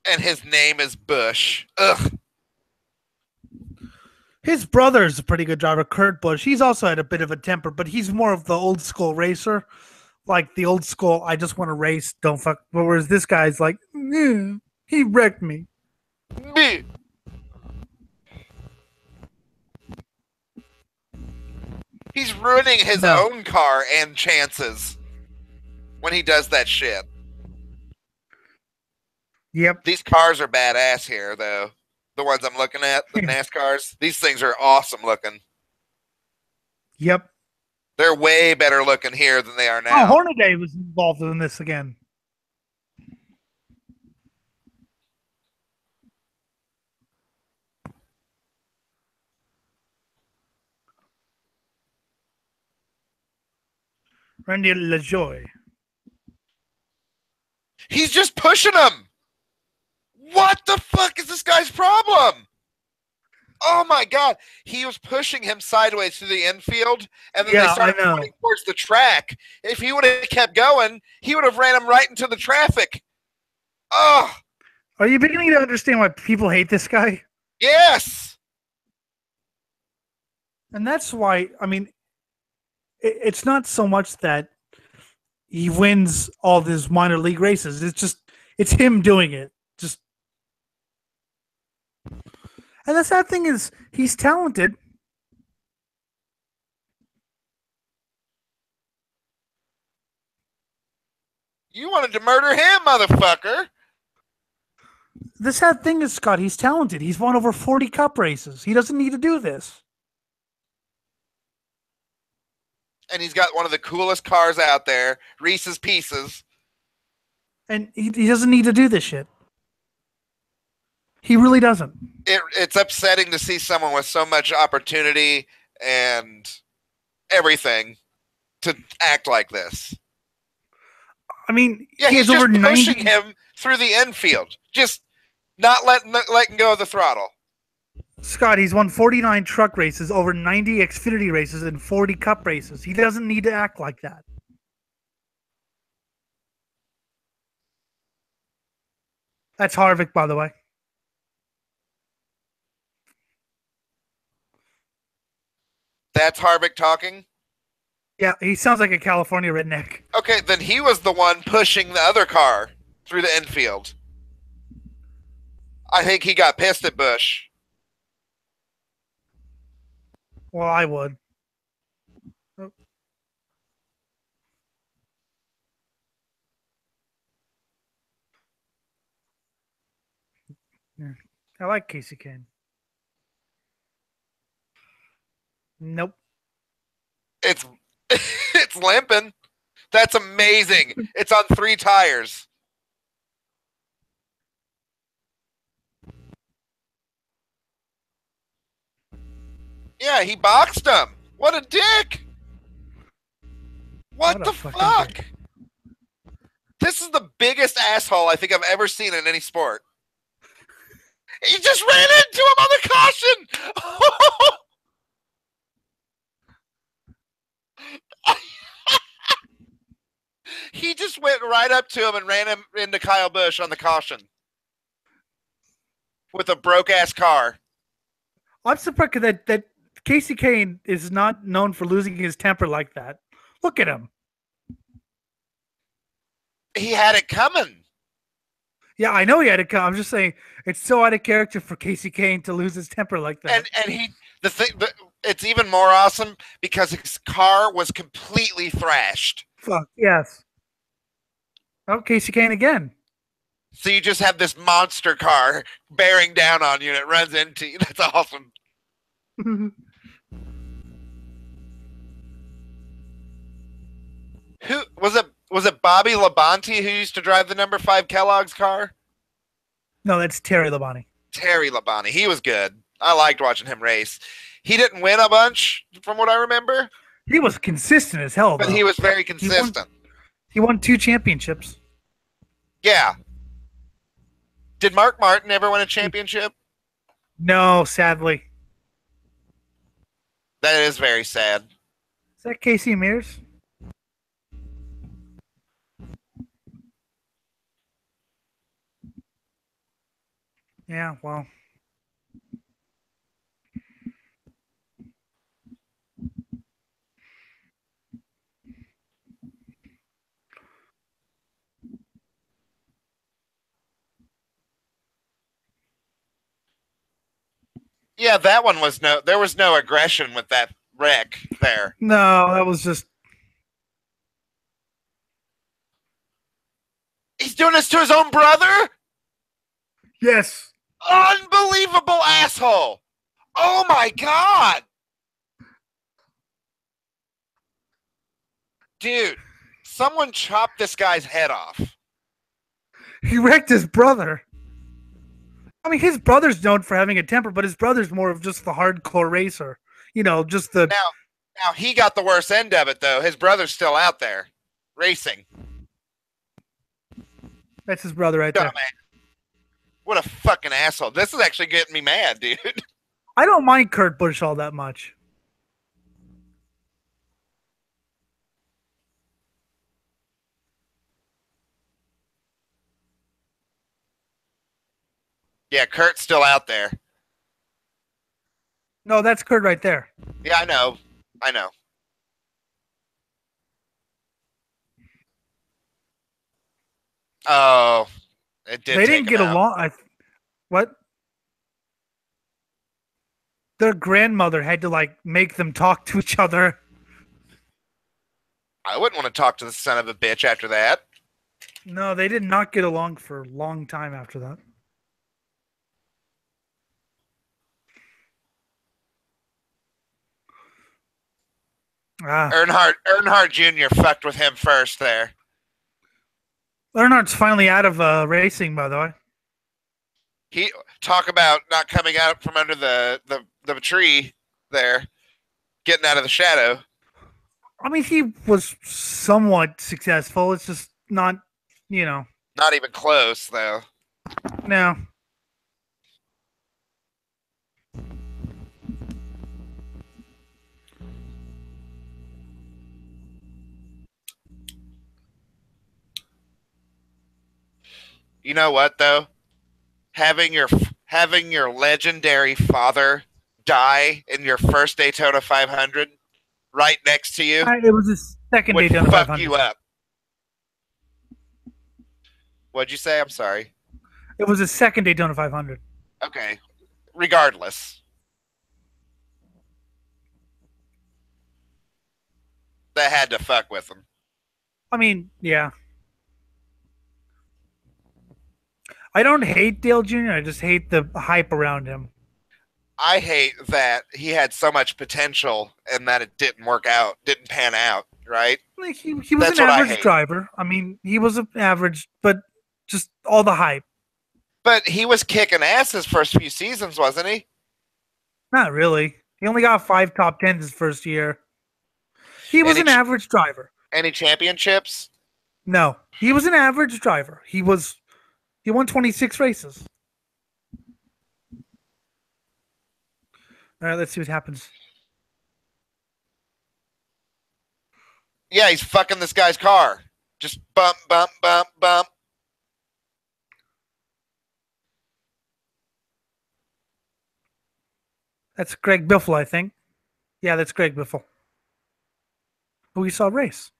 And his name is Bush. Ugh. His brother is a pretty good driver, Kurt Busch. He's also had a bit of a temper, but he's more of the old school racer. Like the old school, I just want to race, don't fuck. Whereas this guy's like, he wrecked me. He's ruining his own car and chances when he does that shit. Yep. These cars are badass here, though. The ones I'm looking at, the NASCARs. These things are awesome looking. Yep. They're way better looking here than they are now. Oh, Hornaday was involved in this again. Randy LaJoy. He's just pushing him. What the fuck is this guy's problem? Oh my God. He was pushing him sideways through the infield, and then they started running towards the track. If he would have kept going, he would have ran him right into the traffic. Oh. Are you beginning to understand why people hate this guy? Yes. And that's why, I mean, it's not so much that he wins all these minor league races. It's him doing it. And the sad thing is, he's talented. You wanted to murder him, motherfucker. The sad thing is, Scott, he's talented. He's won over 40 cup races. He doesn't need to do this. And he's got one of the coolest cars out there, Reese's Pieces. And he doesn't need to do this shit. He really doesn't. It's upsetting to see someone with so much opportunity and everything to act like this. I mean, yeah, he's just pushing him through the infield, just not letting go of the throttle. Scott, he's won 49 truck races, over 90 Xfinity races, and 40 cup races. He doesn't need to act like that. That's Harvick, by the way. That's Harvick talking? Yeah, he sounds like a California redneck. Okay, then he was the one pushing the other car through the infield. I think he got pissed at Bush. Well, I would. Oh. Yeah. I like Casey Kane. Nope. It's limping. That's amazing. It's on 3 tires. Yeah, he boxed him. What a dick. What the fuck? This is the biggest asshole I think I've ever seen in any sport. He just ran into him on the caution. He just went right up to him and ran him into Kyle Busch on the caution with a broke-ass car. I'm surprised that Casey Kane is not known for losing his temper like that. Look at him. He had it coming. Yeah, I know he had it come. I'm just saying it's so out of character for Casey Kane to lose his temper like that. And it's even more awesome because his car was completely thrashed. Fuck yes. Oh, Casey Kane again. So you just have this monster car bearing down on you and it runs into you. That's awesome. Who was it? Was it Bobby Labonte who used to drive the number 5 Kellogg's car? No, that's Terry Labonte. Terry Labonte. He was good. I liked watching him race. He didn't win a bunch, from what I remember. He was consistent as hell, but though. he was very consistent. He won 2 championships. Yeah. Did Mark Martin ever win a championship? No, sadly. That is very sad. Is that Casey Mears? Yeah, well. Yeah, that one was there was no aggression with that wreck there. No, that was just. He's doing this to his own brother? Yes. Unbelievable asshole. Oh my God. Dude, someone chopped this guy's head off. He wrecked his brother. I mean, his brother's known for having a temper, but his brother's more of just the hardcore racer. You know, just the... Now he got the worst end of it, though. His brother's still out there racing. That's his brother right there. Man. What a fucking asshole. This is actually getting me mad, dude. I don't mind Kurt Busch all that much. Yeah, Kurt's still out there. No, that's Kurt right there. Yeah, I know. I know. Oh, it did. They didn't get along. What? Their grandmother had to like make them talk to each other. I wouldn't want to talk to the son of a bitch after that. No, they did not get along for a long time after that. Earnhardt Jr. fucked with him first there. Earnhardt's finally out of racing, by the way. He talk about not coming out from under the tree there, getting out of the shadow. I mean, he was somewhat successful. It's just not, you know. Not even close, though. No. You know what, though? Having your legendary father die in your first Daytona 500 right next to you. It was his second Daytona 500. Fuck you up. What'd you say? I'm sorry. It was his second Daytona 500. Okay. Regardless. That had to fuck with him. I mean, yeah. I don't hate Dale Jr. I just hate the hype around him. I hate that he had so much potential and that it didn't work out, didn't pan out, right? Like he was an average driver. I mean, he was an average, but just all the hype. But he was kicking ass his first few seasons, wasn't he? Not really. He only got 5 top 10s his first year. He was an average driver. Any championships? No, he was an average driver. He won 26 races. All right, let's see what happens. Yeah, he's fucking this guy's car. Just bump, bump, bump, bump. That's Greg Biffle, I think. Yeah, that's Greg Biffle, who we saw race.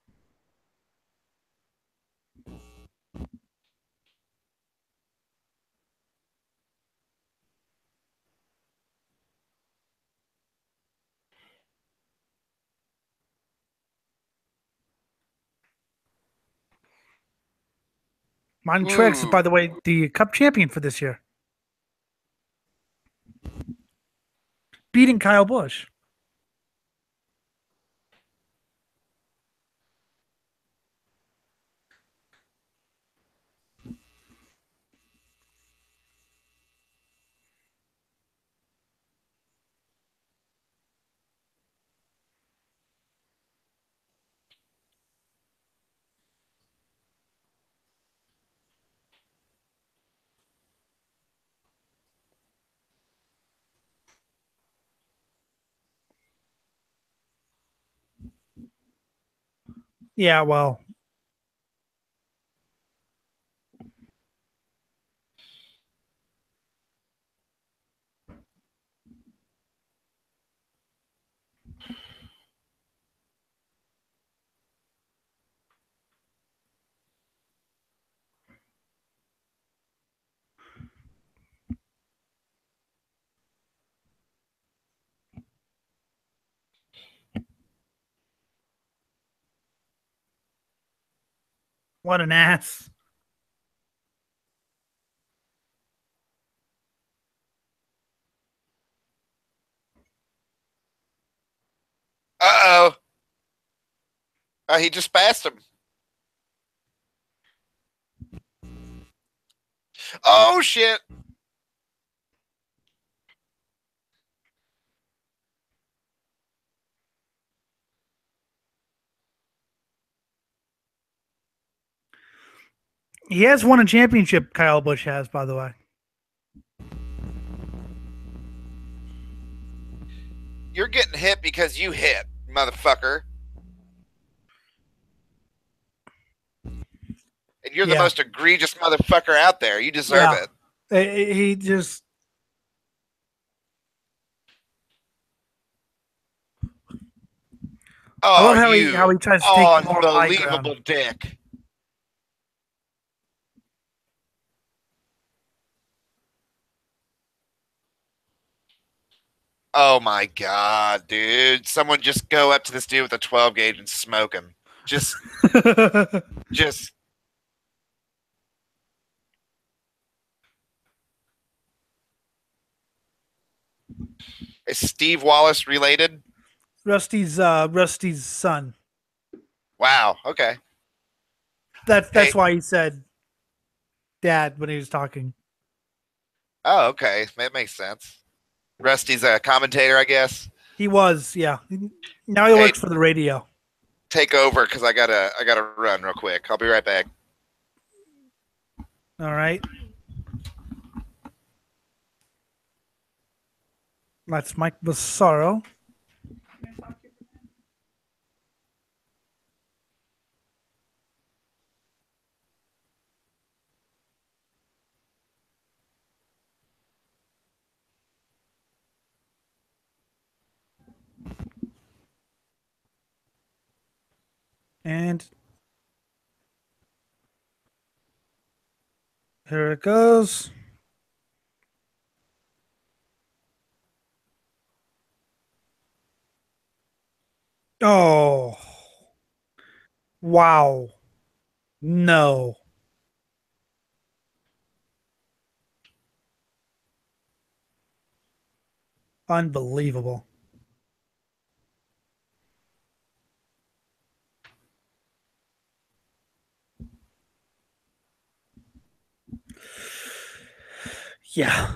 Montrex is, by the way, the Cup champion for this year, beating Kyle Busch. Yeah, well, what an ass. Uh-oh. He just passed him. Oh, shit. He has won a championship, Kyle Busch has, by the way. You're getting hit because you hit, motherfucker. And you're the most egregious motherfucker out there. You deserve it. He just... Oh, I love how he tries to take more unbelievable dick. Oh my god, dude. Someone just go up to this dude with a 12 gauge and smoke him. Just Is Steve Wallace related? Rusty's son. Wow, okay. That's why he said dad when he was talking. Oh, okay. That makes sense. Rusty's a commentator, I guess. He was, yeah. Now he works for the radio. Take over because I gotta run real quick. I'll be right back. All right. That's Mike Massaro. And here it goes. Oh. Wow. No. Unbelievable. Yeah.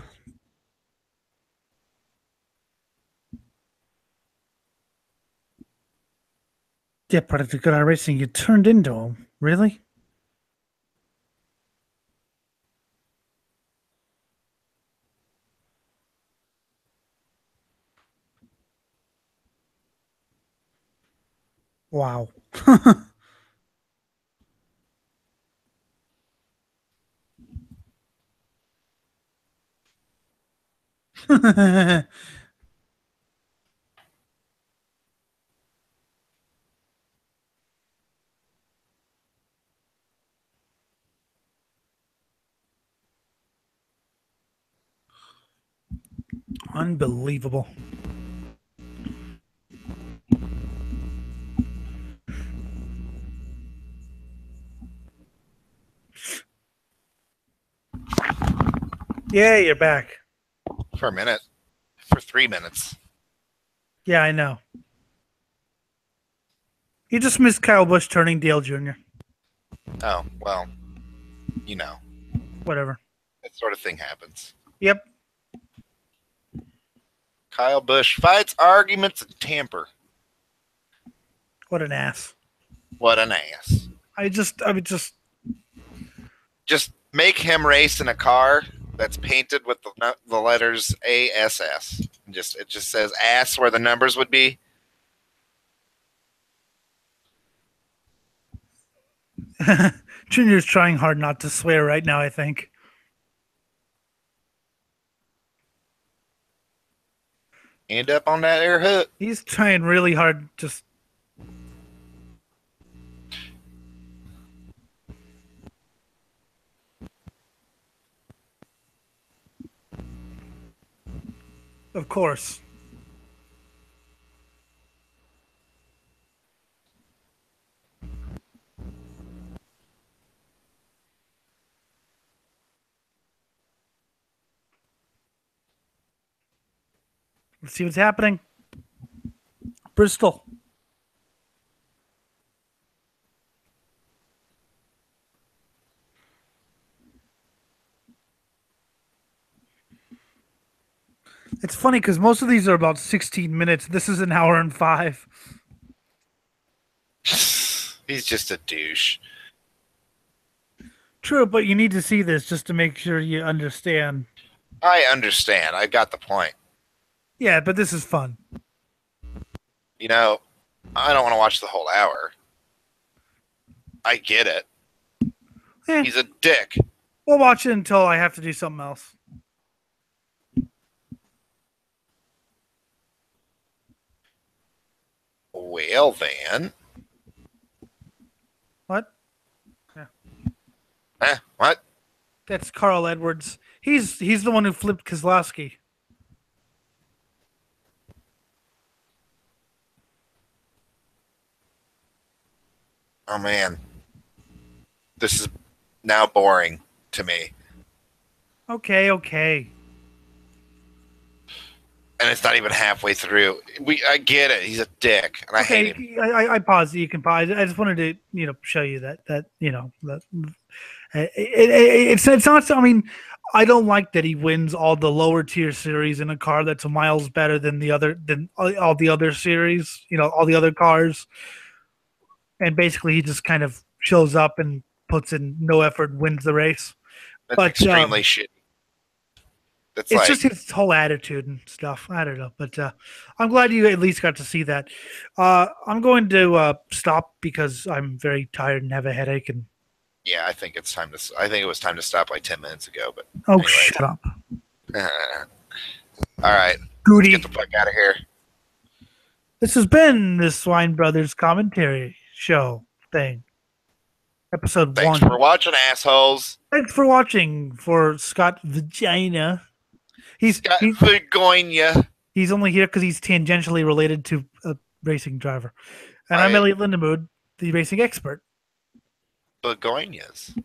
Yeah, but if you're good at racing, you turned into him. Really? Wow. Unbelievable. Yeah, you're back. For a minute. For 3 minutes. Yeah, I know. You just missed Kyle Busch turning Dale Jr. Oh, well, you know. Whatever. That sort of thing happens. Yep. Kyle Busch fights, arguments, and tamper. What an ass. What an ass. I would just. Just make him race in a car that's painted with the letters ASS. It just says ass where the numbers would be. Junior's trying hard not to swear right now, I think. End up on that air hook. He's trying really hard. Just. Of course. Let's see what's happening. Bristol. It's funny because most of these are about 16 minutes. This is an hour and 5. He's just a douche. True, but you need to see this just to make sure you understand. I understand. I got the point. Yeah, but this is fun. You know, I don't want to watch the whole hour. I get it. He's a dick. We'll watch it until I have to do something else. Well, then. What? Yeah. What? That's Carl Edwards. He's the one who flipped Kozlowski. Oh, man. This is now boring to me. Okay. And it's not even halfway through. I get it. He's a dick, and I hate him. I paused. You can pause. I just wanted to show you that it's not. I mean, I don't like that he wins all the lower tier series in a car that's miles better than all the other series. All the other cars, and basically he just kind of shows up and puts in no effort, wins the race. That's extremely shitty. It's just his whole attitude and stuff. I don't know, but I'm glad you at least got to see that. I'm going to stop because I'm very tired and have a headache. And yeah, I think it's time to. I think it was time to stop like 10 minutes ago. But anyway. Shut up! All right, Goody, let's get the fuck out of here. This has been the Swine Brothers commentary show thing. Episode 1. Thanks for watching, assholes. Thanks for watching. For Scott Vagina. He's Vergonia. He's only here because he's tangentially related to a racing driver. And I'm Elliot Lindemood, the racing expert. Begonias.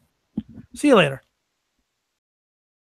See you later.